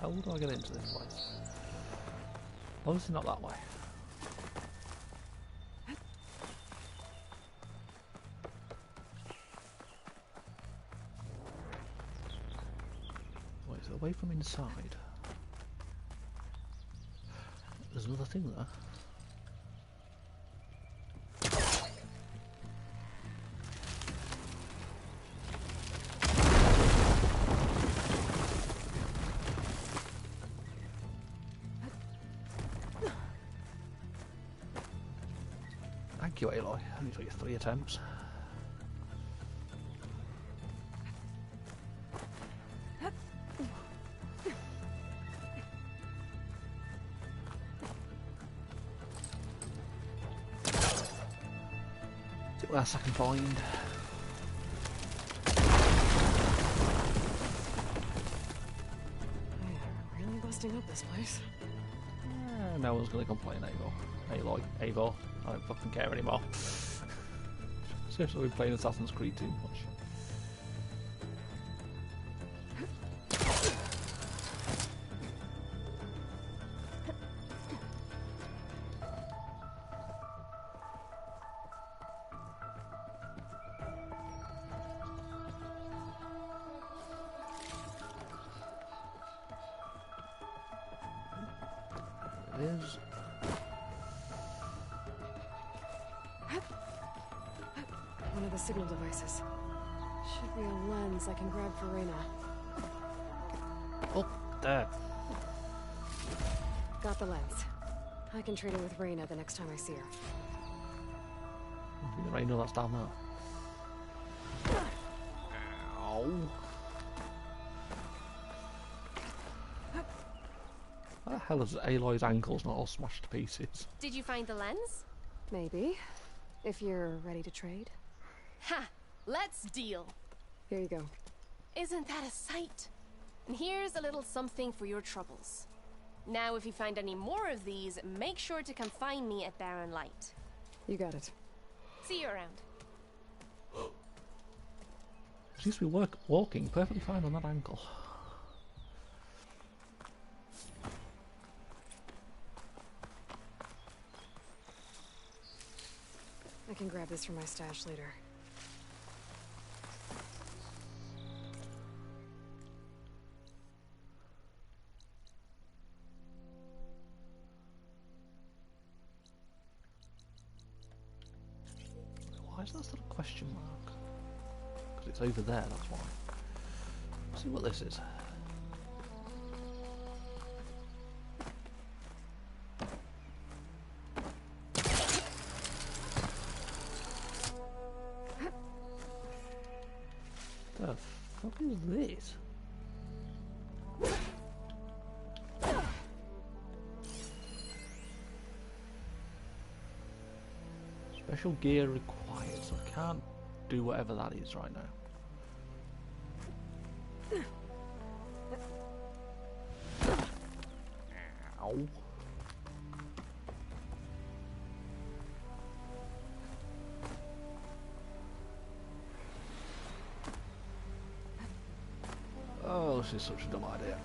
How do I get into this place? Obviously not that way. Wait, so away from inside. There's another thing there. Thank you, Aloy. Only for your 3 attempts. See what else I can find. Really busting up this place. No one's gonna complain, Aloy. Eivor. I don't fucking care anymore. Seriously, we're playing Assassin's Creed too much. There's one of the signal devices. Should be a lens I can grab for Reyna. Oh, there. Got the lens. I can trade it with Reyna the next time I see her. Reyna, that's down there. Ow. How the hell is Aloy's ankles not all smashed to pieces? Did you find the lens? Maybe. If you're ready to trade. Ha! Let's deal. Here you go. Isn't that a sight? And here's a little something for your troubles. Now, if you find any more of these, make sure to come find me at Barren Light. You got it. See you around. Seems to be walking perfectly fine on that ankle. I can grab this from my stash later. Why is that still a question mark? Because it's over there, that's why. Let's see what this is. The fuck is this? Special gear required, so I can't do whatever that is right now. Ow. Oh, this is such a dumb idea.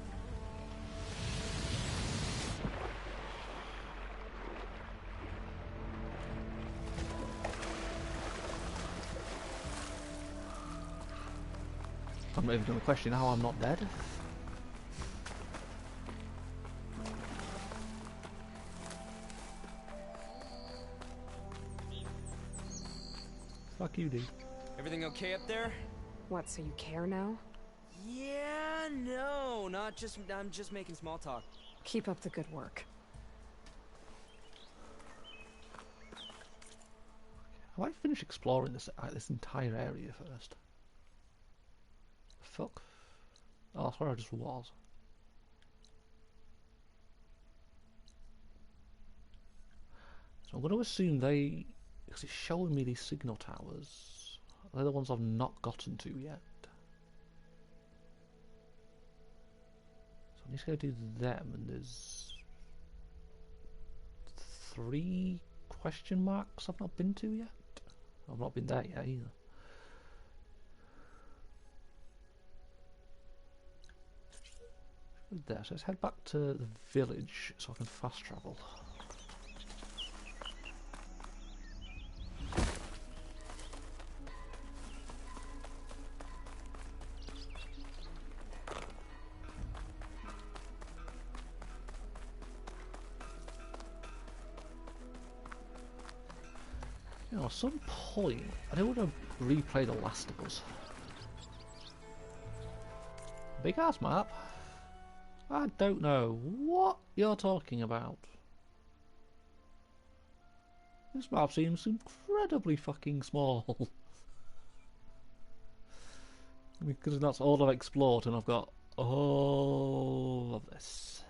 I'm not even going to question how I'm not dead. Fuck you, dude. Everything okay up there? What, so you care now? Yeah, no, I'm just making small talk. Keep up the good work. I might finish exploring this entire area first. Fuck. Oh, that's where I just was. So I'm going to assume because it's showing me these signal towers, they're the ones I've not gotten to yet. So I need to go do them, and there's 3 question marks I've not been to yet. I've not been there yet either. There, so let's head back to the village so I can fast travel. You know, at some point, I don't want to replay The Last of Us. Big ass map. I don't know what you're talking about. This map seems incredibly fucking small. Because that's all I've explored, and I've got all of this.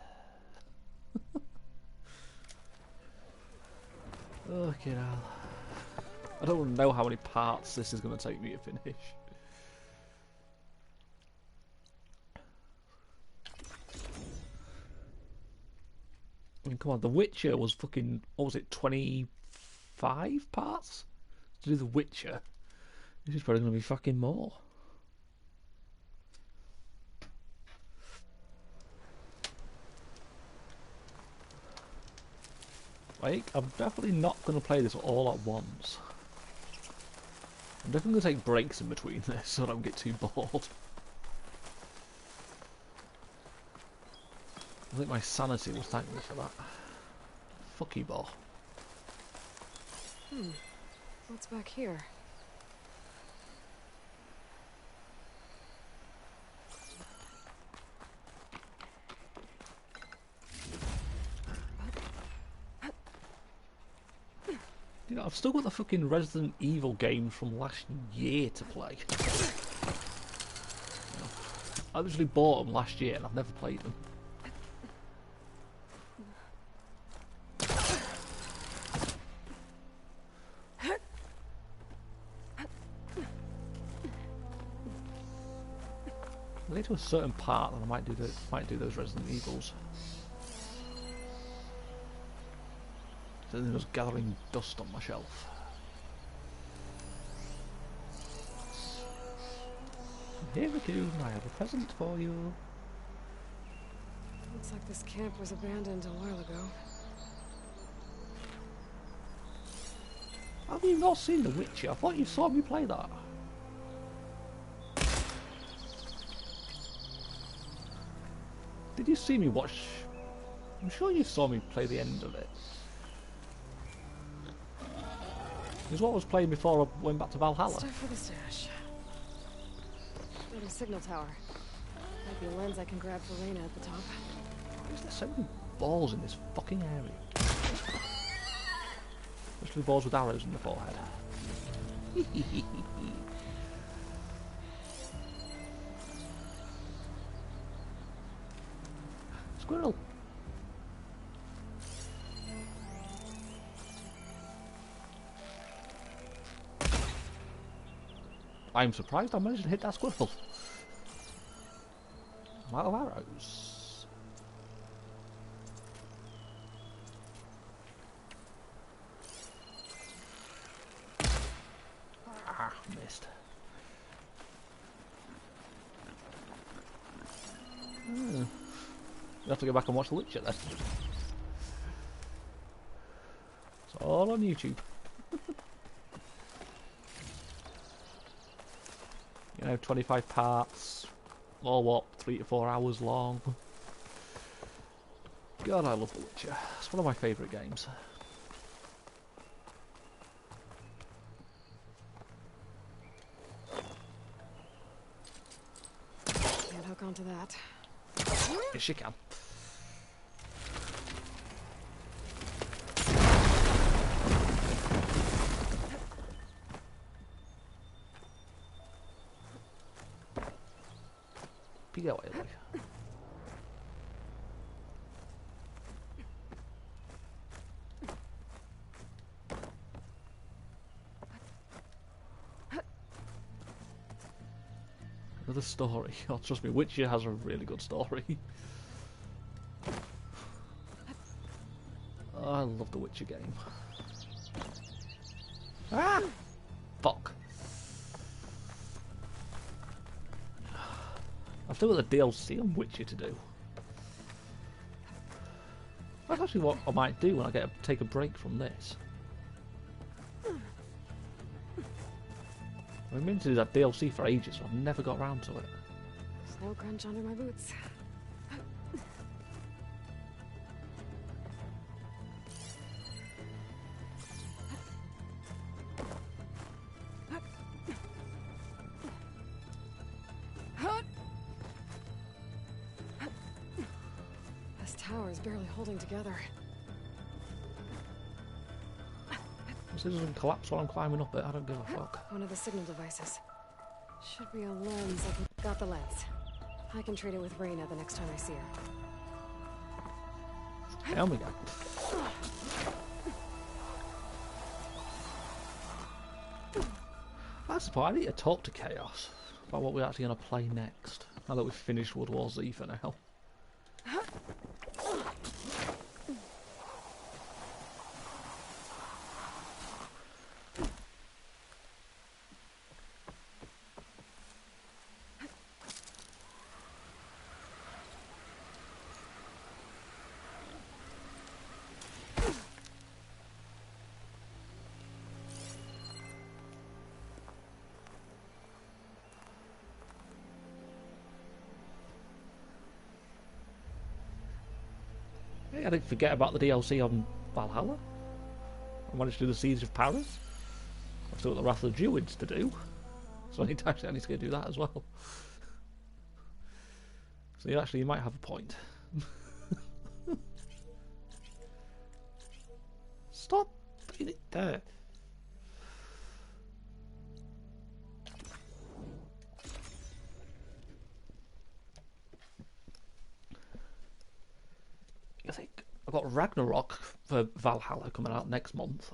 Okay, now. I don't know how many parts this is going to take me to finish. I mean, come on, The Witcher was fucking, what was it, 25 parts? To do The Witcher. This is probably going to be fucking more. Like, I'm definitely not going to play this all at once. I'm definitely going to take breaks in between this so I don't get too bored. I think my sanity will thank me for that. Fuck you, ball. What's back here? You know, I've still got the fucking Resident Evil games from last year to play. I literally bought them last year and I've never played them. I get to a certain part and I might do those Resident Evils. Then it was gathering dust on my shelf. Here we go, I have a present for you. Looks like this camp was abandoned a while ago. Have you not seen The Witcher? I thought you saw me play that. Did you see me watch? I'm sure you saw me play the end of it. It's what I was playing before I went back to Valhalla. Stuff for the stash. Got a signal tower. Might be a lens I can grab for Reyna at the top. Why is there so many balls in this fucking area? Especially balls with arrows in the forehead. Squirrel. I'm surprised I managed to hit that squirrel. I'm out of arrows. Ah, missed. You have to go back and watch The Witcher then. It's all on YouTube. You know, 25 parts, all what, 3 to 4 hours long. God, I love The Witcher. It's one of my favourite games. Can't hook onto that. Yes, you can. Go away, like. Another story. Oh, trust me, Witcher has a really good story. Oh, I love the Witcher game. Ah! Fuck. I've still got the DLC on Witcher to do. That's actually what I might do when I take a break from this. I've been meaning to do that DLC for ages, but I've never got around to it. Snow crunch under my boots. power is barely holding together. This doesn't collapse while I'm climbing up it. I don't give a fuck. One of the signal devices. Should be a lens. Got the lens. I can trade it with Reyna the next time I see her. There we go. That's the point. I need to talk to Chaos about what we're actually going to play next. Now that we've finished World War Z for now. I didn't forget about the DLC on Valhalla. I managed to do the Siege of Paris. I've still got the Wrath of the Druids to do. So I need to go do that as well. So you might have a point. Stop putting it there. I think I've got Ragnarok for Valhalla coming out next month,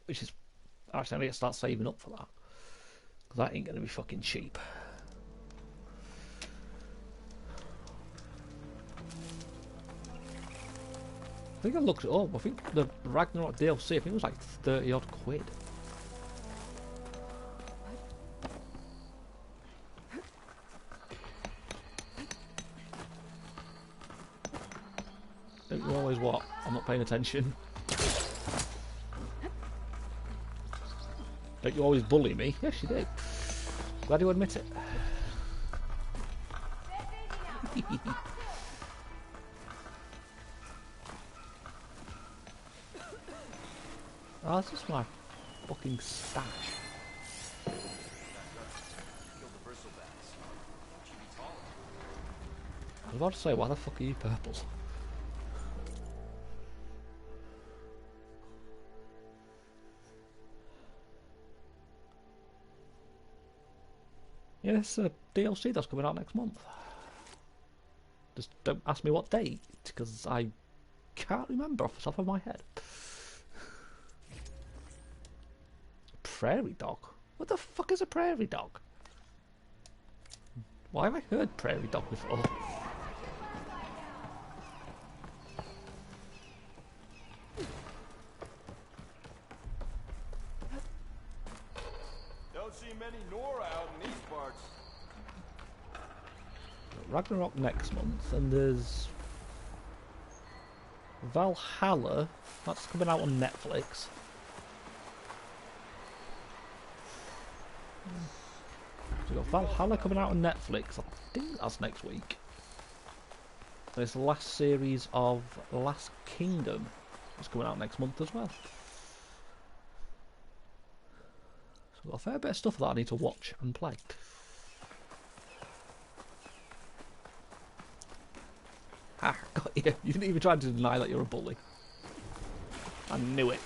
which is actually I need to start saving up for that because that ain't gonna be fucking cheap. I think I looked it up. I think the Ragnarok DLC, I think it was like 30 odd quid. Don't you always what? I'm not paying attention. Don't you always bully me? Yes, you do. Glad you admit it. Oh, this is my fucking stash. I was about to say, why the fuck are you purple? Yeah, it's a DLC that's coming out next month. Just don't ask me what date, because I can't remember off the top of my head. Prairie dog? What the fuck is a prairie dog? Why have I heard prairie dog before? Don't see many Nora out in these parts. Ragnarok next month, and there's Valhalla. That's coming out on Netflix. So we've got Valhalla coming out on Netflix. I think that's next week. There's the last series of Last Kingdom. It's coming out next month as well. So we've got a fair bit of stuff that I need to watch and play. Ah, got you. You didn't even try to deny that you're a bully. I knew it.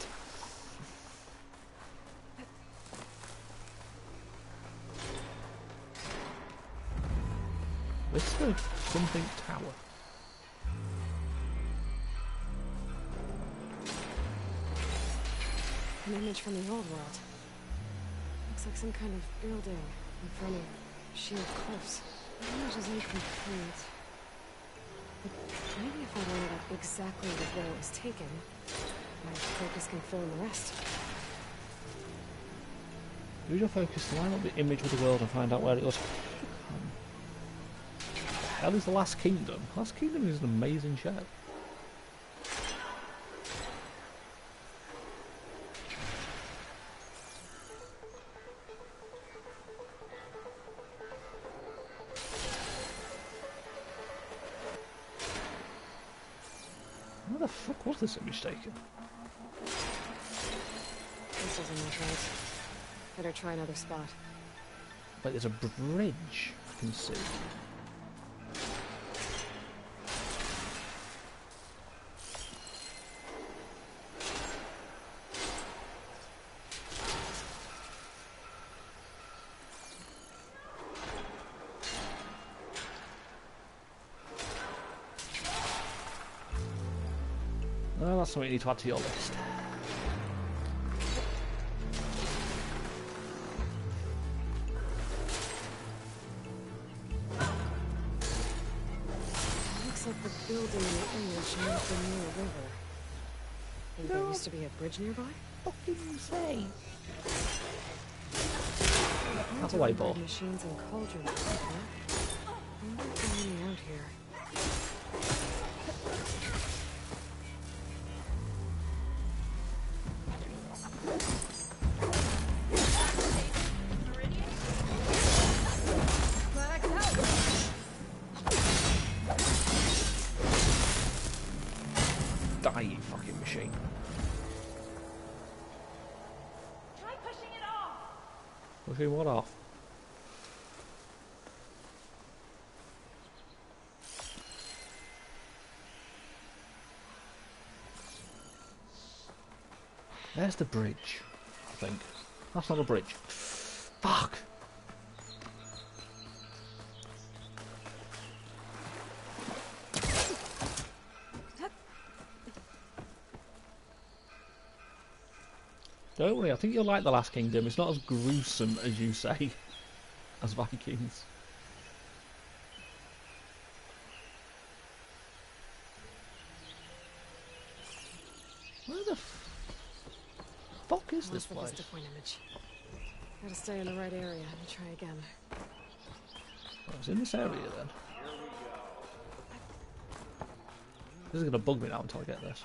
Whisper something tower. An image from the old world. Looks like some kind of building in front of sheer cliffs. The image is incomplete. But maybe if I line it up exactly with where it was taken, my focus can fill in the rest. Use your focus to line up the image with the world and find out where it was. Hell is The Last Kingdom? Last Kingdom is an amazing show. Where the fuck was this image taken? This doesn't look right. Better try another spot. But there's a bridge I can see. That's something you need to add to your list. Looks like the building in the image might have been near a river. Think there used to be a bridge nearby? What did you say? That's a white ball. Machines and cauldrons. Wonder if they're only out here. Die, you fucking machine. Try pushing it off. Pushing what off? There's the bridge, I think. That's not a bridge. Fuck! Don't worry, I think you'll like The Last Kingdom. It's not as gruesome as you say, as Vikings. Where the fuck is this place? Vista point image. Gotta stay in the right area and try again. Oh, it's in this area then. This is gonna bug me now until I get this.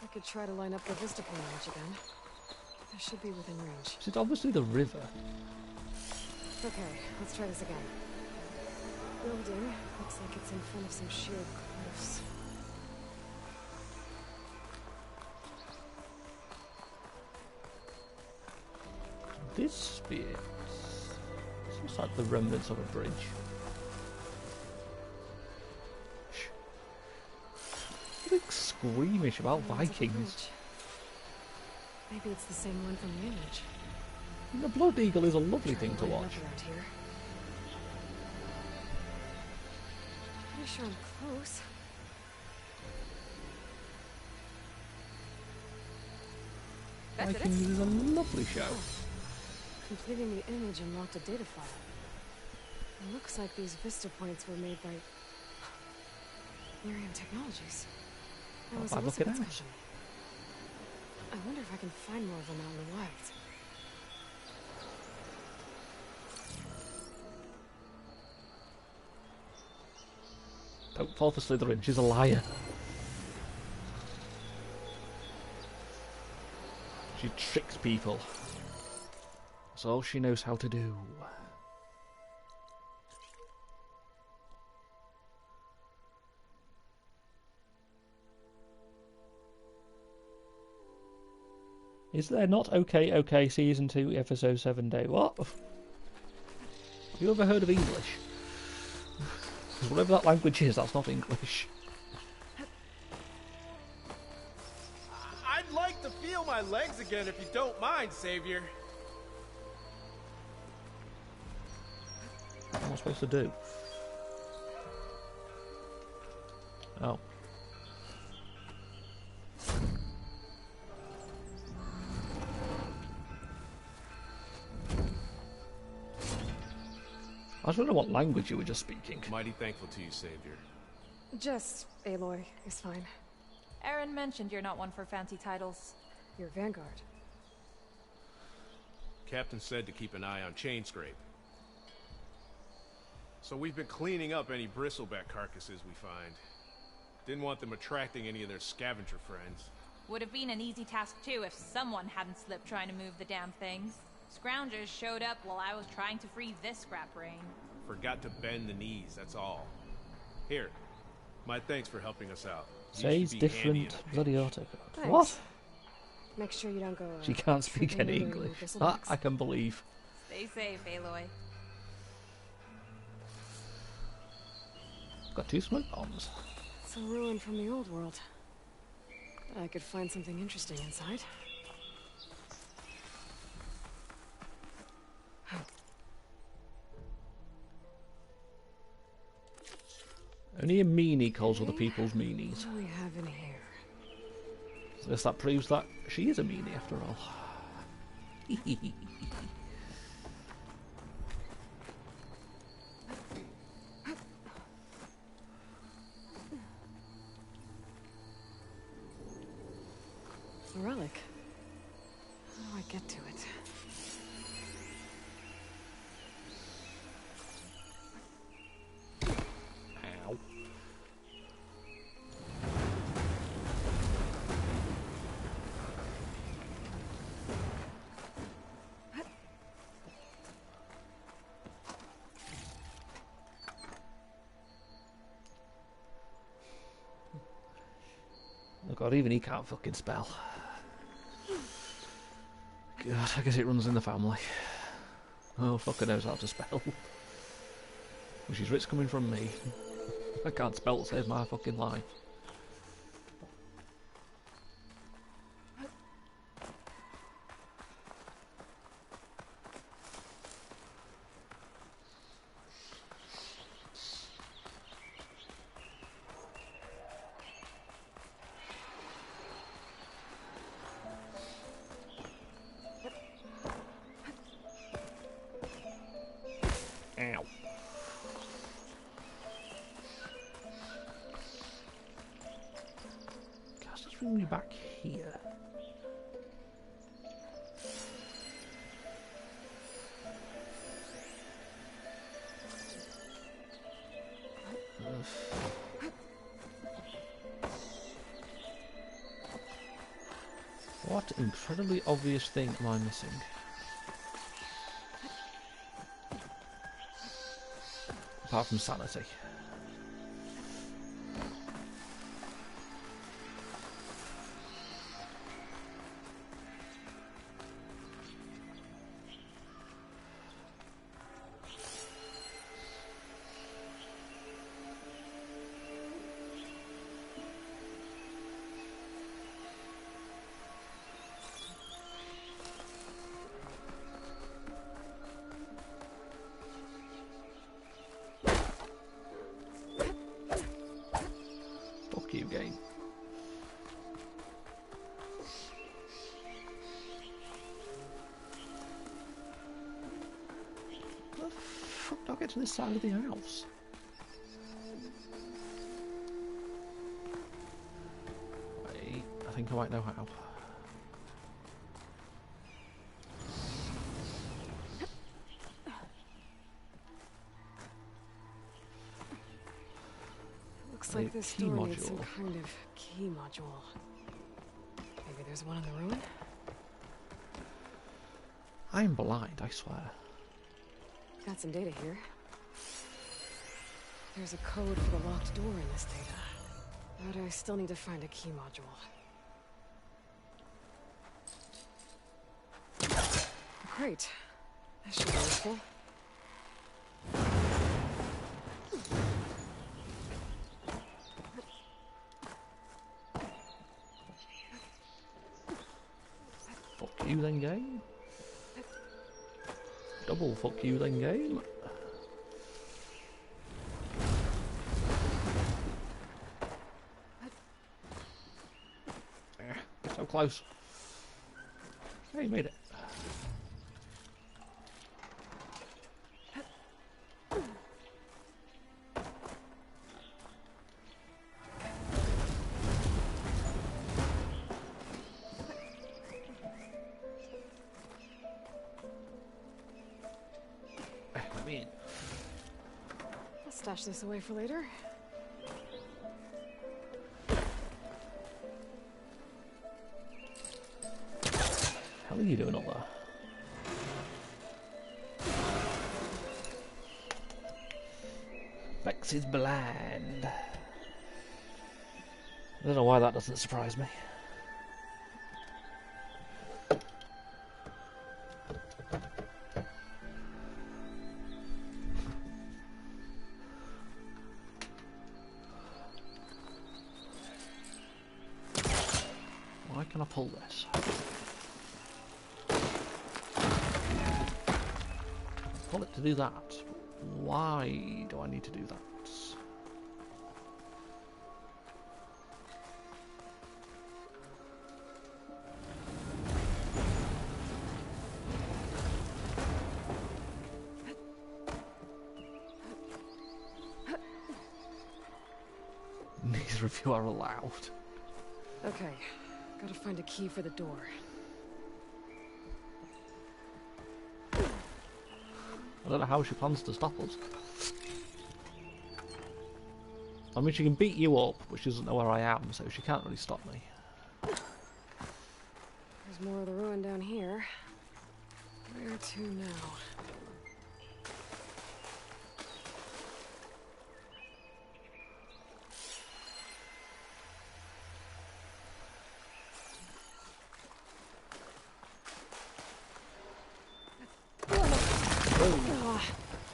I could try to line up the Vista point image again. I should be within range. It's obviously the river. Okay, let's try this again. Building looks like it's in front of some sheer cliffs. This bit looks like the remnants of a bridge. Big squeamish about Vikings. Maybe it's the same one from the image. The Blood Eagle is a lovely thing to watch. Pretty sure I'm close. Vikings is a lovely show. Completing the image unlocked a data file. It looks like these Vista points were made by Miriam Technologies. That was Elizabeth's company. I wonder if I can find more of them out in the wilds. Don't fall for Slytherin, she's a liar. She tricks people. That's all she knows how to do. Is there not OK Season 2 Episode 7 Day? What? Have you ever heard of English? Because whatever that language is, that's not English. I'd like to feel my legs again if you don't mind, Savior. What am I supposed to do? Oh. I was wondering what language you were just speaking. Mighty thankful to you, Savior. Just Aloy is fine. Aaron mentioned you're not one for fancy titles. You're Vanguard. Captain said to keep an eye on Chainscrape. So we've been cleaning up any bristleback carcasses we find. Didn't want them attracting any of their scavenger friends. Would have been an easy task too if someone hadn't slipped trying to move the damn things. Scroungers showed up while I was trying to free this scrap brain. Forgot to bend the knees, that's all. Here, my thanks for helping us out. Says different bloody article. Thanks. What? Make sure you don't go. She can't speak any English. That I can believe. Stay safe, Aloy. Got 2 smoke bombs. It's a ruin from the old world. I could find something interesting inside. Only a meanie calls other people's meanies. What do we have in here? I guess that proves that she is a meanie after all. A relic. How do I get to it? Ow. Oh god, even he can't fucking spell. God, I guess it runs in the family. Oh, fucker knows how to spell. Which is what's coming from me. I can't spell to save my fucking life. Ow. Gosh, let's bring me back here. What incredibly obvious thing am I missing? Apart from sanity. You game. How the fuck do I get to this side of the house? Wait, I think I might know how. Looks like this door needs some kind of key module. Maybe there's one in the ruin? I'm blind, I swear. Got some data here. There's a code for the locked door in this data. But I still need to find a key module. Great. That should be useful. Fuck you then, game. Double fuck you then, game. So close. Hey, you made it. Stash this away for later. How are you doing up there? Vex is blind. I don't know why that doesn't surprise me. Why can I pull this? Pull it to do that. Why do I need to do that? neither of you are allowed. Okay, gotta find a key for the door. I don't know how she plans to stop us. I mean, she can beat you up, but she doesn't know where I am, so she can't really stop me. There's more of the ruin down here. Where to now?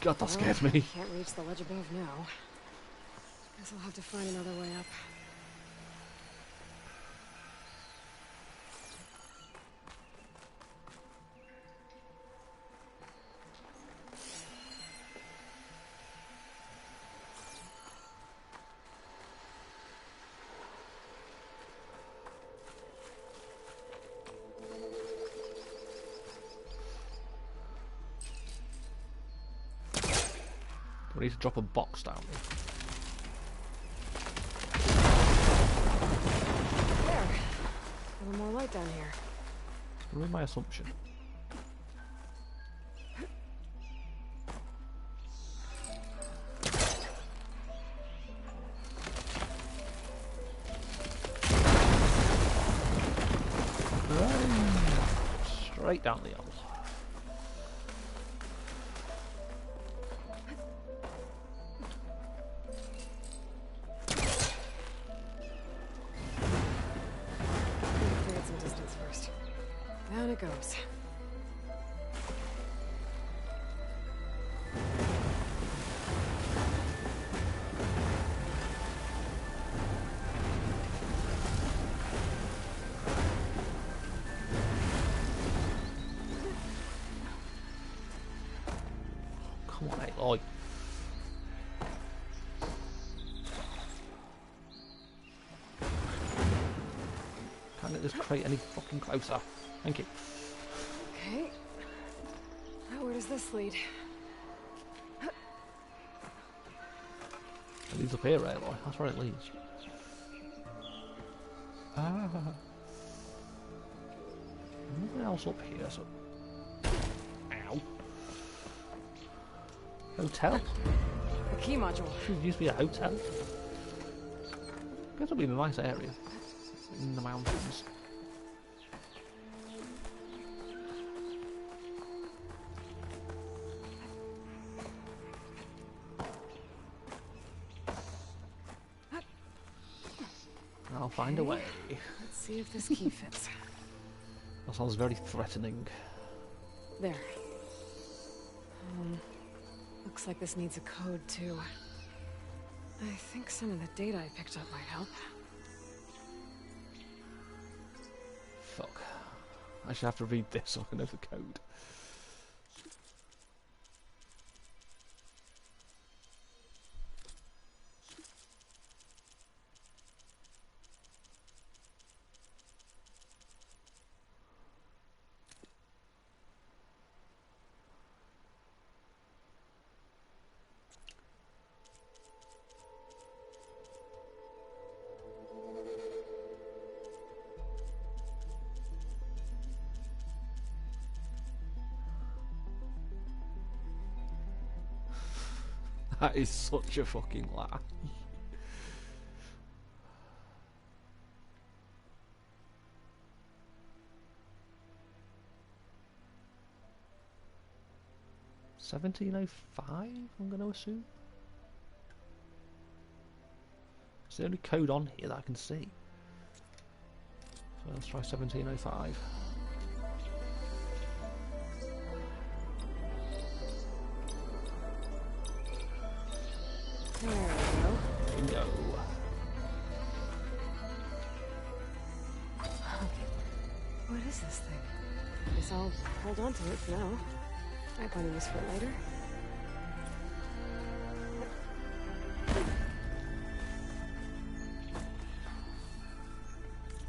God, that scared me. Can't reach the ledge above now. Guess I'll have to find another way up. We need to drop a box down there. There. A little more light down here. What is my assumption? Straight down the hole. Down it goes. Come on, Aloy. Can't let this crate any fucking closer. Thank you. Okay. Now where does this lead? It leads up here, Aloy. That's where it leads. Nothing else up here, so... Ow. Hotel? The key module. Should used to be a hotel. Guess it'll be in a nice area. In the mountains. I'll find a way. Let's see if this key fits. That sounds very threatening. There. Looks like this needs a code too. I think some of the data I picked up might help. Fuck. I should have to read this so I can know the code. That is such a fucking lie. $1705, I'm going to assume. It's the only code on here that I can see. So let's try 1705. There we go. Bingo. What is this thing? Guess I'll hold on to it for now. Might find a use for it later.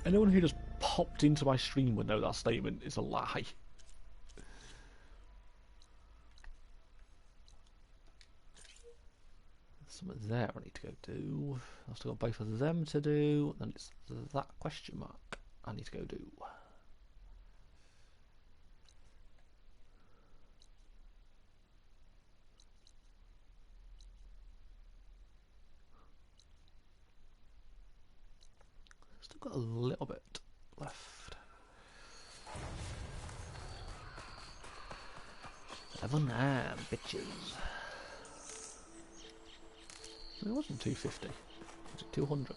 Anyone who just popped into my stream would know that statement is a lie. something there I need to go do. I've still got both of them to do. Then it's that question mark I need to go do. Still got a little bit left. 7 bitches. It wasn't 250. Was it 200?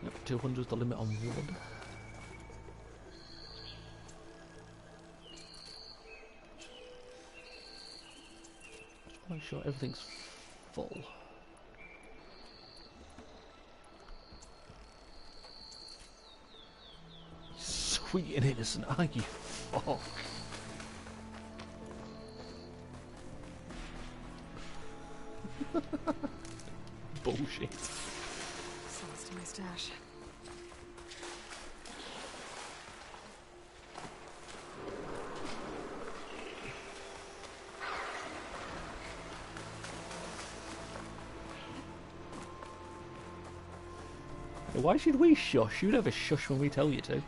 Yep, 200 is the limit on wood. Just want to make sure everything's full. Sweet and innocent, are you? Fuck. Bullshit. So it's to my stash. Why should we shush? You never shush when we tell you to.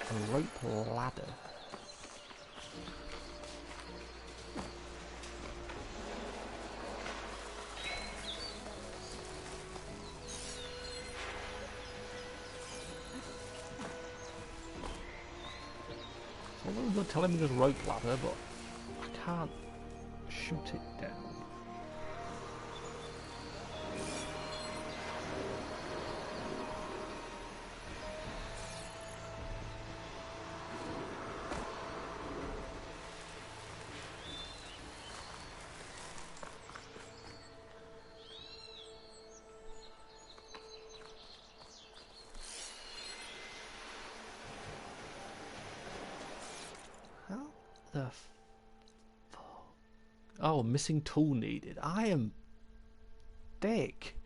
A rope ladder. So they're telling me there's a rope ladder, but I can't shoot it down. The fuck? Oh, missing tool needed. I am dick.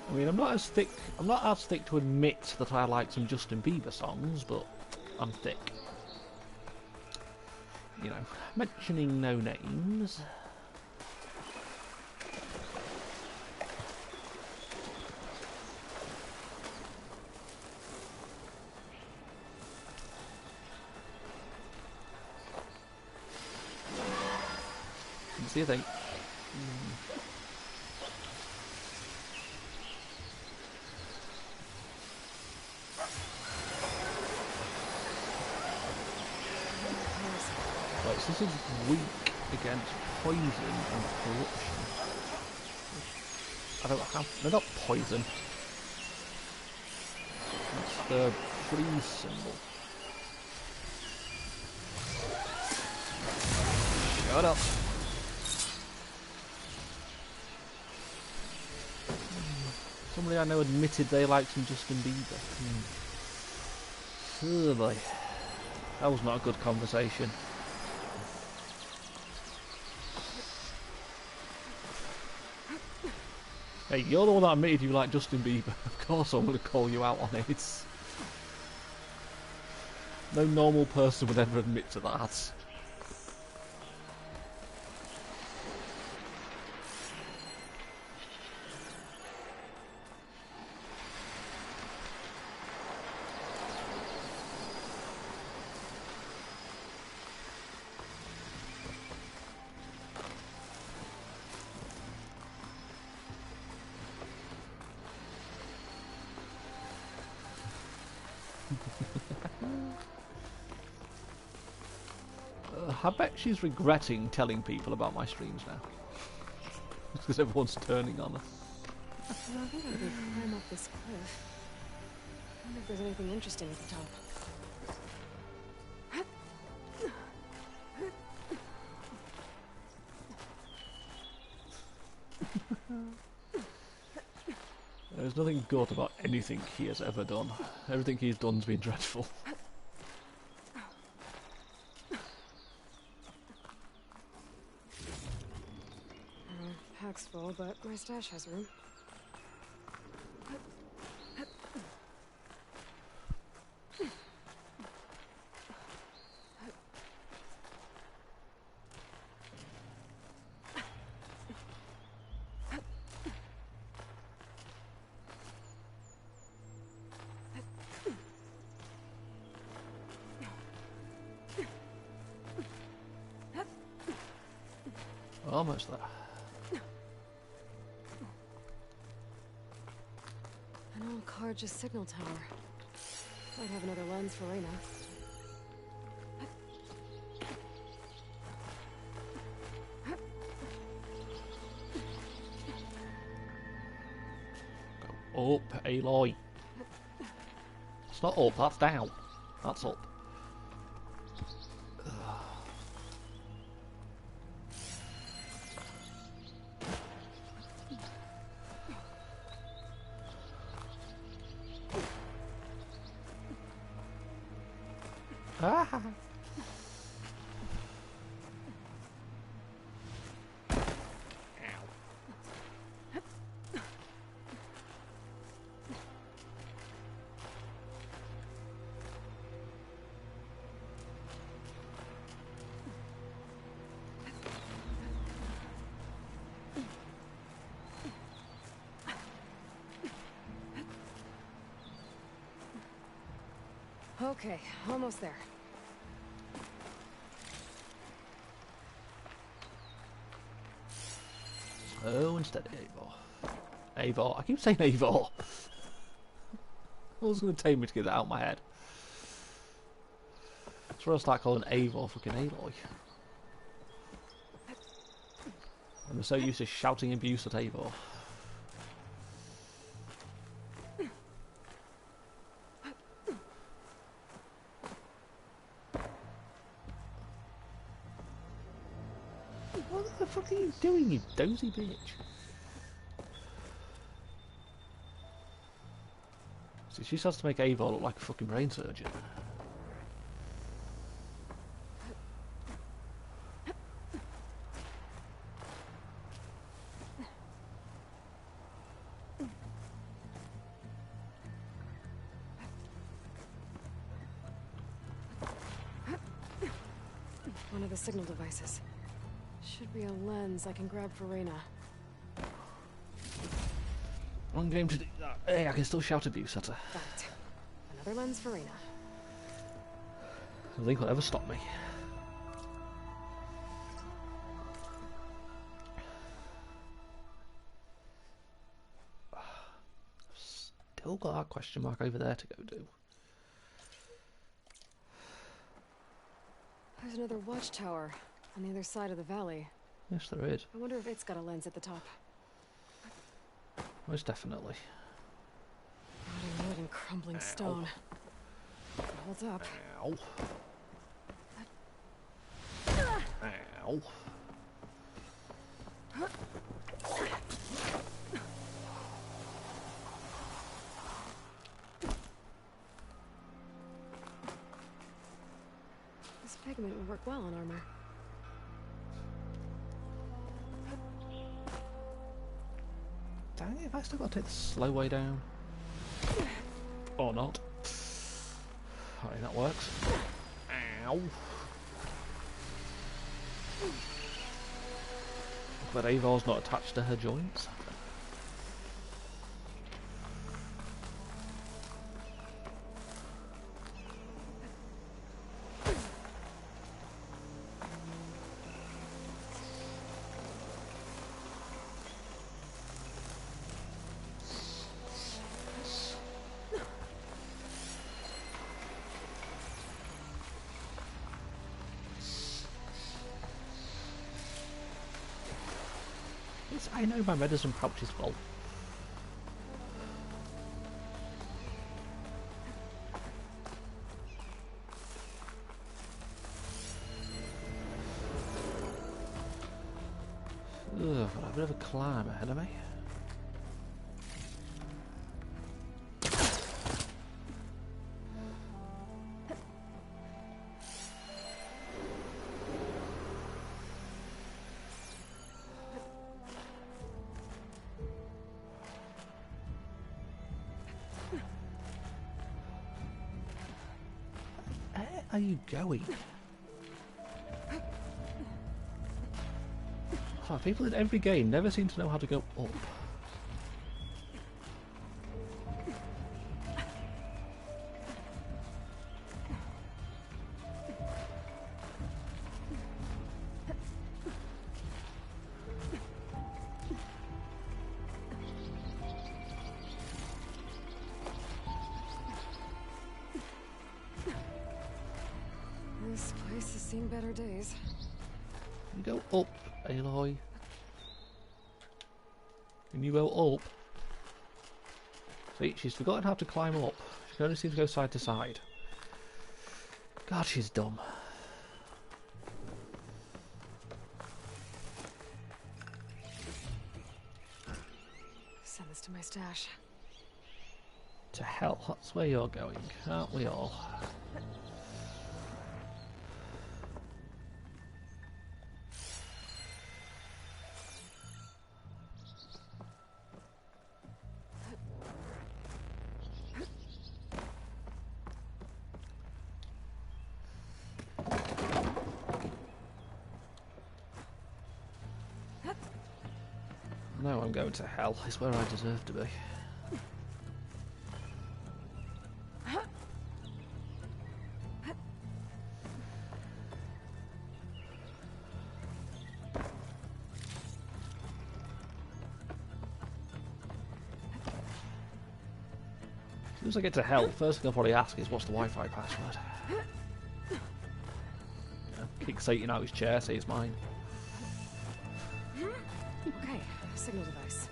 I mean, I'm not as thick to admit that I like some Justin Bieber songs, but I'm thick. You know, mentioning no names. Didn't see a thing. Right, so this is weak against poison and corruption. I don't have... They're not poison. That's the freeze symbol. Shut up. Somebody I know admitted they liked some Justin Bieber. Oh boy. That was not a good conversation. Hey, you're the one that admitted you like Justin Bieber. Of course I'm going to call you out on it. No normal person would ever admit to that. I bet she's regretting telling people about my streams now. Because everyone's turning on her. I think I could climb up this cliff. I wonder if there's anything interesting at the top. There's nothing good about anything he has ever done. Everything he's done's been dreadful. Pack's full, but my stash has room. Almost there. An old Carja signal tower. Might have another lens for Reyna. Go up, Aloy. It's not up, that's down. That's up. Ah. Okay, almost there. Oh, instead of Eivor. Eivor. I keep saying Eivor. What was going to take me to get that out of my head? That's where I'll start calling Eivor fucking Aloy. I'm so used to shouting abuse at Eivor. What the fuck are you doing, you dozy bitch? See, she starts to make Eivor look like a fucking brain surgeon. One of the signal devices. Should be a lens I can grab for Reyna. One game to do that. Hey, I can still shout abuse at her. Right. Another lens for Reyna. I don't think will ever stop me. Still got that question mark over there to go do. There's another watchtower on the other side of the valley. Yes, there is. I wonder if it's got a lens at the top. Most definitely. Rotting wood and crumbling stone. Hold up. Ow. Ow. This pigment would work well on armor. Dang it, have I still got to take the slow way down? Or not. Alright, that works. Ow. But Eivor's not attached to her joints. I know my medicine pouch is full. Ugh, got a bit of a climb ahead of me. Where are you going? Oh, people in every game never seem to know how to go up. This place has seen better days. You go up, Aloy. Can you go up? See, she's forgotten how to climb up. She can only seem to go side to side. God, she's dumb. Send this to my stash. To hell, that's where you're going, aren't we all? No, I'm going to hell. It's where I deserve to be. As soon as I get to hell, first thing I'll probably ask is what's the Wi-Fi password? Kick Satan out his chair, say it's mine. Okay, signal device.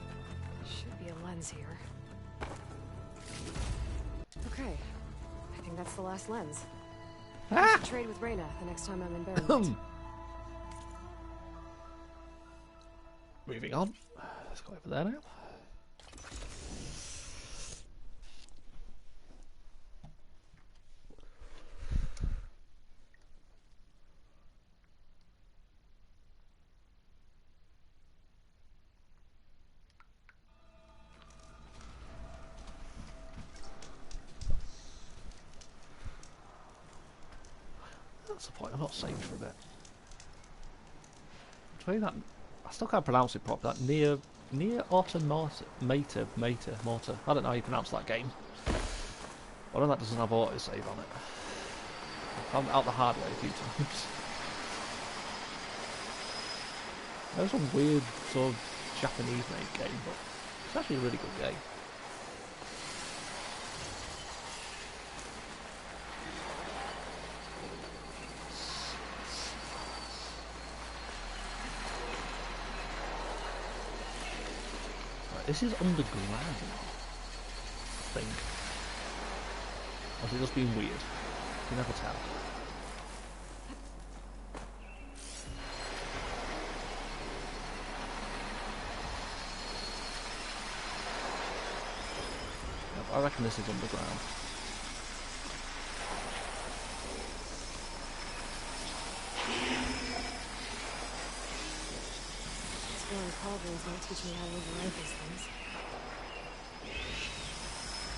Should be a lens here. Okay, I think that's the last lens. I should trade with Reyna the next time I'm in Baron. Moving on. Let's go over there now. That's the point, I'm not saved for a bit. I'm trying that, I still can't pronounce it properly, that near Automata, Mater. I don't know how you pronounce that game. I know that doesn't have autosave on it. I found it out the hard way a few times. That was some weird sort of Japanese made game, but it's actually a really good game. This is underground, I think. Or is it just being weird? You can never tell. Yep, I reckon this is underground. Cauldrons might teach me how to override these things.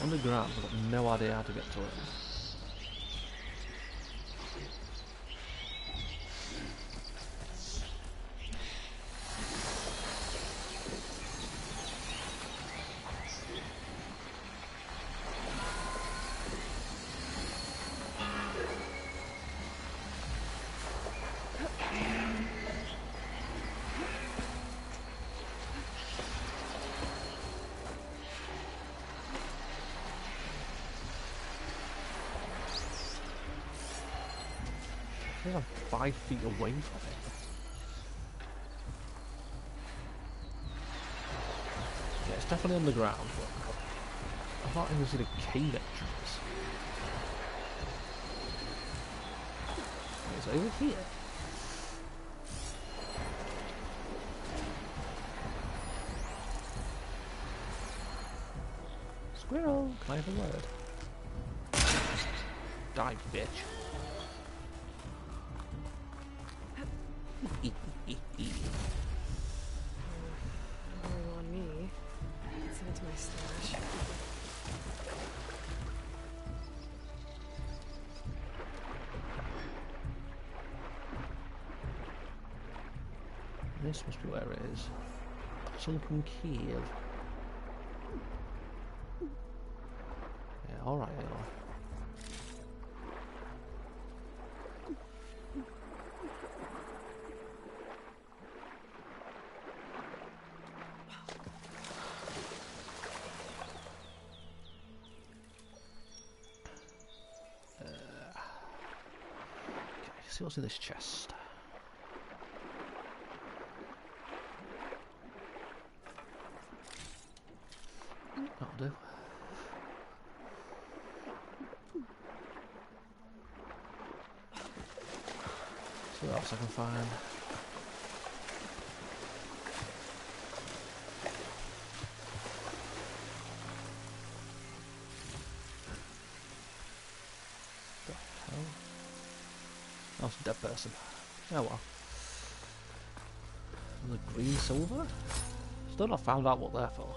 Underground, I've got no idea how to get to it. I think I'm 5 feet away from it. It's definitely underground, but I've not even seen a cave entrance. It's over here. Squirrel, can I have a word? Die, bitch. On me. Send it to my stash. This must be where it is. Sunken Cave. Yeah, alright, Aloy. See what's in this chest. That'll do. See what else I can find. That was a dead person. Oh well. The green silver? Still not found out what they're for.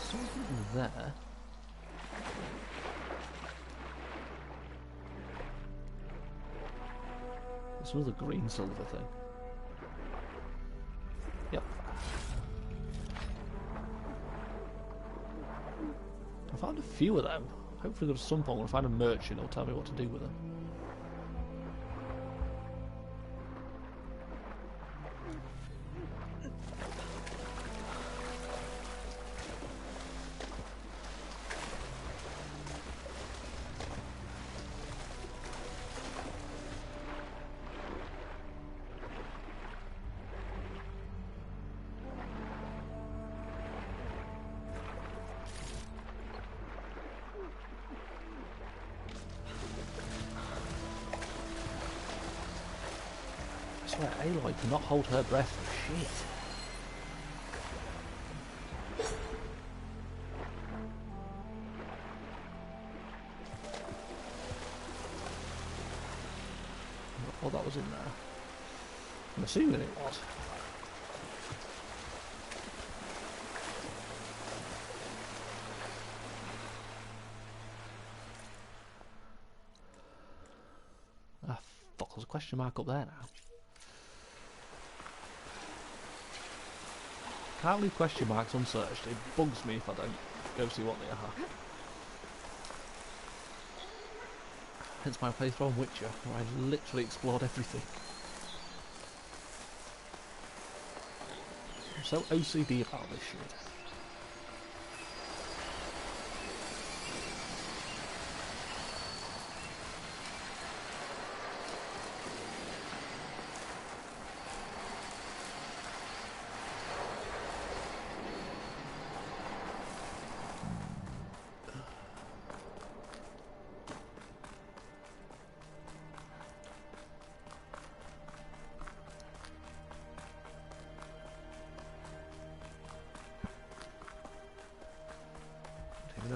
Something there. This was the green silver thing. Yep. I found a few of them. Hopefully at some point we'll find a merchant who'll tell me what to do with them. I swear, Aloy cannot hold her breath for shit. Oh, that was in there. I'm assuming it was. Ah, fuck, there's a question mark up there now. Can't leave question marks unsearched. It bugs me if I don't go see what they are. Hence my playthrough on Witcher, where I literally explored everything. I'm so OCD about this shit.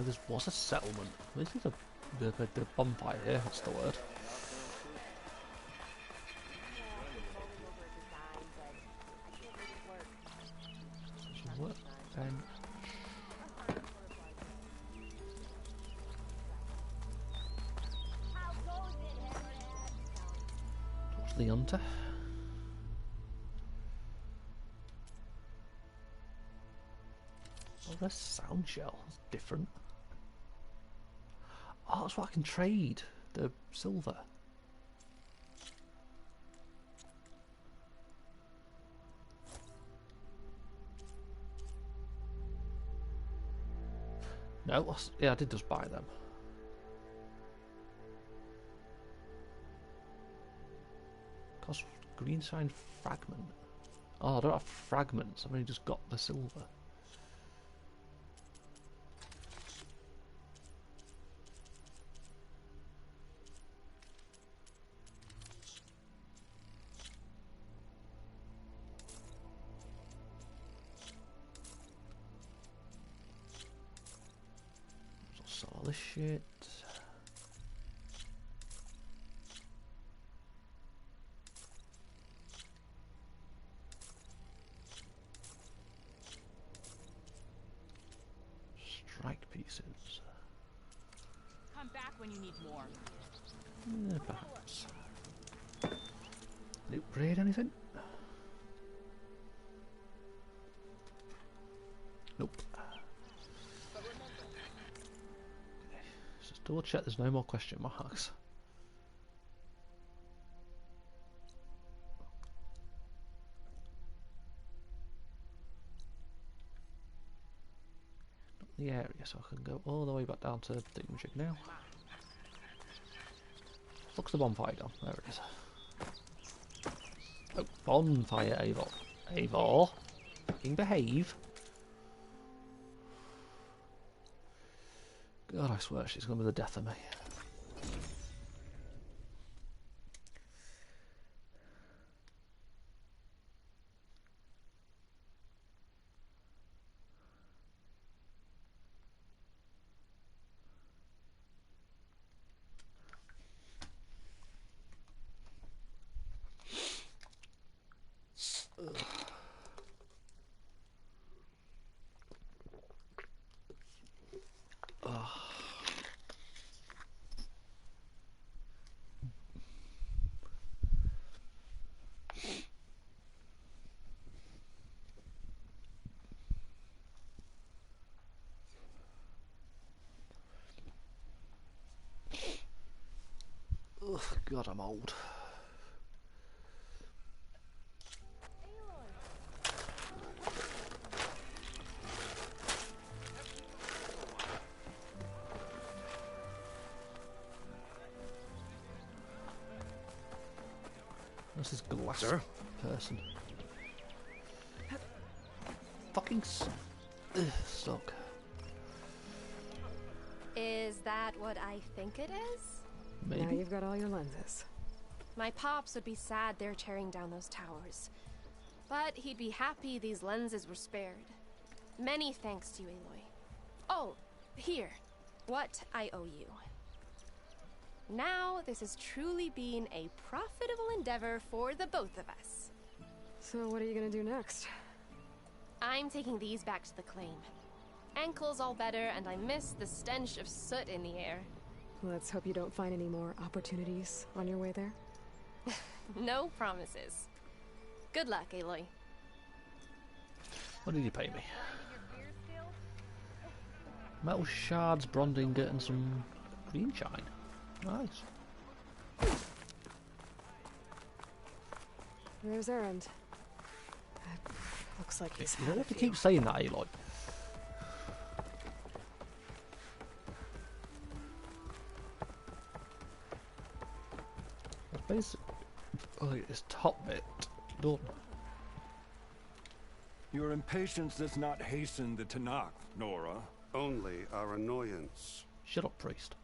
This was a settlement. This is a bonfire here, that's the word. What's the hunter? Oh, that's sound shell. That's different. Oh, that's what I can trade. The silver. No, yeah, I did just buy them. Green sign fragment. Oh, I don't have fragments. I've only just got the silver. Sell all this shit. Strike pieces. Come back when you need more. Perhaps. Loot raid anything? Nope. Just double check there's no more question marks. Not the area, so I can go all the way back down to Thingamajig now. Looks the bonfire gone. There it is. Oh, bonfire, Eivor. Eivor, fucking behave. God, I swear she's going to be the death of me. Oh God, I'm old. What's this glass person? Fucking stuck. Is that what I think it is? Maybe. Now you've got all your lenses. My pops would be sad they're tearing down those towers. But he'd be happy these lenses were spared. Many thanks to you, Aloy. Oh, here. What I owe you. Now, this has truly been a profitable endeavor for the both of us. So what are you gonna do next? I'm taking these back to the claim. Ankle's all better, and I miss the stench of soot in the air. Let's hope you don't find any more opportunities on your way there. No promises. Good luck, Aloy. What did you pay me? Metal shards, bronze ingot, and some green shine. Nice. There's Erend. Looks like he's You had don't a have to few. keep saying that, Aloy. Basically, this top bit done. Your impatience does not hasten the Tanakh, Nora. Only our annoyance. Shut up, priest.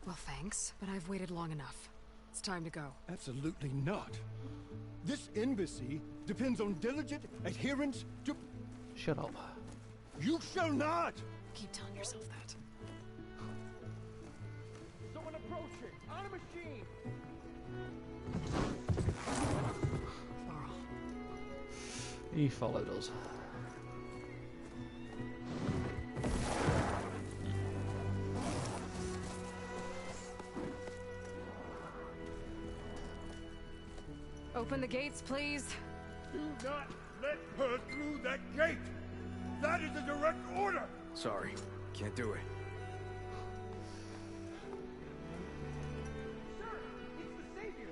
Well, thanks, but I've waited long enough. It's time to go. Absolutely not. This embassy depends on diligent adherence to... Shut up. You shall not! Keep telling yourself that. Someone approaching! On a machine! Varl. He followed us. Open the gates, please. Do not let her through that gate! That is a direct order! Sorry, can't do it. Sir, it's the Savior!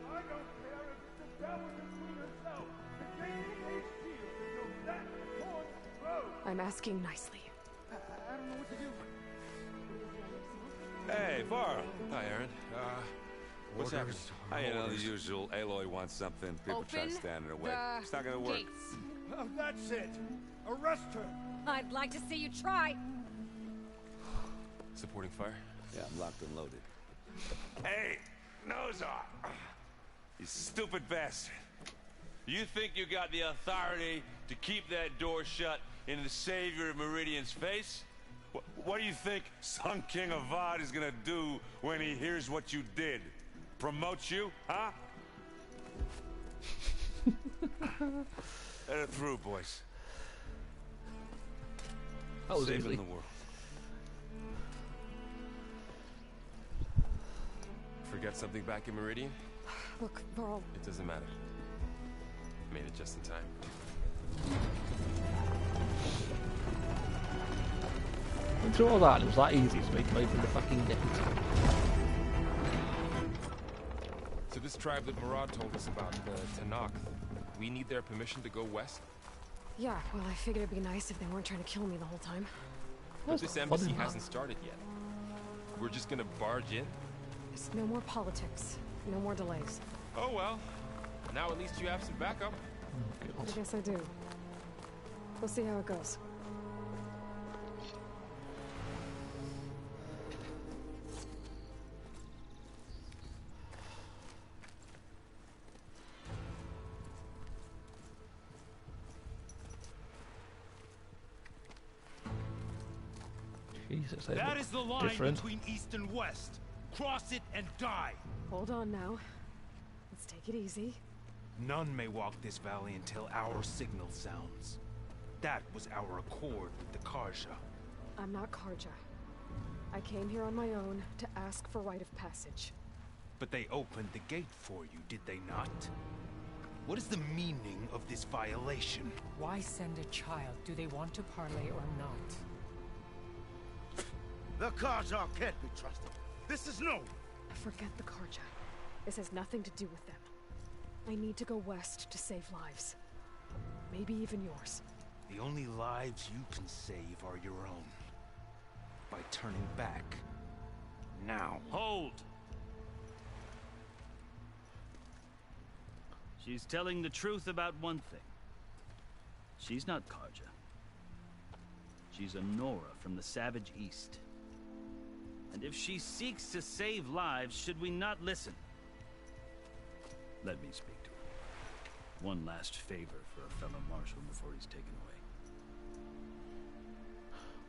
I don't care if it's the Dowager Queen herself! The gate remains sealed until that horse grows! I'm asking nicely. I don't know what to do. Hey, Varl. Hi, Aaron. What's happening? You know, the usual. Aloy wants something. People try to stand in her way. It's not gonna work. Gates. Oh, that's it. Arrest her. I'd like to see you try. Supporting fire? Yeah, I'm locked and loaded. Hey, Nozar! You stupid bastard. You think you got the authority to keep that door shut in the Savior of Meridian's face? What do you think Sun King Avad is gonna do when he hears what you did? Promote you, huh? Let it through, boys. That was Saving easy. the world. Forget something back in Meridian? Look, Varl. It doesn't matter. Made it just in time. Went through all that, and it was that easy to make away from the fucking gate. So this tribe that Murad told us about, the Tanakh, we need their permission to go west? Yeah, well, I figured it'd be nice if they weren't trying to kill me the whole time. But this embassy hasn't started yet. We're just gonna barge in? There's no more politics. No more delays. Oh well. Now at least you have some backup. I guess I do. We'll see how it goes. Jesus, That is the line different. between East and West. Cross it and die. Hold on now. Let's take it easy. None may walk this valley until our signal sounds. That was our accord with the Karja. I'm not Karja. I came here on my own to ask for rite of passage. But they opened the gate for you, did they not? What is the meaning of this violation? Why send a child? Do they want to parley or not? The Karja can't be trusted. This is no. Forget the Karja. This has nothing to do with them. I need to go west to save lives. Maybe even yours. The only lives you can save are your own. By turning back. Now. Hold! She's telling the truth about one thing. She's not Karja. She's a Nora from the Savage East. And if she seeks to save lives, should we not listen? Let me speak to her. One last favor for a fellow marshal before he's taken away.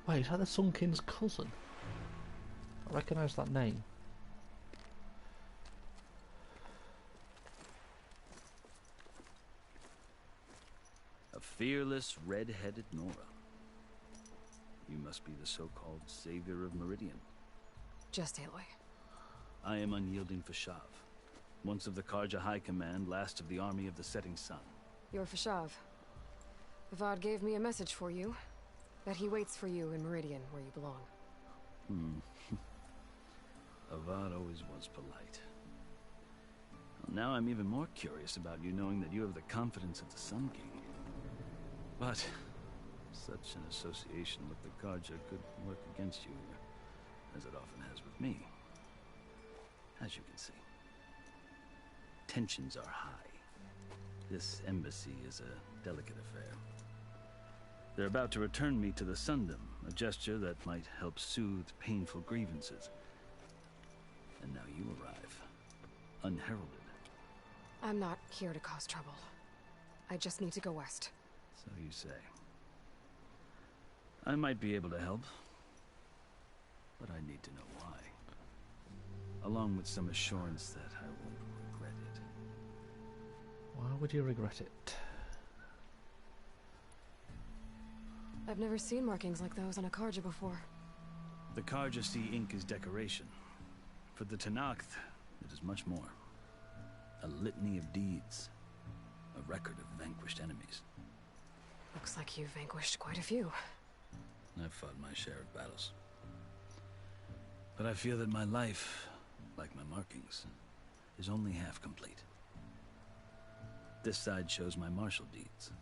Wait, is that the Sun King's cousin? I recognise that name. A fearless, red-headed Nora. You must be the so-called savior of Meridian. Just Aloy. I am unyielding Fashav. Once of the Karja High Command, last of the army of the Setting Sun. You're Fashav. Avad gave me a message for you. That he waits for you in Meridian, where you belong. Avad always was polite. Well, now I'm even more curious about you knowing that you have the confidence of the Sun King. But such an association with the Karja could work against you, as it often has with me. As you can see. Tensions are high. This embassy is a delicate affair. They're about to return me to the Sundom, a gesture that might help soothe painful grievances. And now you arrive, unheralded. I'm not here to cause trouble. I just need to go west. So you say. I might be able to help, but I need to know why. Along with some assurance that I won't regret it. Why would you regret it? I've never seen markings like those on a Karja before. The Karja see ink as decoration. For the Tanakh, it is much more. A litany of deeds. A record of vanquished enemies. Looks like you've vanquished quite a few. I've fought my share of battles. But I feel that my life, like my markings, is only half complete. This side shows my martial deeds.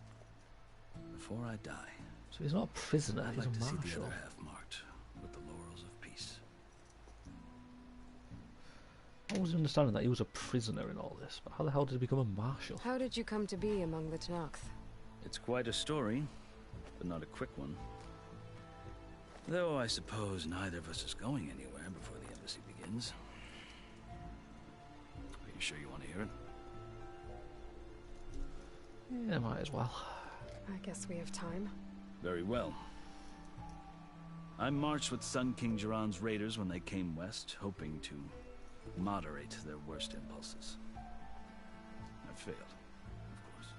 Before I die, So he's not a prisoner, I'd he's like a to see the marshal. other half marked with the laurels of peace. I was understanding that he was a prisoner in all this, but how the hell did he become a marshal? How did you come to be among the Tenakth? It's quite a story, but not a quick one. Though I suppose neither of us is going anywhere before the embassy begins. Are you sure you want to hear it? Yeah, might as well. I guess we have time. Very well. I marched with Sun King Jiran's raiders when they came west, hoping to moderate their worst impulses. I failed, of course.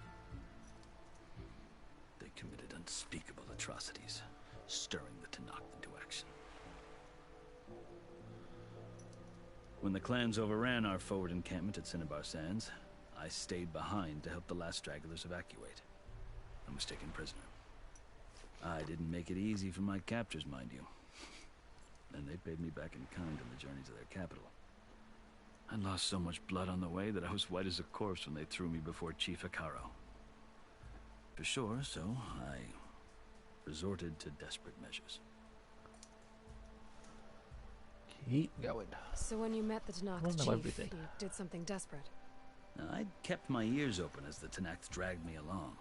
They committed unspeakable atrocities, stirring the Tenakth into action. When the clans overran our forward encampment at Cinnabar Sands, I stayed behind to help the last stragglers evacuate. I was taken prisoner. I didn't make it easy for my captors, mind you. And they paid me back in kind on the journey to their capital. I lost so much blood on the way that I was white as a corpse when they threw me before Chief Hekarro. For sure, so I resorted to desperate measures. Keep going. So when you met the Tenakth chief, you did something desperate. Now, I'd kept my ears open as the Tenakth dragged me along,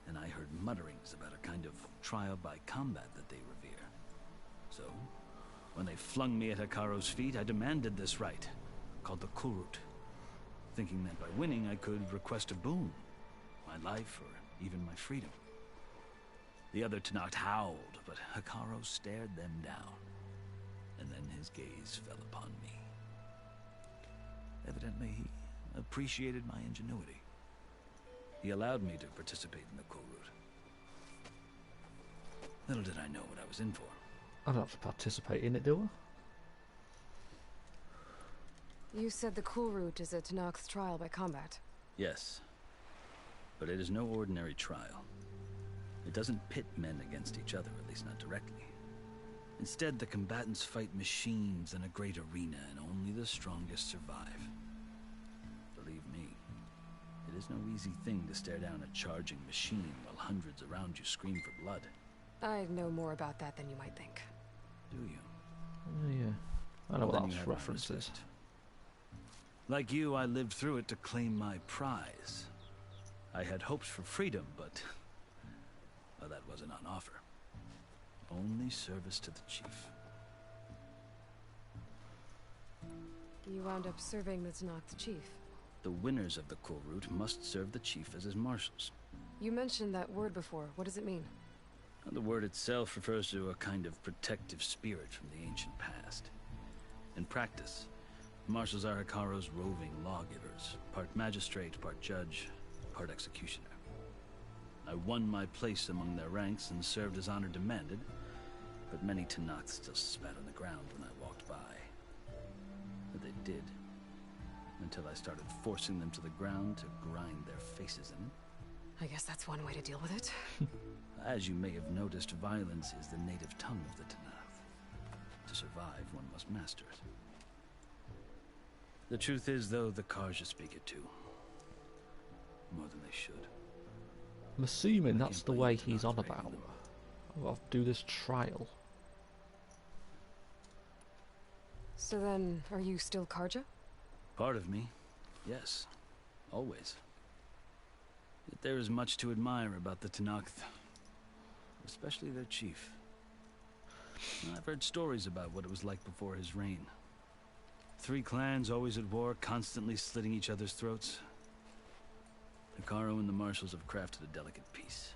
and I heard mutterings about a kind of trial by combat that they revere. So, when they flung me at Hekarro's feet, I demanded this right, called the Kulrut, thinking that by winning I could request a boon, my life or even my freedom. The other Tenakth howled, but Hekarro stared them down, and then his gaze fell upon me. Evidently, he appreciated my ingenuity. He allowed me to participate in the Kulrut. Little did I know what I was in for. I don't have to participate in it, do I? You said the Kulrut is a Tenakth trial by combat. Yes, but it is no ordinary trial. It doesn't pit men against each other, at least not directly. Instead, the combatants fight machines in a great arena, and only the strongest survive. Believe me, it is no easy thing to stare down a charging machine while hundreds around you scream for blood. I know more about that than you might think. Do you? Yeah. I know Well, then what you that's have my references. respect. Like you, I lived through it to claim my prize. I had hopes for freedom, but well, that wasn't on offer. Only service to the chief. You wound up serving the Tenakth chief. The winners of the Kulrut must serve the chief as his marshals. You mentioned that word before. What does it mean? The word itself refers to a kind of protective spirit from the ancient past. In practice, marshals are Hekarro's roving lawgivers, part magistrate, part judge, part executioner. I won my place among their ranks and served as honor demanded, but many Tenakth still spat on the ground when I walked by. But they did, until I started forcing them to the ground to grind their faces in it. I guess that's one way to deal with it. As you may have noticed, violence is the native tongue of the Tenakth. To survive, one must master it. The truth is, though, the Carja speak it too. More than they should. I'm assuming that's the way he's on about. I'll do this trial. So then, are you still Carja? Part of me, yes. Always. Yet there is much to admire about the Tenakth. Especially their chief. I've heard stories about what it was like before his reign. 3 clans always at war, constantly slitting each other's throats. Hekarro and the marshals have crafted a delicate peace.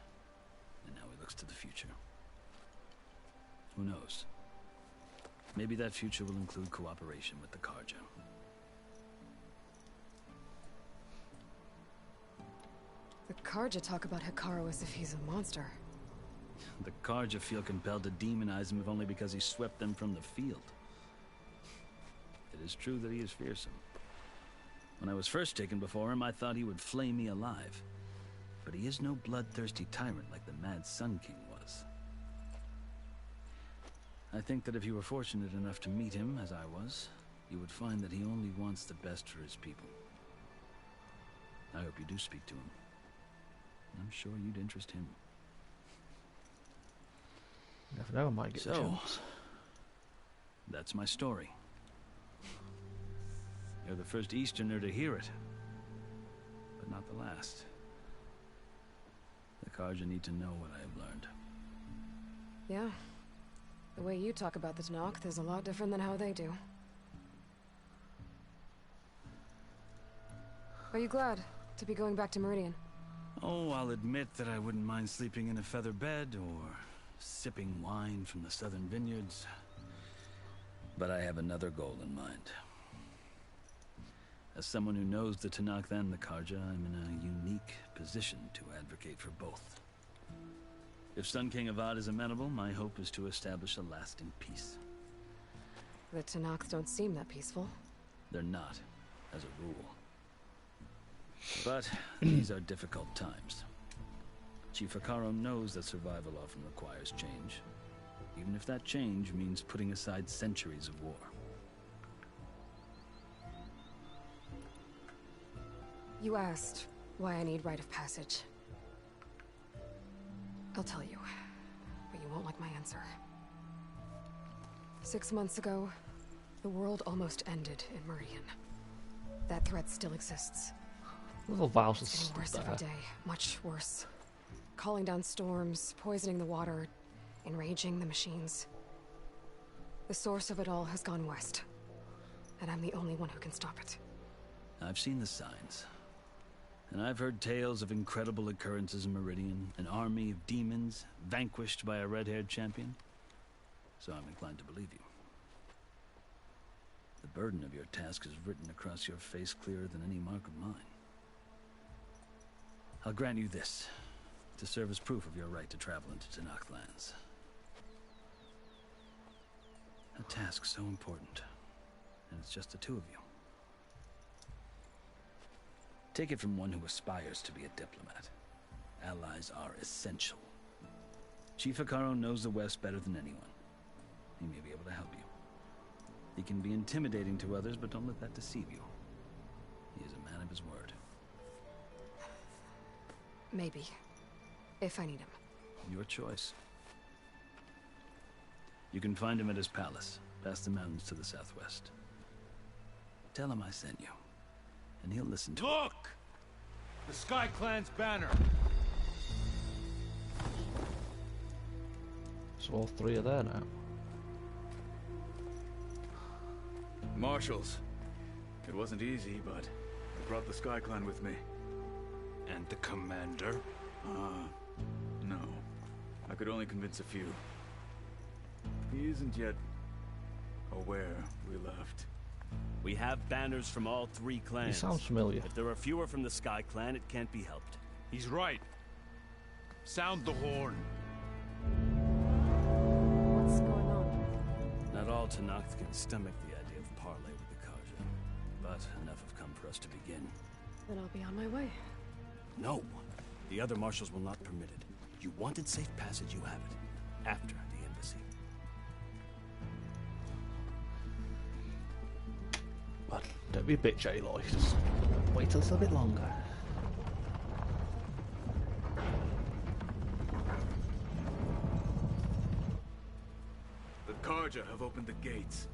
And now he looks to the future. Who knows? Maybe that future will include cooperation with the Carja. The Carja talk about Hekarro as if he's a monster. The Carja feel compelled to demonize him if only because he swept them from the field. It is true that he is fearsome. When I was first taken before him, I thought he would flay me alive. But he is no bloodthirsty tyrant like the Mad Sun King was. I think that if you were fortunate enough to meet him, as I was, you would find that he only wants the best for his people. I hope you do speak to him. I'm sure you'd interest him. You never know, I might get a chance. That's my story. You're the first Easterner to hear it. But not the last. The Carja need to know what I have learned. Yeah. The way you talk about the Tenakth is a lot different than how they do. Are you glad to be going back to Meridian? Oh, I'll admit that I wouldn't mind sleeping in a feather bed or sipping wine from the southern vineyards. But I have another goal in mind. As someone who knows the Tenakth and the Carja, I'm in a unique position to advocate for both. If Sun King Avad is amenable, my hope is to establish a lasting peace. The Tenakth don't seem that peaceful. They're not, as a rule. But these are difficult times. Chief Hekarro knows that survival often requires change, even if that change means putting aside centuries of war. You asked why I need rite of passage. I'll tell you, but you won't like my answer. 6 months ago, the world almost ended in Meridian. That threat still exists. Little Val's It's just getting worse there. every day, much worse. Calling down storms, poisoning the water, enraging the machines. The source of it all has gone west, and I'm the only one who can stop it. I've seen the signs. And I've heard tales of incredible occurrences in Meridian, an army of demons vanquished by a red-haired champion. So I'm inclined to believe you. The burden of your task is written across your face clearer than any mark of mine. I'll grant you this, to serve as proof of your right to travel into Tenakth lands. A task so important, and it's just the two of you. Take it from one who aspires to be a diplomat. Allies are essential. Chief Hekarro knows the West better than anyone. He may be able to help you. He can be intimidating to others, but don't let that deceive you. He is a man of his word. Maybe. If I need him. Your choice. You can find him at his palace, past the mountains to the southwest. Tell him I sent you, and he'll listen to Look! The Sky Clan's banner. So all three are there now. Marshals. It wasn't easy, but I brought the Sky Clan with me. And the commander? No. I could only convince a few. He isn't yet aware we left. We have banners from all three clans. He sounds familiar. If there are fewer from the Sky Clan, it can't be helped. He's right. Sound the horn. What's going on? Not all Tenakth can stomach the idea of parley with the Carja, but enough have come for us to begin. Then I'll be on my way. No, the other marshals will not permit it. You wanted safe passage, you have it. After the embassy. But don't be a bitch, Aloy. Just wait a little bit longer. The Carja have opened the gates.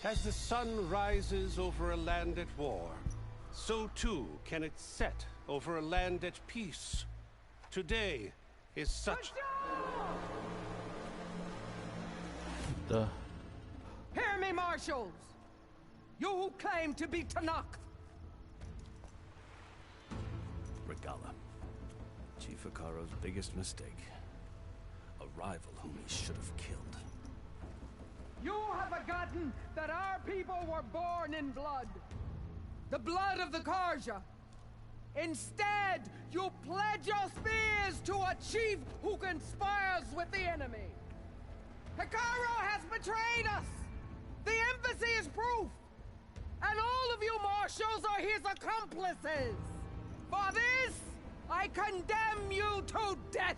As the sun rises over a land at war, so too can it set over a land at peace. Today is such... Hear me, marshals! You who claim to be Tenakth! Regalla. Chief Hekarro's biggest mistake. A rival whom he should have killed. You have forgotten that our people were born in blood. The blood of the Carja. Instead, you pledge your spears to a chief who conspires with the enemy. Hekarro has betrayed us! The embassy is proof! And all of you marshals are his accomplices! For this, I I condemn you to death!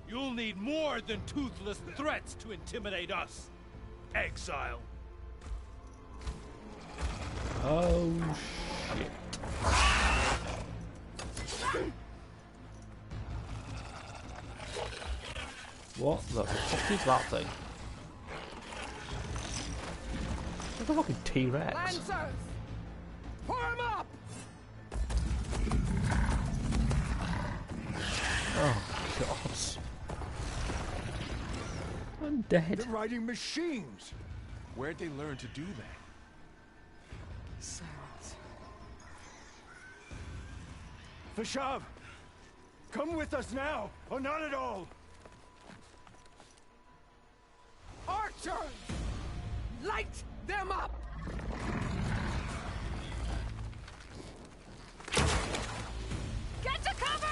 You'll need more than toothless threats to intimidate us, exile. Oh, shit. What the fuck is that thing? It's a fucking T-Rex. Lancers! Form up! Oh, God. I'm dead. They're riding machines. Where'd they learn to do that? Silence. Vashav, come with us now, or not at all. Archers! Light them up! Get to cover!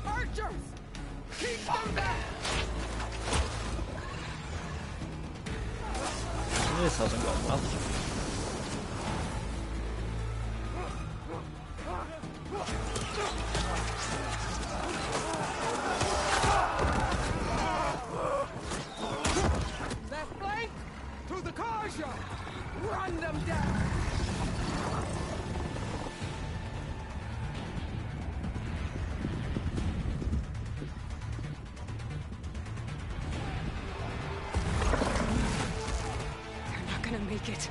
Archers! Keep them back! This hasn't gone well. Left flank! To the Karja! Run them down! They're not gonna make it.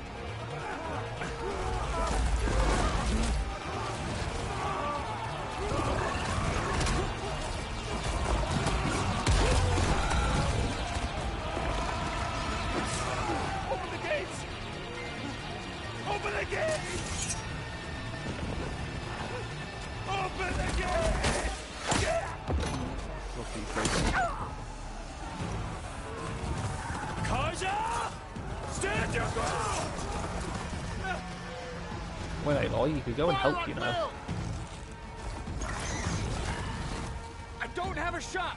Open the gates! Open the gates! Open the gates! Karja! Stand your ground! Wait, Aloy, you could go and help, you know. I don't have a shot!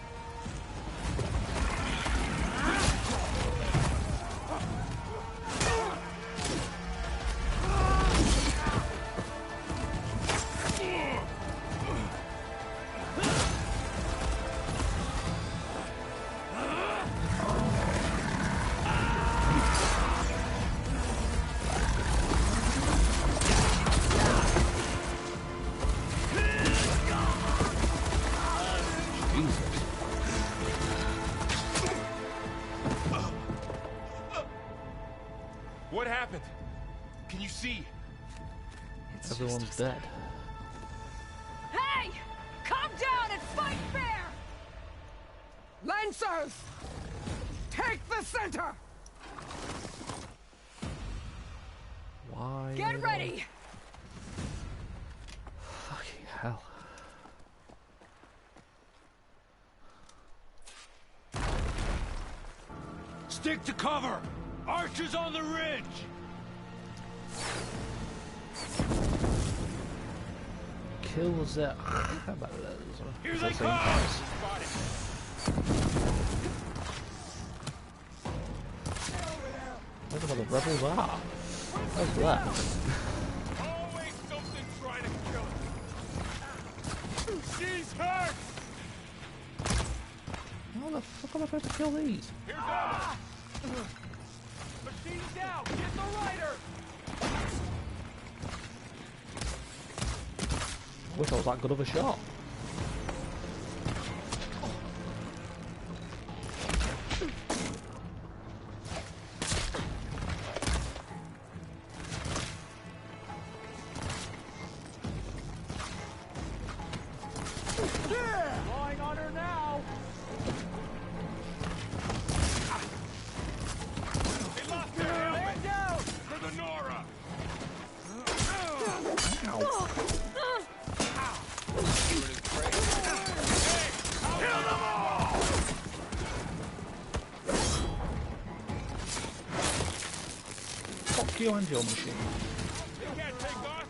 What happened? Can you see? Everyone's dead. Hey! Calm down and fight fair! Lancers! Take the center! Why? Get ready! Fucking hell. Stick to cover! Archers on the ridge! Kill the Here they come! Look at where the rebels are. Where's that? Always something trying to kill us. She's hurt! How the fuck am I supposed to kill these? Here goes! Machine down! Get the rider! I wish I was that good of a shot. Lying on her now! They lost their helmet! Down! For the Nora! Kill them all! Fuck you and your machine. They can't take us!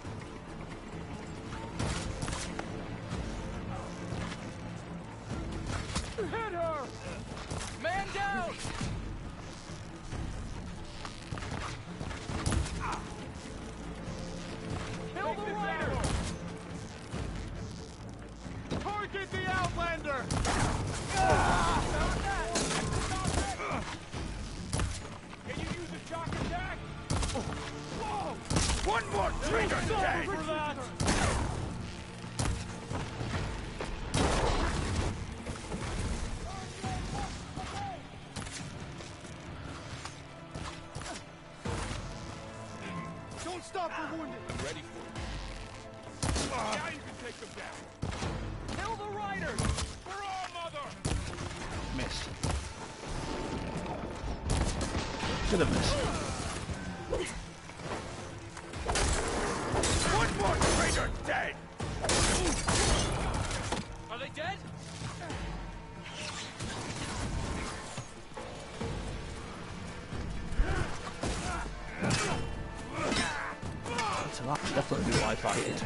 off the wounded. I'm ready for it. Now you can take them down. Kill the riders. For all, mother! Missed. Should have missed. One more traitor dead. Are they dead? So that's definitely why I fighted.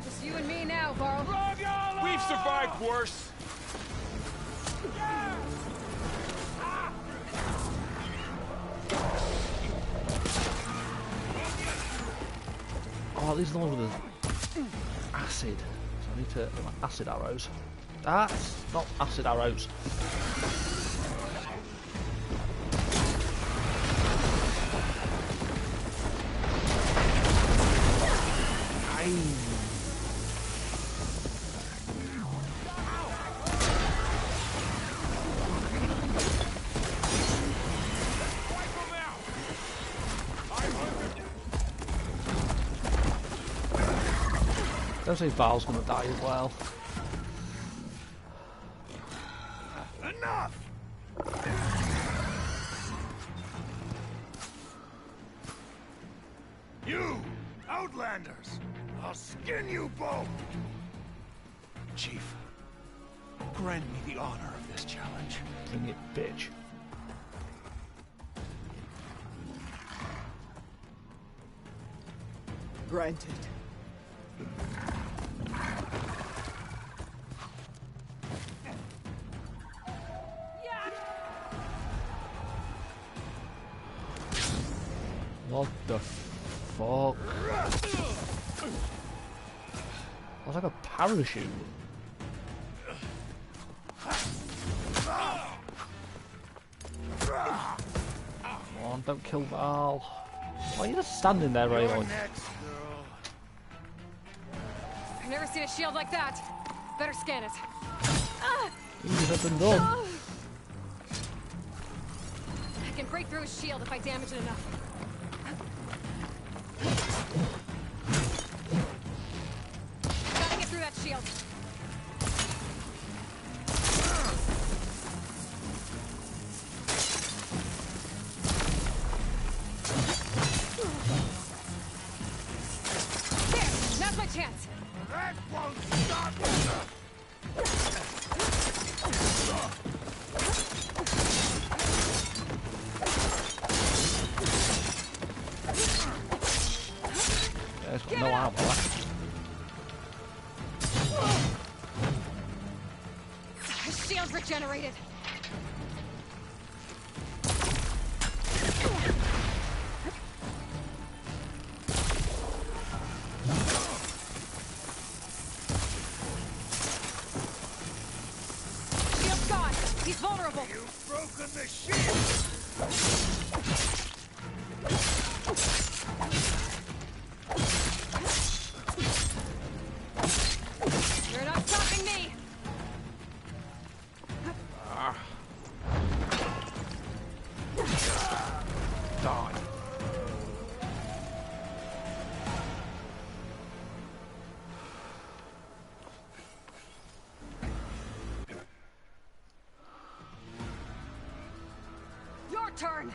Just you and me now, Varl. We've survived worse. Oh, these are the ones with the acid. So I need to get my acid arrows. That's not acid arrows. Don't say Val's gonna die as well. Enough! You, Outlanders! I'll skin you both! Chief, grant me the honor of this challenge. Bring it, bitch. Granted. What the fuck? That's like a parachute. Come on, don't kill Val. Why are you just standing there, Aloy? I've never seen a shield like that. Better scan it. Easy up and done. I can break through his shield if I damage it enough. Gotta get through that shield. There, now's my chance. That won't stop Yeah, it's got no armor left. His shield's regenerated. Shield's gone. He's vulnerable. You've broken the shield! You're not stopping me. Die. Your turn.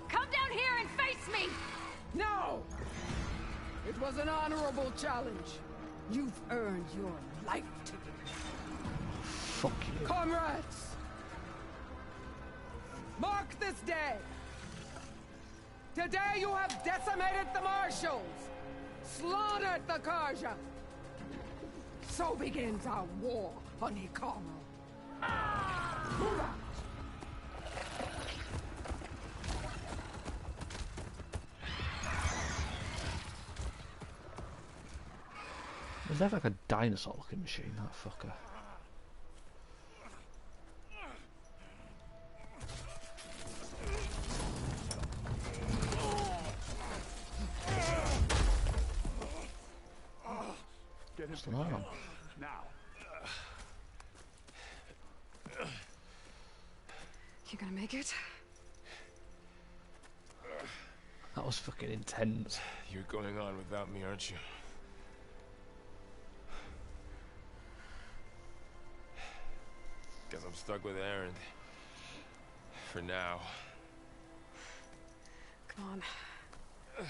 Come down here and face me. No! It was an honorable challenge. You've earned your life ticket. Fuck you. Comrades! Mark this day! Today you have decimated the Marshals! Slaughtered the Karja! So begins our war on Hikaru. Move out! There's never like a dinosaur-looking machine, that fucker. Get What's an arm? now. You gonna make it? That was fucking intense. You're going on without me, aren't you? Guess I'm stuck with Aaron. For now. Come on.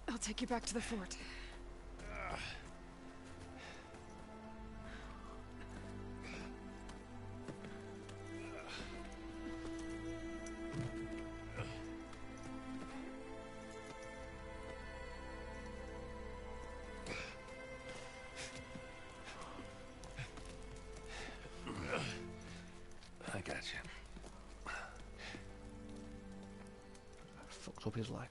I'll take you back to the fort. I got you. Fucked up his leg.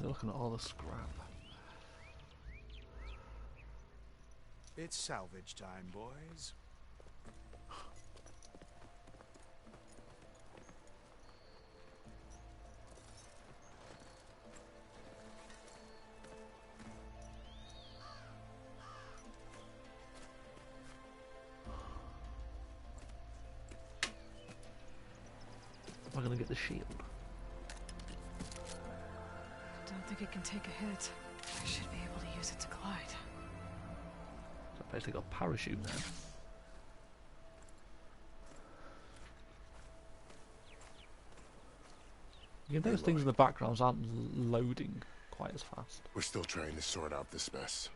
They're looking at all the scrap. It's salvage time, boys. Am I gonna get the shield? Don't think it can take a hit. I should be able to use it to glide. So I basically got a parachute then. You can notice things in the backgrounds aren't loading quite as fast. We're still trying to sort out this mess.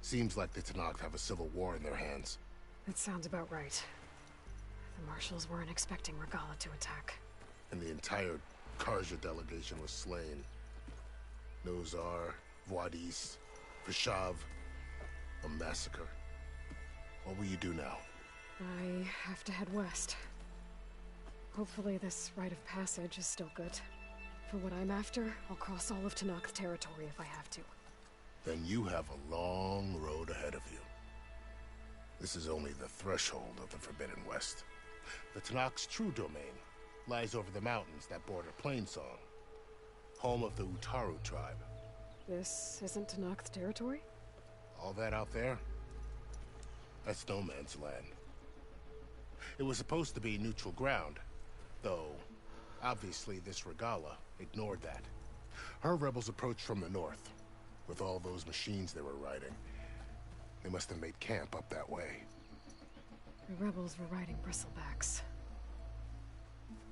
Seems like the Tenakth have a civil war in their hands. That sounds about right. The marshals weren't expecting Regalla to attack. And the entire Karja delegation was slain. Nozar, Vuadis, Vishav. A massacre. What will you do now? I have to head west. Hopefully this rite of passage is still good. For what I'm after, I'll cross all of Tenakth territory if I have to. Then you have a long road ahead of you. This is only the threshold of the Forbidden West. The Tenakth's true domain lies over the mountains that border Plainsong, home of the Utaru tribe. This isn't Tenakth territory? All that out there? That's no man's land. It was supposed to be neutral ground, though obviously this Regalla ignored that. Her rebels approached from the north, with all those machines they were riding. They must have made camp up that way. The rebels were riding bristlebacks.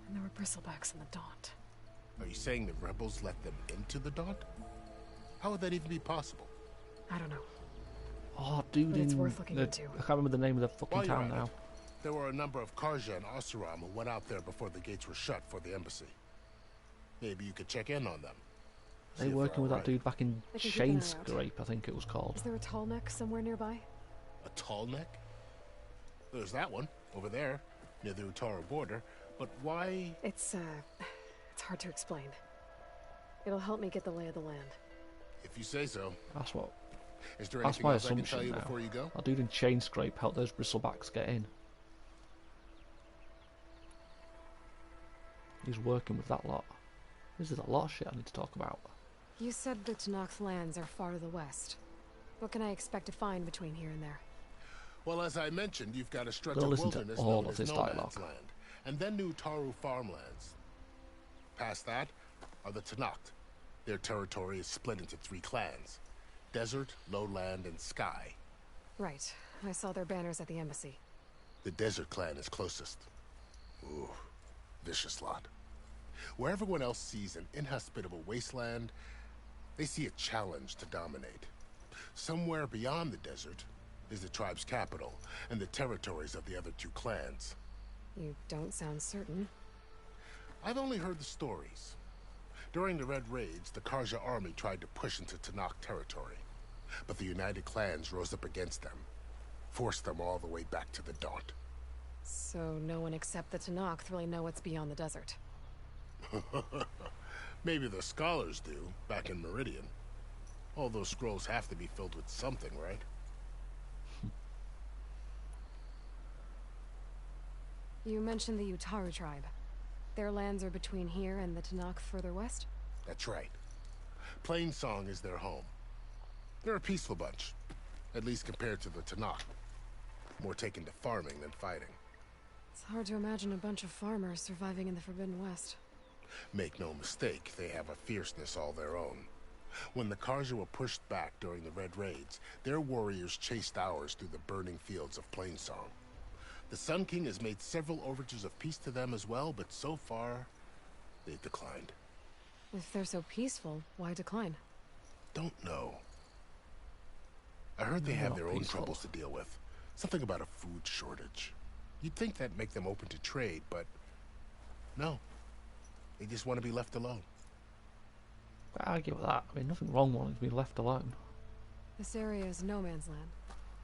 And there were bristlebacks in the Daunt. Are you saying the rebels let them into the Daunt? How would that even be possible? I don't know. Oh, dude, But it's worth looking into. I can't remember the name of the fucking While you're town at now. it, there were a number of Karja and Oseram who went out there before the gates were shut for the embassy. Maybe you could check in on them. They were working with that dude back in I can keep an eye out. Chainscrape, I think it was called. Is there a tall neck somewhere nearby? A tall neck? There's that one, over there, near the Utaru border. But why? It's hard to explain. It'll help me get the lay of the land. If you say so. That's what. Is there That's anything my else I can tell assumption you now. before you go? That dude in Chainscrape helped those bristlebacks get in. He's working with that lot. This is a lot of shit I need to talk about. You said the Tenakth lands are far to the west. What can I expect to find between here and there? Well, as I mentioned, you've got a stretch Gotta of listen to wilderness all known of as this No dialogue. Man's Land, and then new Utaru farmlands. Past that are the Tenakth. Their territory is split into 3 clans: Desert, Lowland, and Sky. Right. I saw their banners at the embassy. The Desert clan is closest. Ooh, vicious lot. Where everyone else sees an inhospitable wasteland, they see a challenge to dominate. Somewhere beyond the desert is the tribe's capital and the territories of the other 2 clans. You don't sound certain. I've only heard the stories. During the Red Raids, the Karja army tried to push into Tenakth territory, but the United Clans rose up against them. Force them all the way back to the Daunt. So no one except the Tenakth really know what's beyond the desert. Maybe the scholars do, back in Meridian. All those scrolls have to be filled with something, right? You mentioned the Utaru tribe. Their lands are between here and the Tenakth further west? That's right. Plainsong is their home. They're a peaceful bunch, at least compared to the Tenakth. More taken to farming than fighting. It's hard to imagine a bunch of farmers surviving in the Forbidden West. Make no mistake, they have a fierceness all their own. When the Carja were pushed back during the Red Raids, their warriors chased ours through the burning fields of Plainsong. The Sun King has made several overtures of peace to them as well, but so far, they've declined. If they're so peaceful, why decline? Don't know. I heard they have Not their own peaceful. troubles to deal with. Something about a food shortage. You'd think that'd make them open to trade, but no. They just want to be left alone. I argue with that. I mean, nothing wrong wanting to be left alone. This area is no man's land.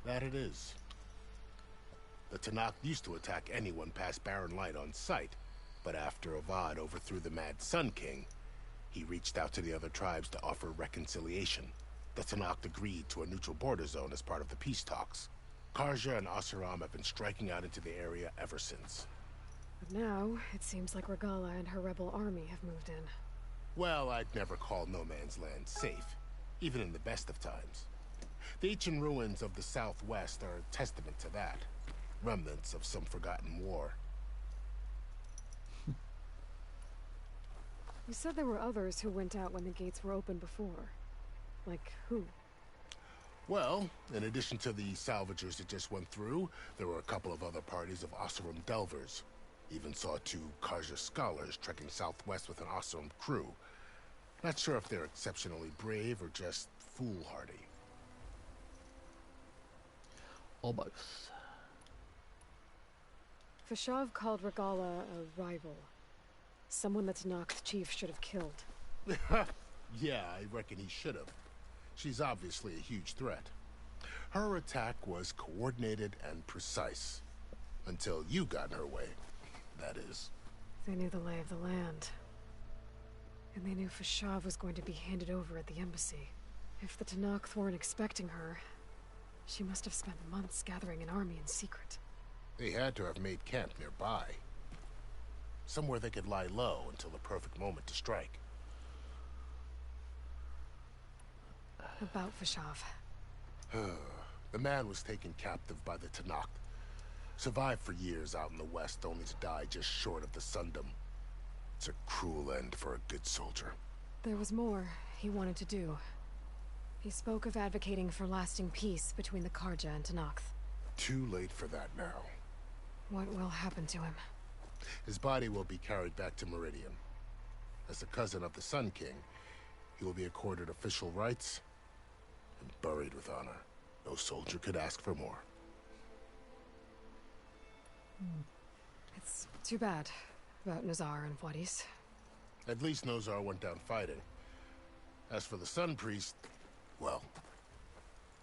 That it is. The Tenakth used to attack anyone past Barren Light on sight, but after Avad overthrew the Mad Sun King, he reached out to the other tribes to offer reconciliation. The Tenakth agreed to a neutral border zone as part of the peace talks. Carja and Oseram have been striking out into the area ever since. But now, it seems like Regala and her rebel army have moved in. Well, I'd never call No Man's Land safe, even in the best of times. The ancient ruins of the Southwest are a testament to that. Remnants of some forgotten war. You said there were others who went out when the gates were open before. Like who? Well, in addition to the salvagers that just went through, there were a couple of other parties of Oseram delvers. Even saw 2 Carja scholars trekking southwest with an Oseram crew. Not sure if they're exceptionally brave or just foolhardy. Or both. Fashav called Regala a rival. Someone the Tenakth chief should have killed. Yeah, I reckon he should have. She's obviously a huge threat. Her attack was coordinated and precise. Until you got in her way, that is. They knew the lay of the land. And they knew Fashav was going to be handed over at the embassy. If the Tenakth weren't expecting her, she must have spent months gathering an army in secret. They had to have made camp nearby. Somewhere they could lie low until the perfect moment to strike. About Fashav. The man was taken captive by the Tenakth. Survived for years out in the west, only to die just short of the Sundom. It's a cruel end for a good soldier. There was more he wanted to do. He spoke of advocating for lasting peace between the Carja and Tenakth. Too late for that now. What will happen to him? His body will be carried back to Meridian. As a cousin of the Sun King, he will be accorded official rights and buried with honor. No soldier could ask for more. It's too bad about Nazar and Wadis. At least Nozar went down fighting. As for the Sun Priest, well,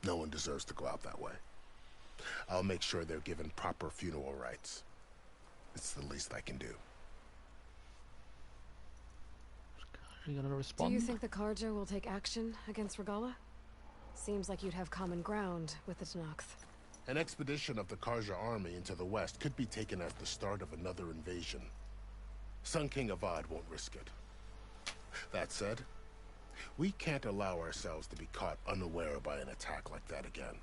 no one deserves to go out that way. I'll make sure they're given proper funeral rites. It's the least I can do. Are you gonna respond? Do you think the Carja will take action against Regala? Seems like you'd have common ground with the Tenakth. An expedition of the Carja army into the west could be taken as the start of another invasion. Sun King Avad won't risk it. That said, we can't allow ourselves to be caught unaware by an attack like that again.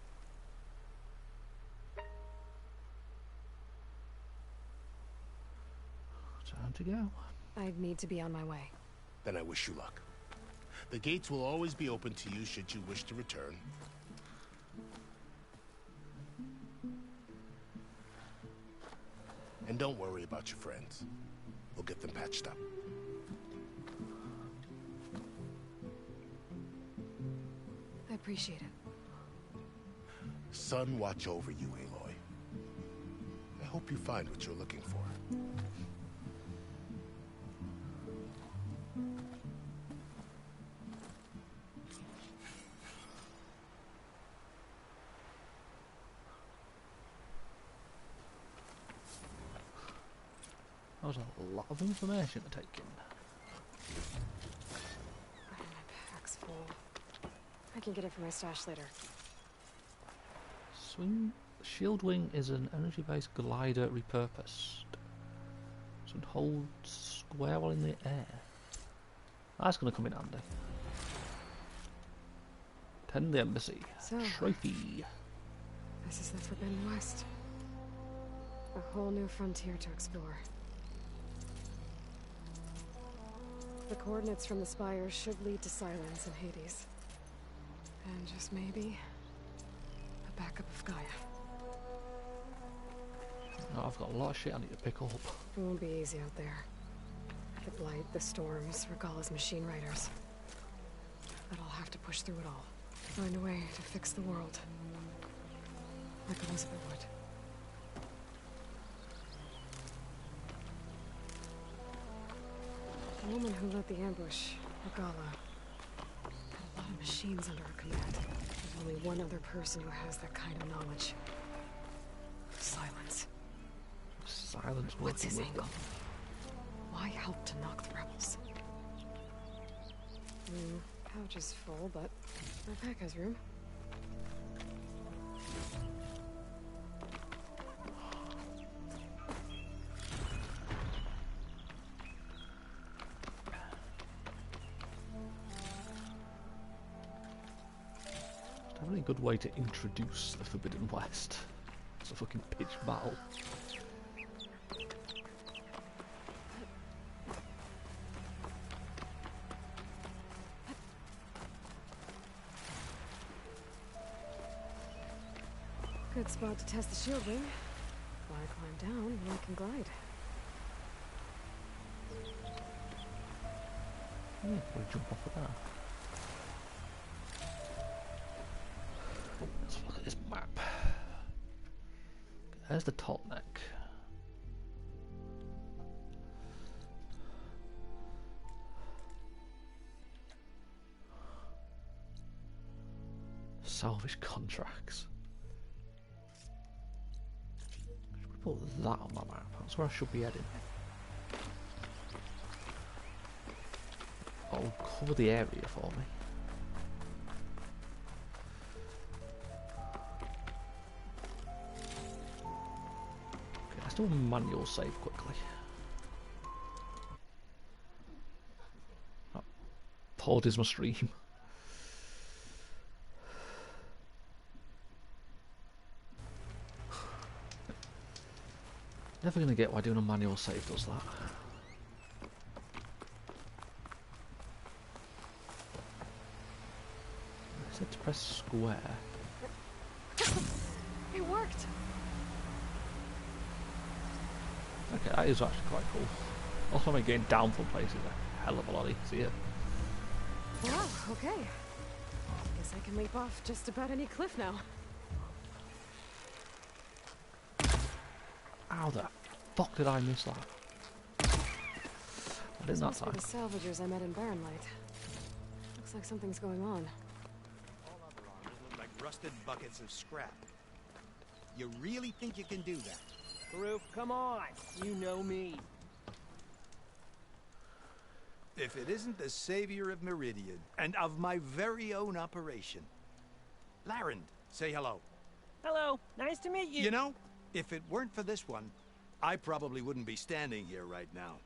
Time to go. I'd need to be on my way. Then I wish you luck. The gates will always be open to you should you wish to return. And don't worry about your friends. We'll get them patched up. I appreciate it. Sun watch over you, Aloy. I hope you find what you're looking for. That was a lot of information to take in. My pack's full. I can get it from my stash later. Shield Wing is an energy-based glider repurposed. So it holds square while in the air. That's going to come in handy. Attend the embassy. So, Trophy. This is the Forbidden West. A whole new frontier to explore. The coordinates from the spires should lead to Silence and Hades. And just maybe, a backup of Gaia. Oh, I've got a lot of shit I need to pick up. It won't be easy out there. The Blight, the Storms, Regalla's machine riders. But I'll have to push through it all. Find a way to fix the world. Like Elizabeth would. The woman who led the ambush, Regalla, had a lot of machines under her command. There's only one other person who has that kind of knowledge. Silence. Silence. What's his angle? Why help to knock the rebels? Pouch is full, but my pack has room. Don't have any good way to introduce the Forbidden West. It's a fucking pitch battle. Good spot to test the shield wing. Why climb down when I can glide? We'll jump off of that. Let's look at this map. There's the top neck. Salvage contracts. Put that on my map. That's where I should be heading. Oh, cover the area for me. Okay, let's do a manual save quickly. Oh, pause is my stream. Never gonna get why doing a manual save does that. I said to press square. It worked! Okay, that is actually quite cool. Also, I'm getting down from places a hell of a lot easier. Wow, okay. Guess I can leap off just about any cliff now. How the fuck did I miss that? I didn't that time. The salvagers I met in Barrenlight. Looks like something's going on. All other armors look like rusted buckets of scrap. You really think you can do that? Karuk, come on. You know me. If it isn't the savior of Meridian, and of my very own operation. Larend, say hello. Hello. Nice to meet you. You know, if it weren't for this one, I probably wouldn't be standing here right now.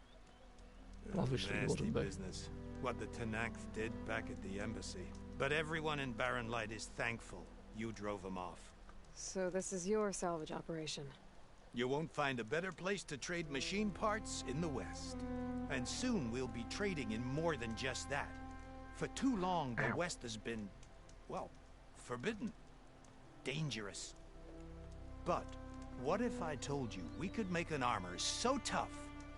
Obviously, Nasty wouldn't be. business. What the Tenakth did back at the embassy. But everyone in Barrenlight is thankful you drove them off. So this is your salvage operation. You won't find a better place to trade machine parts in the West. And soon we'll be trading in more than just that. For too long, the West has been, well, forbidden. Dangerous. But what if I told you we could make an armor so tough,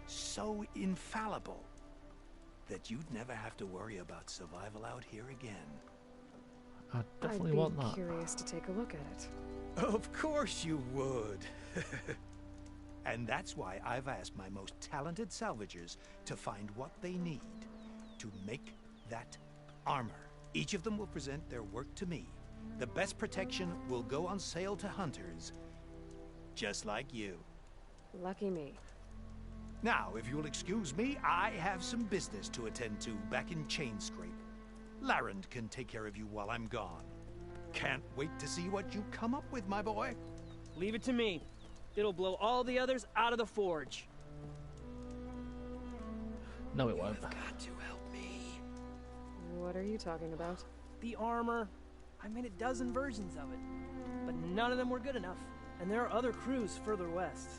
so infallible, that you'd never have to worry about survival out here again? I definitely want that. I'd be curious to take a look at it. Of course you would. And that's why I've asked my most talented salvagers to find what they need to make that armor. Each of them will present their work to me. The best protection will go on sale to hunters, just like you. Lucky me. Now, if you'll excuse me, I have some business to attend to back in Chainscrape. Larend can take care of you while I'm gone. Can't wait to see what you come up with, my boy. Leave it to me. It'll blow all the others out of the forge. No, it won't. Got to help me. What are you talking about? The armor. I made a dozen versions of it, but none of them were good enough. And there are other crews further west.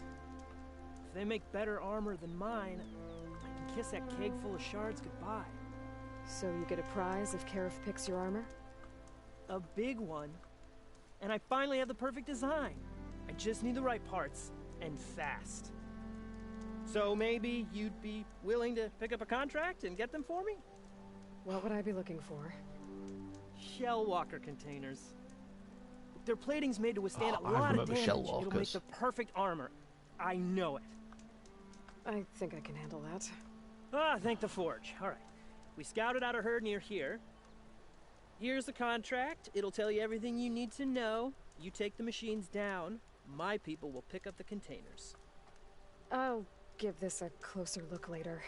If they make better armor than mine, I can kiss that keg full of shards goodbye. So you get a prize if Karif picks your armor? A big one. And I finally have the perfect design. I just need the right parts, and fast. So maybe you'd be willing to pick up a contract and get them for me? What would I be looking for? Shellwalker containers. Their plating's made to withstand a I lot of remember damage. It'll make Shellwalkers. the perfect armor. I know it. I think I can handle that. Ah, thank the forge. All right. We scouted out a herd near here. Here's the contract. It'll tell you everything you need to know. You take the machines down. My people will pick up the containers. I'll give this a closer look later.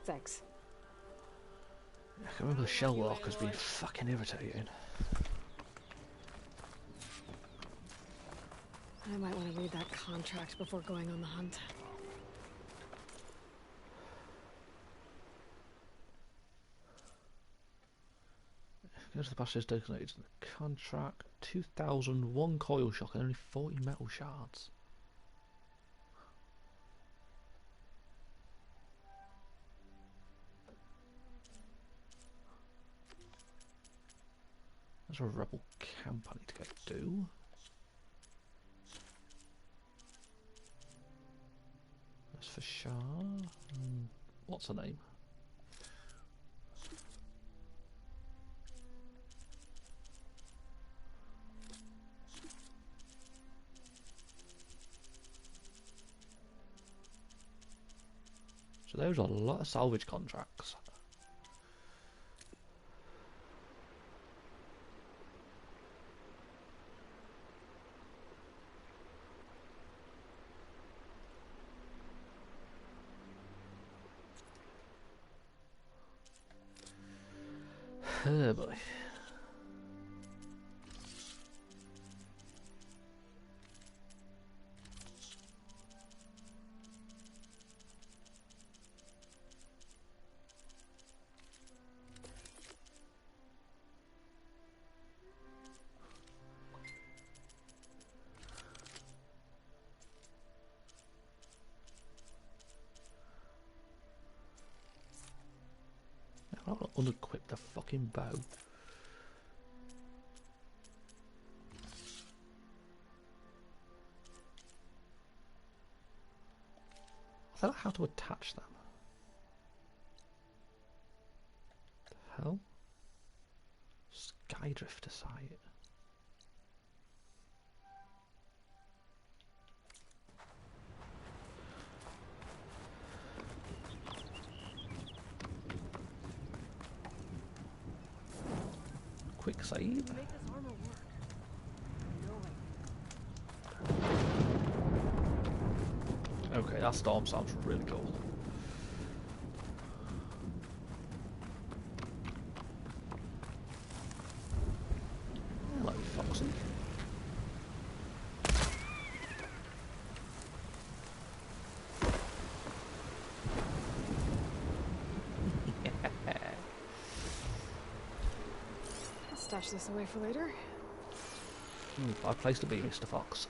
Thanks. I can remember the Shellwalkers being fucking irritating. I might want to read that contract before going on the hunt. Go to the passage designated in the contract. 2001 coil shock and only 40 metal shards. There's a rebel camp I need to go do. That's for Shah. What's her name? So those are a lot of salvage contracts. Oh boy. I don't want to unequip the fucking bow. I don't know how to attach them. The hell? Skydrifter site. Quick save. Okay, that storm sounds really cool. Hello, Foxy. Stash this away for later. Bad place to be, Mr. Fox.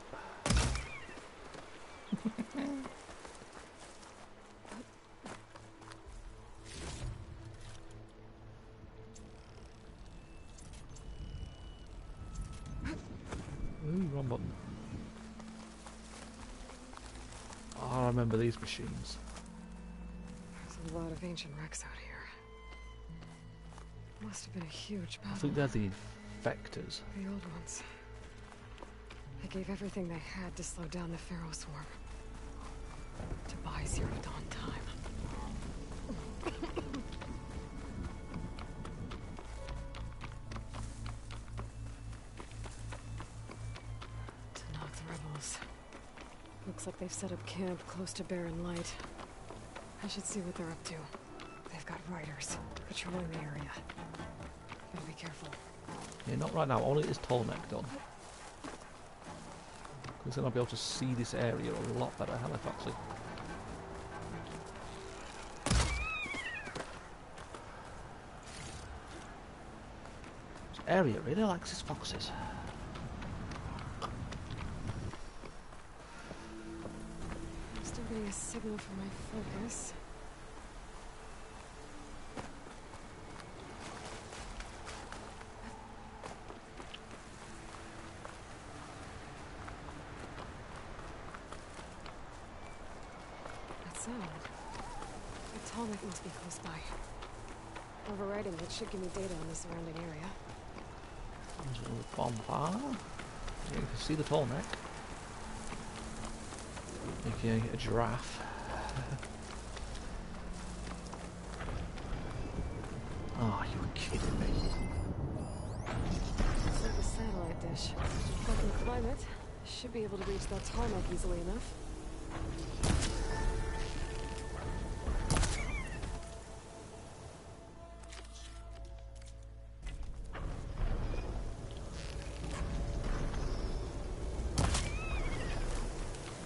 Ooh, wrong button. Oh, I remember these machines. There's a lot of ancient wrecks out here. Must have been a huge I battle. think they're the infectors. The old ones. They gave everything they had to slow down the Pharaoh swarm. To buy Zero Dawn time. Tanakh rebels. Looks like they've set up camp close to Barren Light. I should see what they're up to. They've got riders patrolling the area. Better be careful. Yeah, not right now. Only this Tallneck done. Because then I'll be able to see this area a lot better, Halifaxy. This area really likes its foxes. Still getting a signal from my focus. That sound. The Tallneck must be close by. Overriding it should give me data on the surrounding area. There's a little bonfire. Yeah, you can see the Tallneck. AKA a giraffe. Oh, you were kidding me. It's like a satellite dish. If I can climb it, I should be able to reach that Tallneck easily enough.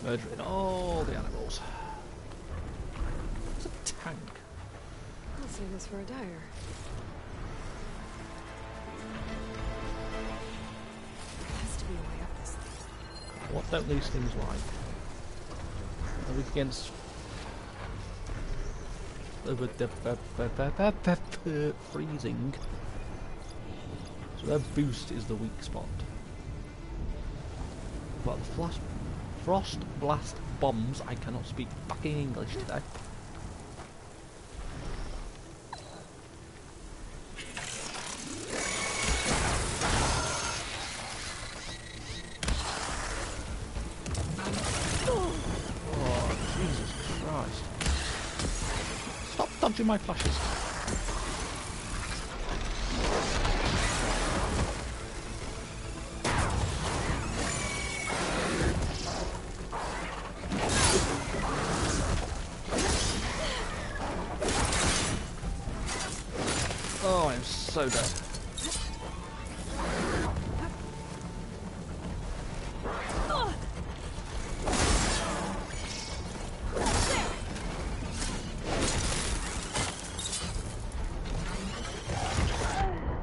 Murdering all the animals. It's a tank. I'll save this for a dyer. There has to be a way up this thing. What don't these things like? Are we against freezing? So their boost is the weak spot. But the frost blast bombs, I cannot speak fucking English today. Oh, Jesus Christ. Stop dodging my flashes. Oh, I'm so dead.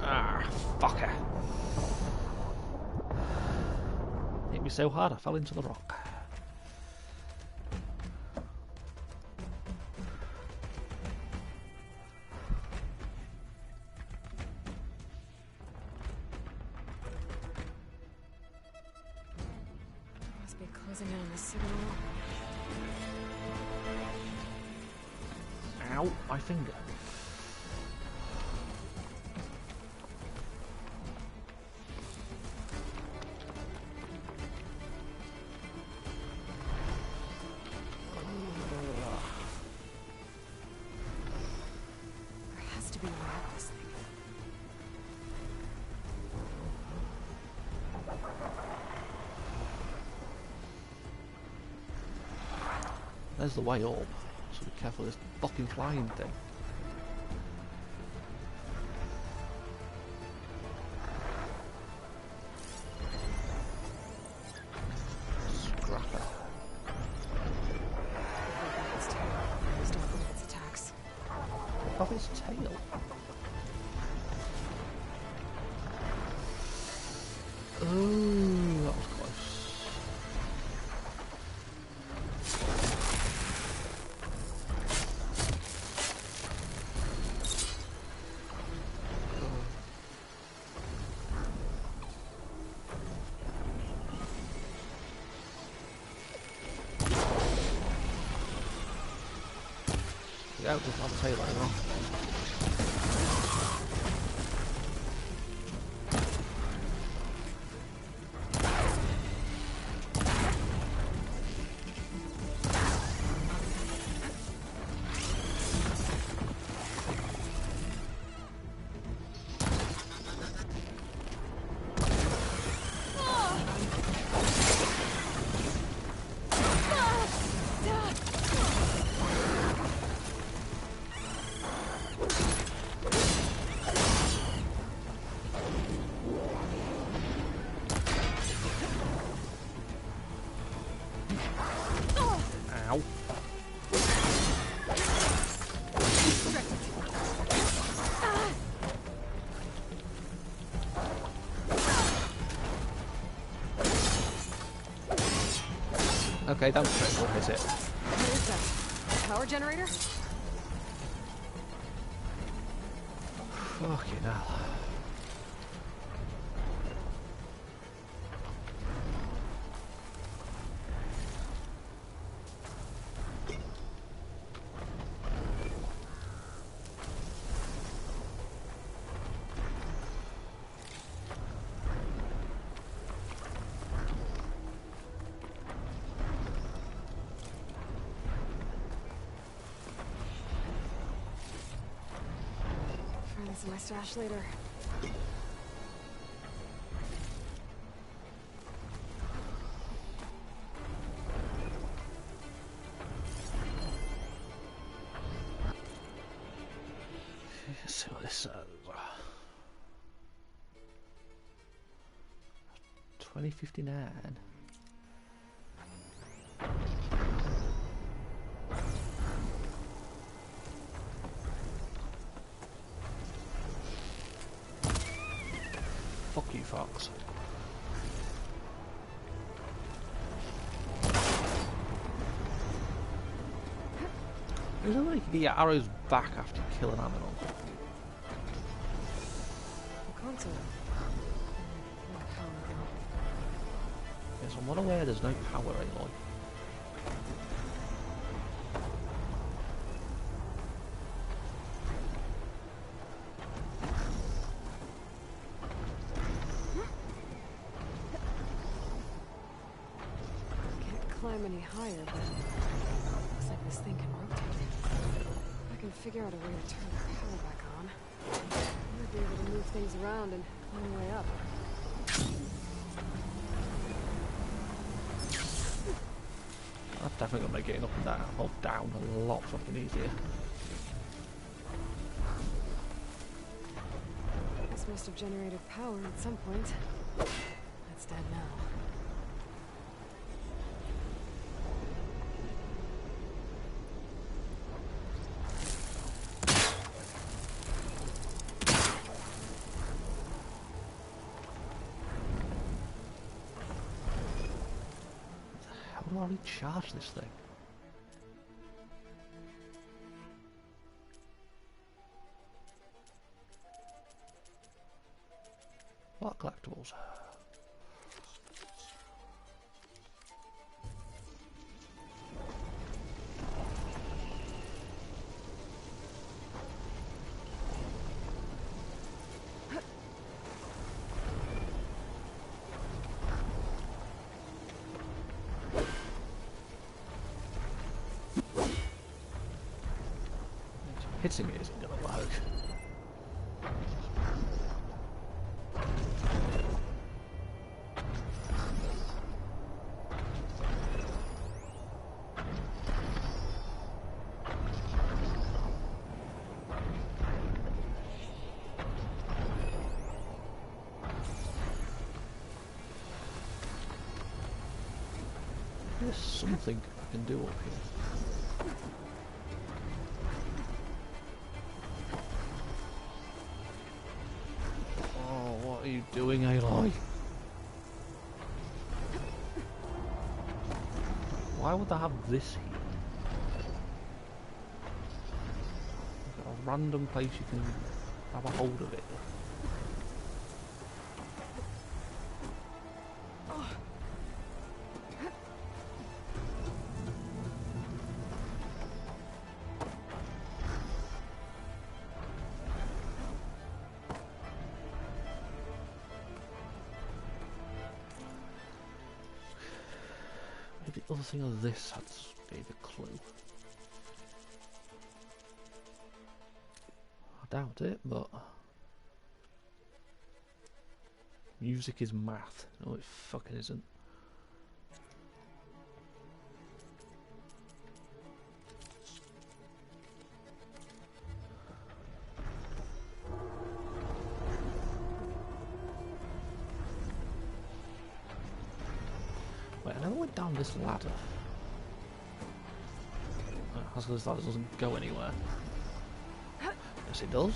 Ah, fucker. Hit me so hard I fell into the rock. Must be closing in on the signal. Ow, my finger. There has to be a way up this thing. There's the way up. So be careful of this fucking flying thing. Scrapper. Its tail. Stop one of its attacks. Off its tail. Oh, that was close. Yeah, just have a tail later on. Ow. Okay, don't critical hit it. What is that? A power generator? Fucking hell. Find this in my stash later. Let's see what this says. 2059. Fuck you, Fox. Isn't it like you get your arrows back after you kill an animal? The console. Yes, I'm not aware there's no power, Aloy. Can't climb any higher, but looks like this thing can rotate. If I can figure out a way to turn the power back on, I might be able to move things around and climb my way up. That's definitely gonna make getting up and down, or down a lot fucking easier. This must have generated power at some point. That's dead now. How do I recharge this thing? What collectibles? Hitting it isn't gonna work. There's something I can do up here. Oh, what are you doing, Aloy? Why would they have this here? Got a random place you can grab a hold of it. Maybe the other thing of this has gave a clue. I doubt it, but music is math. No, it fucking isn't. Wait, I never went down this ladder. That's because that doesn't go anywhere. Yes, it does.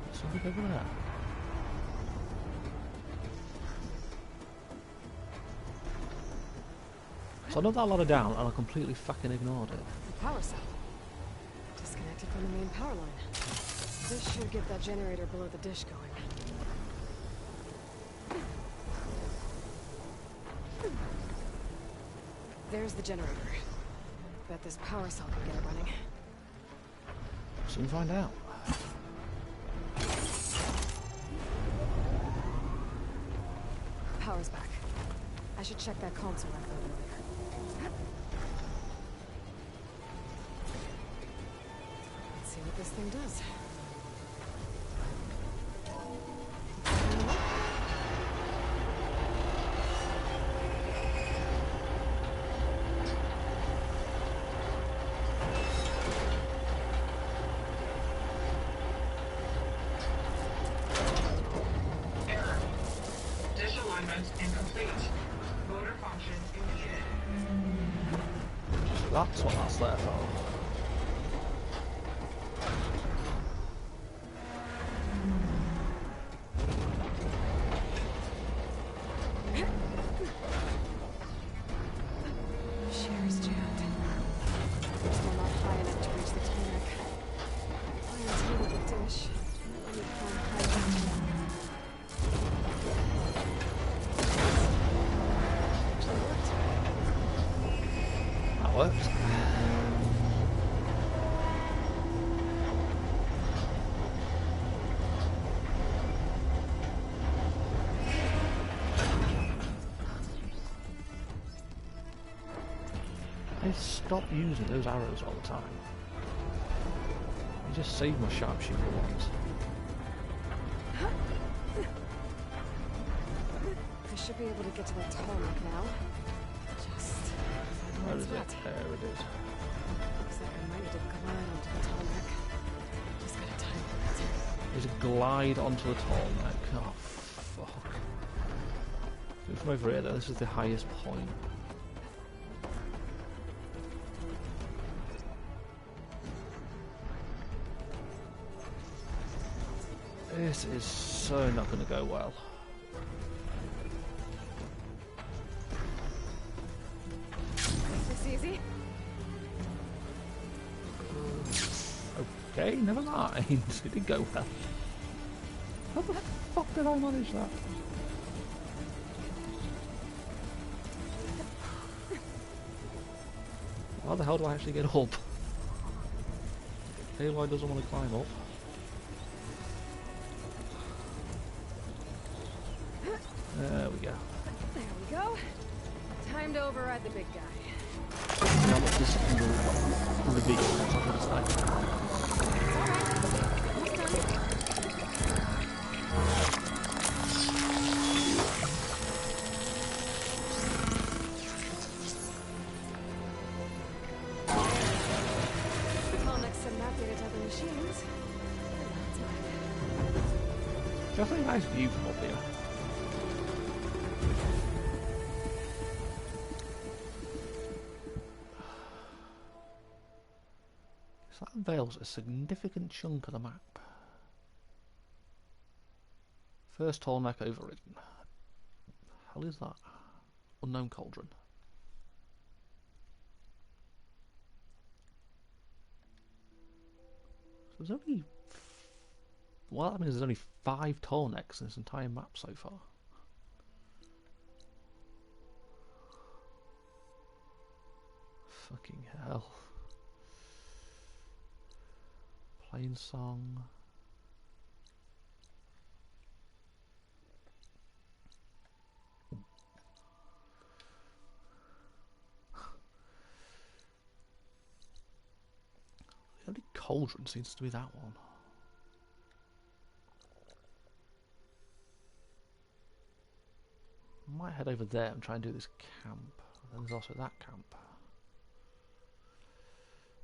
There's something over there. So I know that ladder down, and I completely fucking ignored it. The power cell. Disconnected from the main power line. This should get that generator below the dish going. There's the generator. Bet this power cell can get it running. Soon find out. Power's back. I should check that console I found earlier. Let's see what this thing does. That's what that's there for. Shear's jammed. We're still not high enough to reach the tarmac. I intended the dish. Let me climb higher. That works. I stop using those arrows all the time. I just save my sharpshooter ones. I should be able to get to that tarmac now. Just... Where is it? There it is. Looks like I might need to glide onto the tarmac. Just gotta time it. There's a glide onto the tarmac. Oh, fuck. Do it from over here though. This is the highest point. This is so not going to go well. This easy? Okay, never mind. It didn't go well. How the fuck did I manage that? How the hell do I actually get up? Aloy doesn't want to climb up. There we go. There we go. Time to override the big guy. Now look, this is the reveal. That's what it's like. Tonics and mapped other machines. Definitely a nice view from up here. So that unveils a significant chunk of the map. First Tallneck overridden. Hell is that? Unknown Cauldron. So there's only... Well, that means there's only 5 Tallnecks in this entire map so far. Fucking hell. Plain song. The only cauldron seems to be that one. I might head over there and try and do this camp. Then there's also that camp.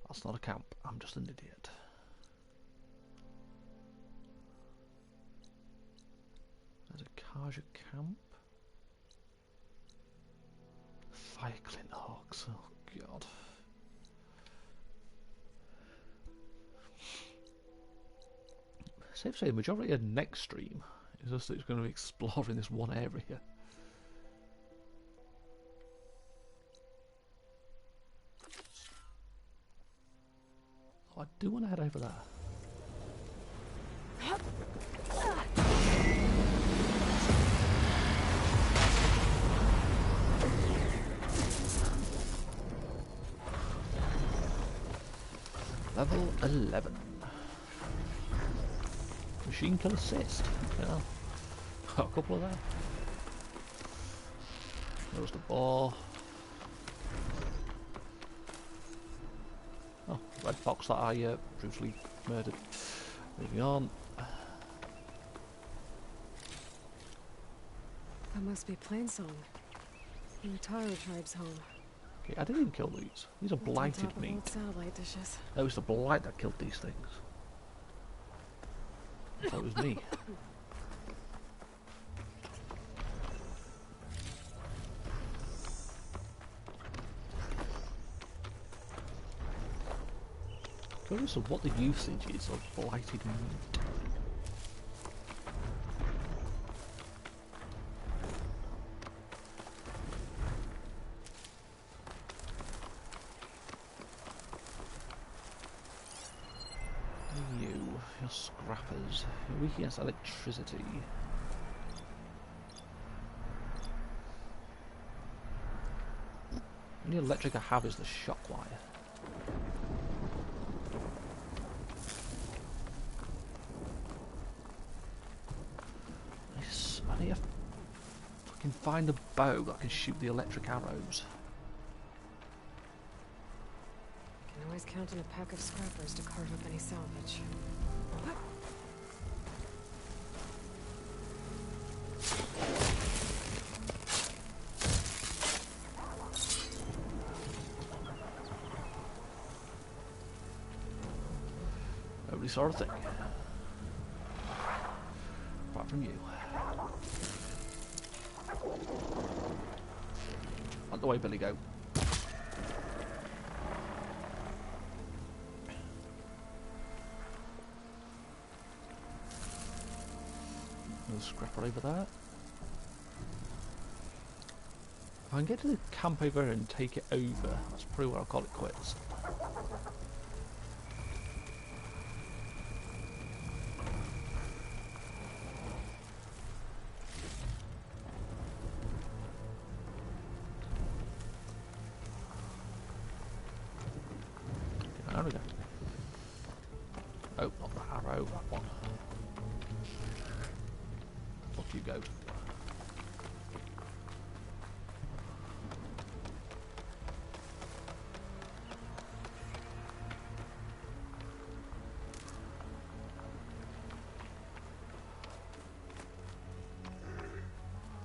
That's not a camp, I'm just an idiot. There's a Karja camp. Fire Clint Hawks, oh god. safe to say the majority of next stream is just that it's going to be exploring this one area. Oh, I do want to head over there. Level 11. Machine kill assist. Yeah. Got a couple of them. There's the ball. Oh, red box that I brutally murdered. Moving on. That must be Plainsong. The Taro tribe's home. Okay, I didn't even kill these. These are blighted meat. Satellite dishes. It was the blight that killed these things. So it was me. Curious of what the usage is of blighted meat. Your scrappers. You're weak against electricity. The only electric I have is the shock wire. I need to fucking find a bow that can shoot the electric arrows. Can always count on a pack of scrappers to cart up any salvage. Nobody saw a thing. Apart from you. Out the way, Billy Goat. Another scrapper over there. If I can get to the camp over and take it over, that's probably where I'll call it quits. There we go. Oh, not the arrow, that one. Fuck you, goat.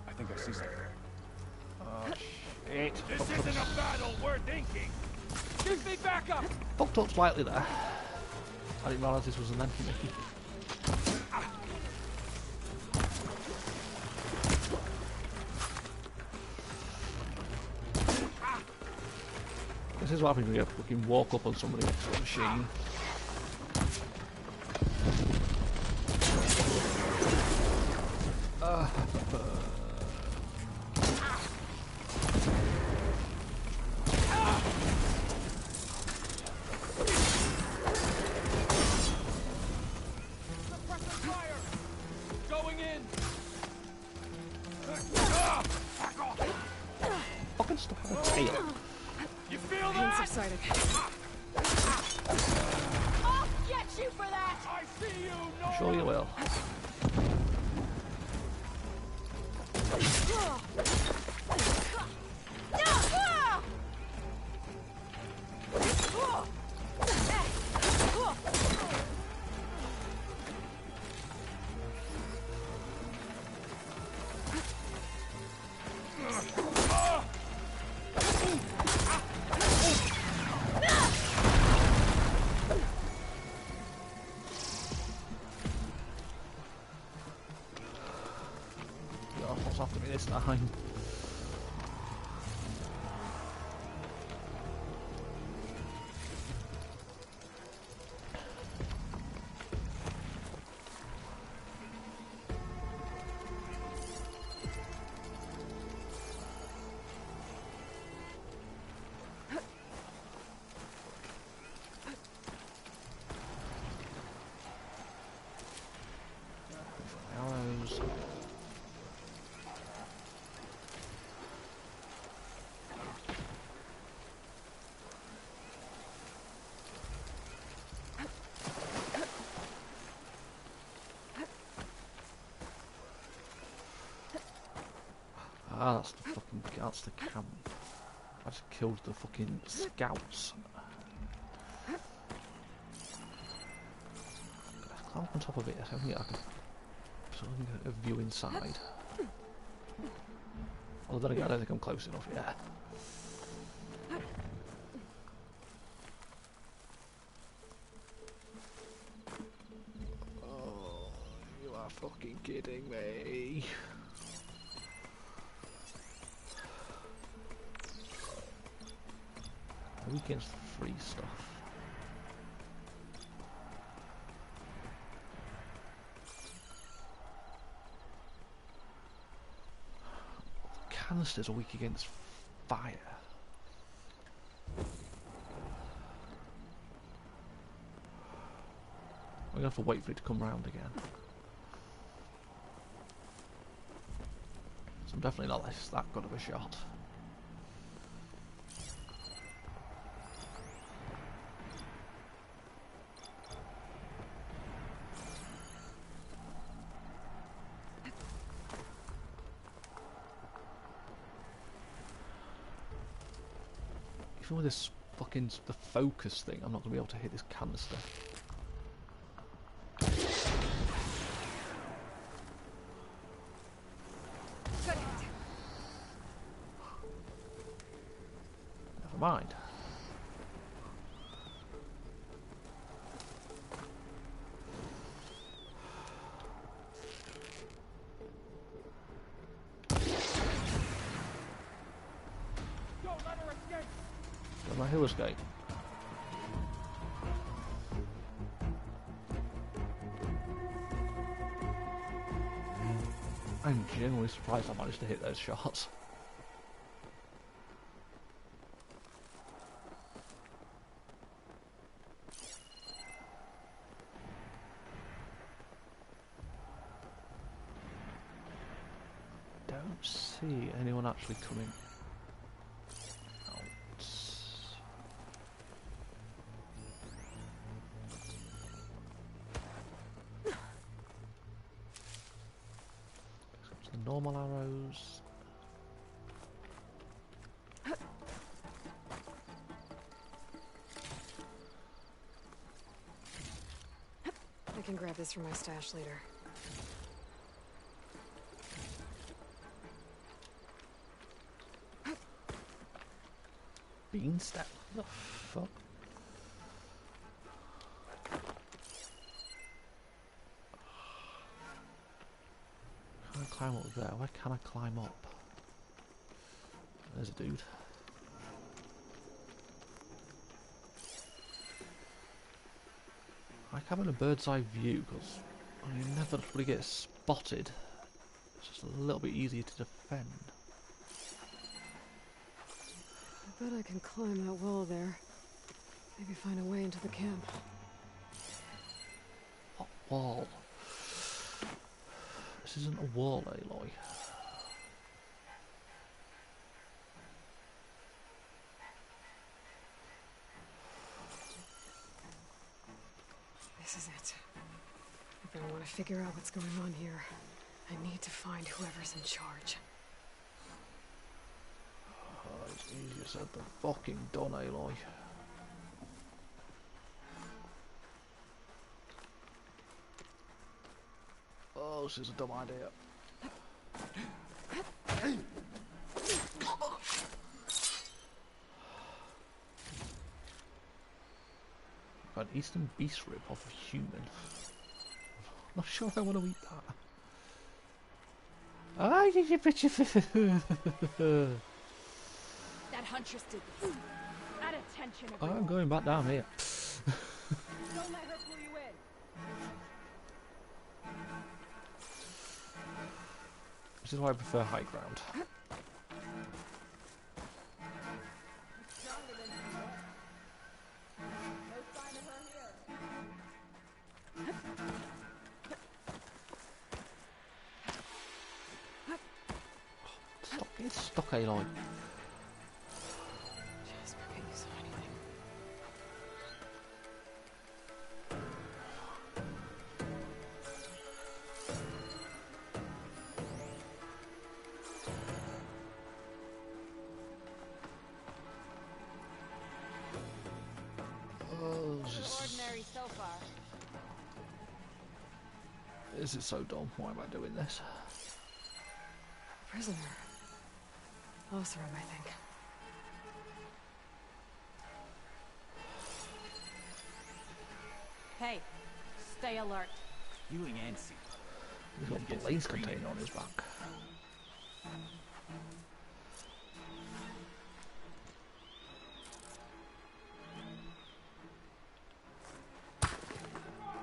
I think I see something. Oh, shit. This isn't a battle worth thinking. Give me backup. Fucked up slightly there. I didn't realise this was an enemy. This is what happens when you fucking walk up on somebody next to a machine. Fucking stuff on the tail. You feel Pain that? subsided. I'll get you for that. I see you. No. I'm sure you will. God, what's after me this time? that's the camp. I just killed the fucking scouts. Climb on top of it. I don't think I can. So I can get a view inside. Although then again, I don't think I'm close enough yet. Oh, you are fucking kidding me. Who gets the free stuff? Canisters are weak against fire. We're gonna have to wait for it to come round again. So I'm definitely not that good of a shot. Even with this fucking the focus thing, I'm not gonna be able to hit this canister. Never mind. My hill escape. I'm genuinely surprised I managed to hit those shots. Don't see anyone actually coming. Normal arrows. I can grab this from my stash later. Beanstack? What the fuck? Climb up there. Where can I climb up? There's a dude. I like having a bird's eye view because you never really get spotted. It's just a little bit easier to defend. I bet I can climb that wall there. Maybe find a way into the camp. What wall? This isn't a wall, Aloy. This is it. If I want to figure out what's going on here, I need to find whoever's in charge. Oh, it's easier said than fucking done, Aloy. Oh, this is a dumb idea. Got an Eastern beast rib off a human. Not sure I want to eat that. Ah, you bitch. That huntress did this. At attention, everyone. I'm going back down here. Don't let her pull you in. This is why I prefer high ground. Stop being stuck, Aloy. Just forget you saw anything. so far. This is so dumb. Why am I doing this? Prisoner. Oseram, I think. Hey, stay alert. You and Yancy. He's got a blaze container on his back.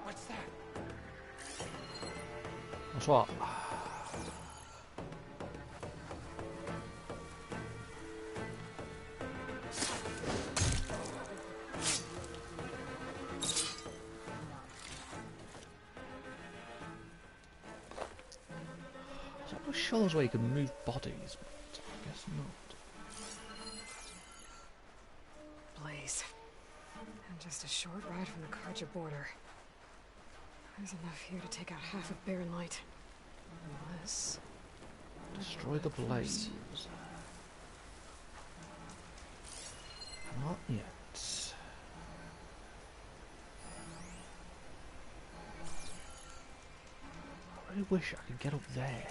What's that? That's what? I'm sure there's a way you can move bodies, but I guess not. Blaze. And just a short ride from the Karja border. There's enough here to take out half of Barren Light. Unless... Destroy the blaze. Not yet. I really wish I could get up there.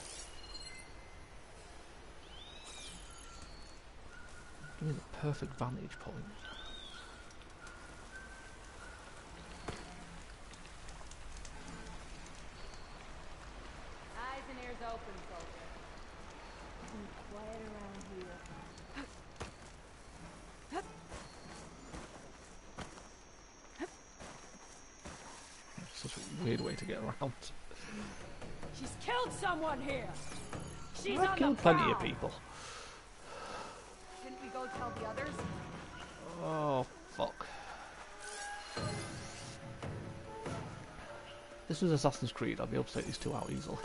Give me the perfect vantage point. Eyes and ears open, soldier. Be quiet around here. Such a weird way to get around. She's killed someone here. She's I've on killed the plenty prowl. of people. Didn't we go tell the others? Oh, fuck. This was Assassin's Creed, I'd be able to take these two out easily.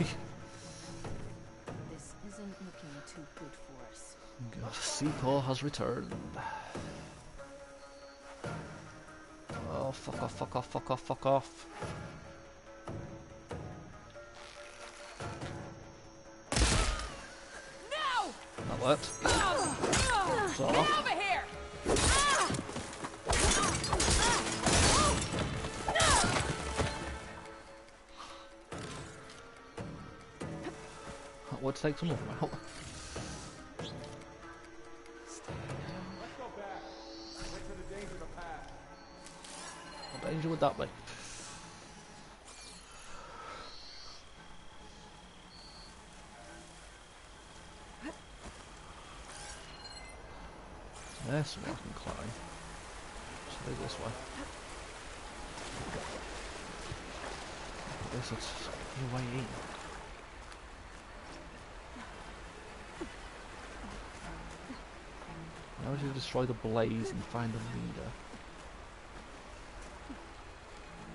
This isn't looking too good for us. God, Seaport has returned. Oh, fuck off, fuck off, fuck off, fuck off. No! That worked. Sort Get of. over here! That would take some of them out. Let's go back. Wait for the danger to pass. What danger would that be? There's somewhere I can climb. So go this way. This is your way in. Now to destroy the blaze and find a leader.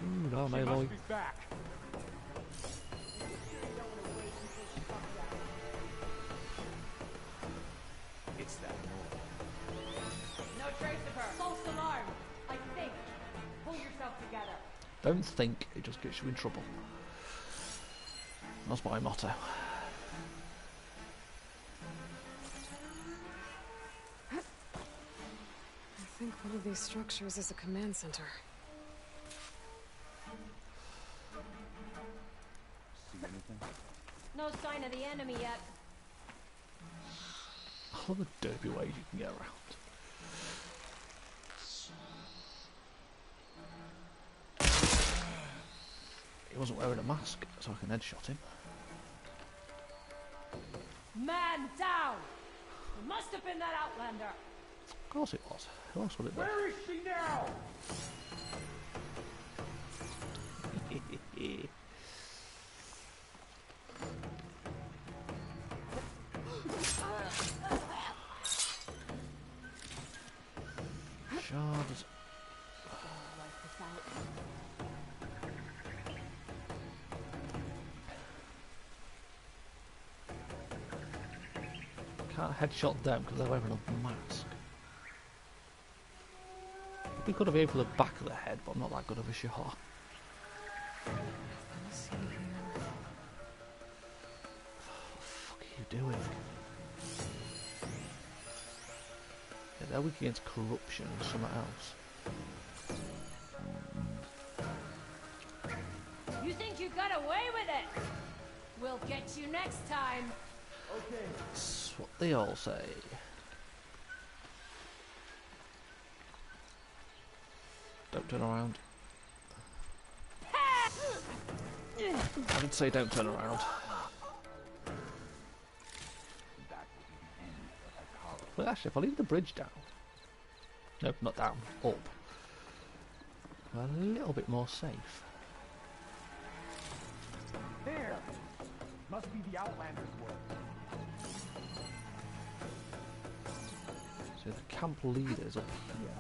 Ooh, no, She Aloy. must be back. It's that No trace of her. False alarm. I think. Pull yourself together. Don't think, it just gets you in trouble. That's my motto. I think one of these structures is a command center. See anything? No sign of the enemy yet. I love the derpy ways you can get around. He wasn't wearing a mask, so I can headshot him. Man down! It must have been that Outlander. Of course it was. Who else would it be? Where is she now? Shards. Can't headshot them because they're wearing a mask. It'd be good to be able for the back of the head, but I'm not that good of a shot. Let's see here. What the fuck are you doing? Yeah, they're weak against corruption and something else. You think you got away with it? We'll get you next time. Okay. That's what they all say. Don't turn around. I did say don't turn around. Well, actually, if I leave the bridge down... No, not down. Up. We're a little bit more safe. There! Must be the Outlander's work. So the camp leader's up here.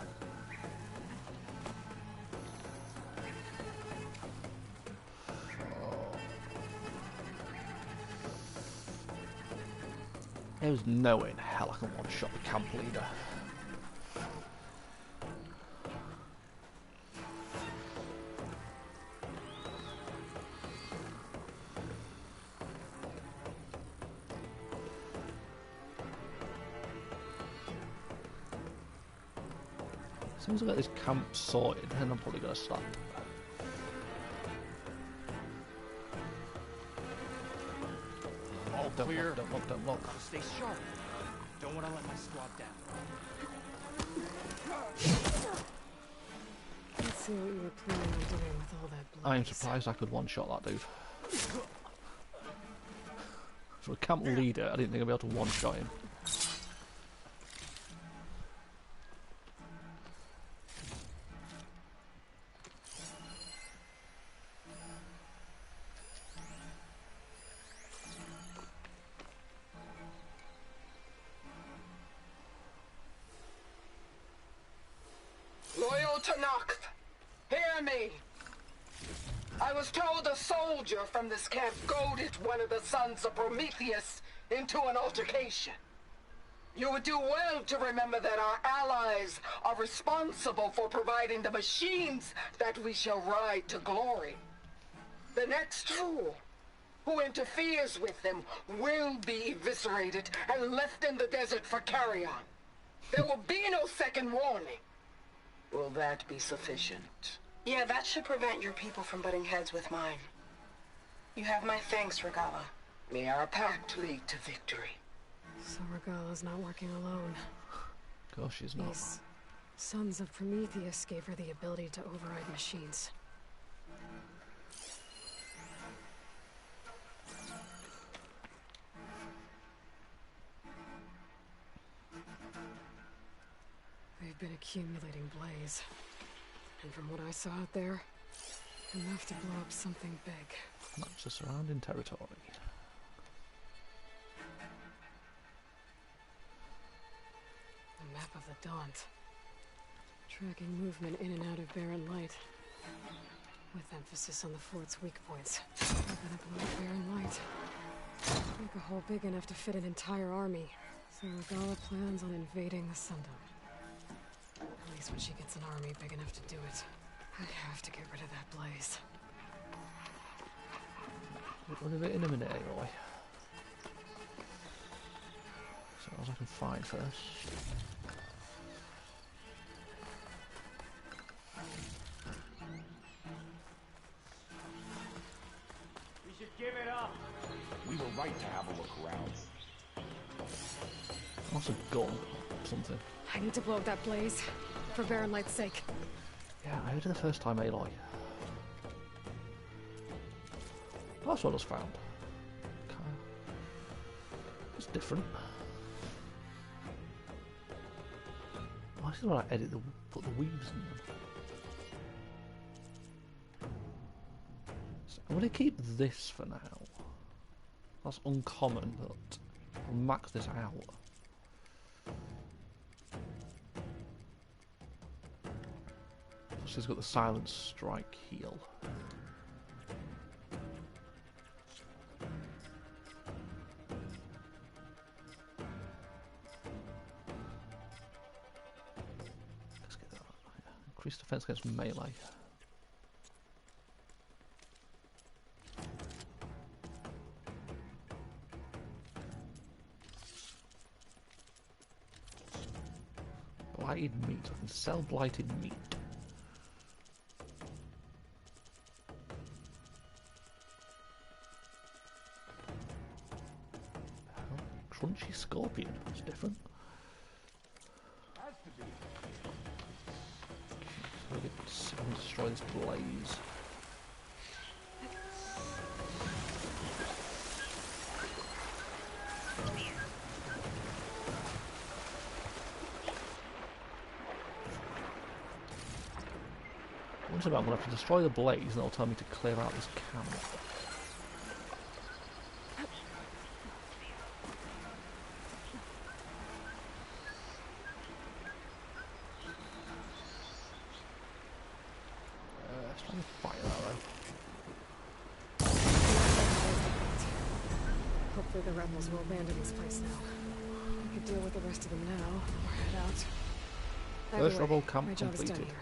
There's no way in hell I can one-shot the camp leader. As soon as I get this camp sorted, then I'm probably going to start. All clear. Don't look. Gotta stay sharp. Don't want to let my squad down. Let's see what you were planning on doing with all that blood. I am surprised I could one-shot that dude. For a camp leader, I didn't think I'd be able to one-shot him. Loyal Tanakh, hear me. I was told a soldier from this camp goaded one of the sons of Prometheus into an altercation. You would do well to remember that our allies are responsible for providing the machines that we shall ride to glory. The next fool who interferes with them will be eviscerated and left in the desert for carrion. There will be no second warning. Will that be sufficient? Yeah, that should prevent your people from butting heads with mine. You have my thanks, Regala. May our pact lead to victory. So Regala's not working alone. Of course she's not. These sons of Prometheus gave her the ability to override machines. They've been accumulating blaze. And from what I saw out there, enough to blow up something big. That's the surrounding territory. The map of the Daunt. Tracking movement in and out of Barren Light. With emphasis on the fort's weak points. Open up a little Barren Light. Make a hole big enough to fit an entire army. So Regala plans on invading the Sundom. At least when she gets an army big enough to do it. I have to get rid of that blaze. We'll do it in a minute, Aloy. So as I can find first. We should give it up. We were right to have a look around. What's a gun? Something. I need to blow up that blaze. For Barren Light's sake. Yeah, I heard it the first time, Aloy. That's what I just found. Okay. It's different. Oh, this is where I edit put the weaves in them. So I'm going to keep this for now. That's uncommon, but I'll max this out. She's got the Silent Strike heal. Let's get that. Yeah. Increased defense against melee. Blighted meat. I can sell blighted meat. crunchy scorpion. That's different. So we can destroy this blaze. I'm going to have to destroy the blaze and it'll tell me to clear out this camp. Let's try and fire arrow. Hopefully the rebels will abandon this place now. We could deal with the rest of them now, or head out. First rebel camp completed.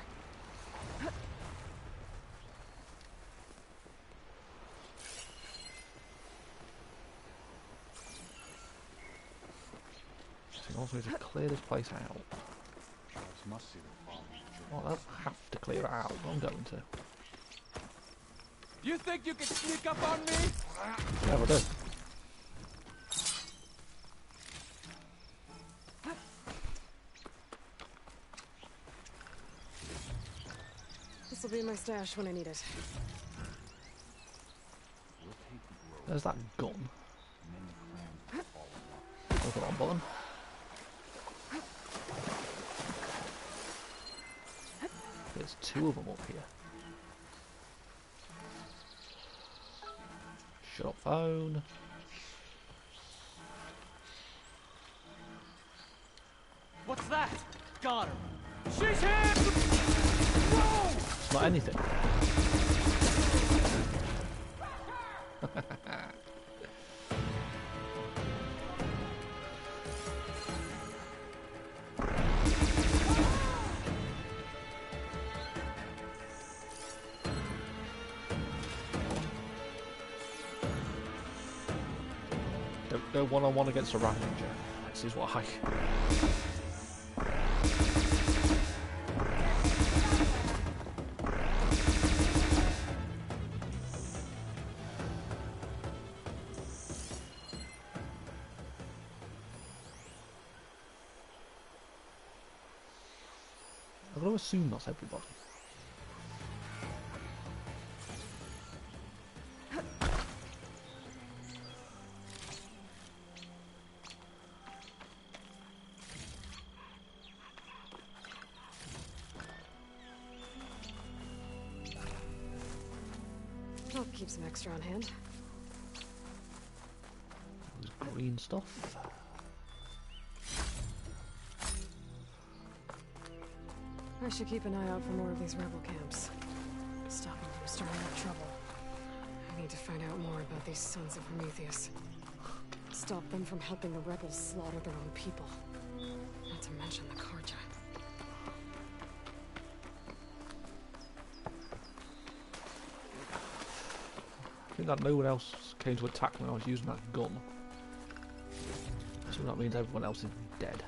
Also need to clear this place out. Well, I don't have to clear it out, but I'm going to. You think you can sneak up on me? Yeah, we'll do. This will be my stash when I need it. There's that gun. Look at that button. There's two of them up here. Shut up, phone. What's that? Got her. She's here! Whoa! It's not anything. Don't go one-on-one against a Ranger. This is why. I'm going to assume that's everybody. I'll keep some extra on hand. There's green stuff. I should keep an eye out for more of these rebel camps. Stop them from stirring up trouble. I need to find out more about these sons of Prometheus. Stop them from helping the rebels slaughter their own people. Not to mention the Carja. I think that no one else came to attack when I was using that gun. So that means everyone else is dead.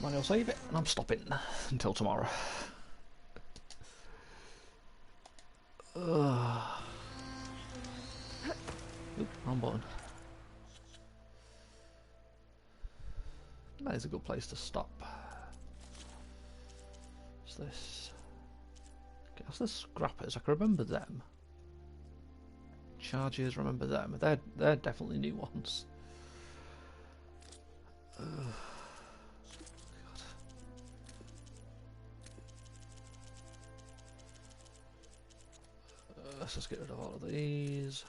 I'll save it, and I'm stopping until tomorrow. Oop, wrong button. That is a good place to stop. What's this? Okay, that's the scrappers. I can remember them. Charges, remember them. They're definitely new ones. Let's just get rid of all of these.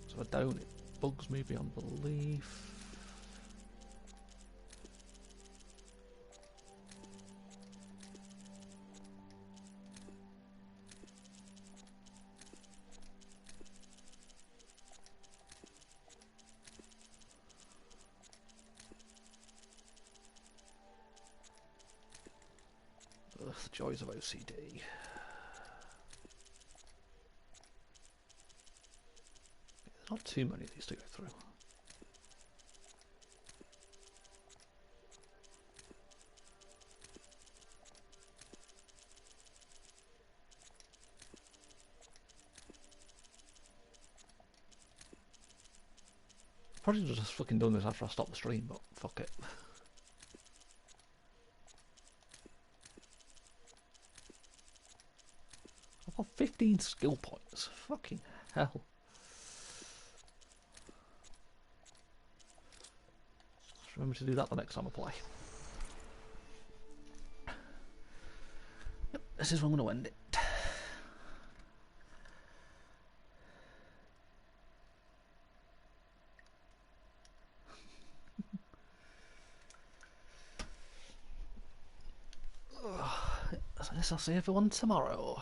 So I don't, it bugs me beyond belief. Ugh, the joys of OCD. Not too many of these to go through. Probably just fucking done this after I stop the stream, but fuck it. I've got 15 skill points. Fucking hell. Just remember to do that the next time I play. Yep, this is where I'm going to end it. I guess I'll see everyone tomorrow.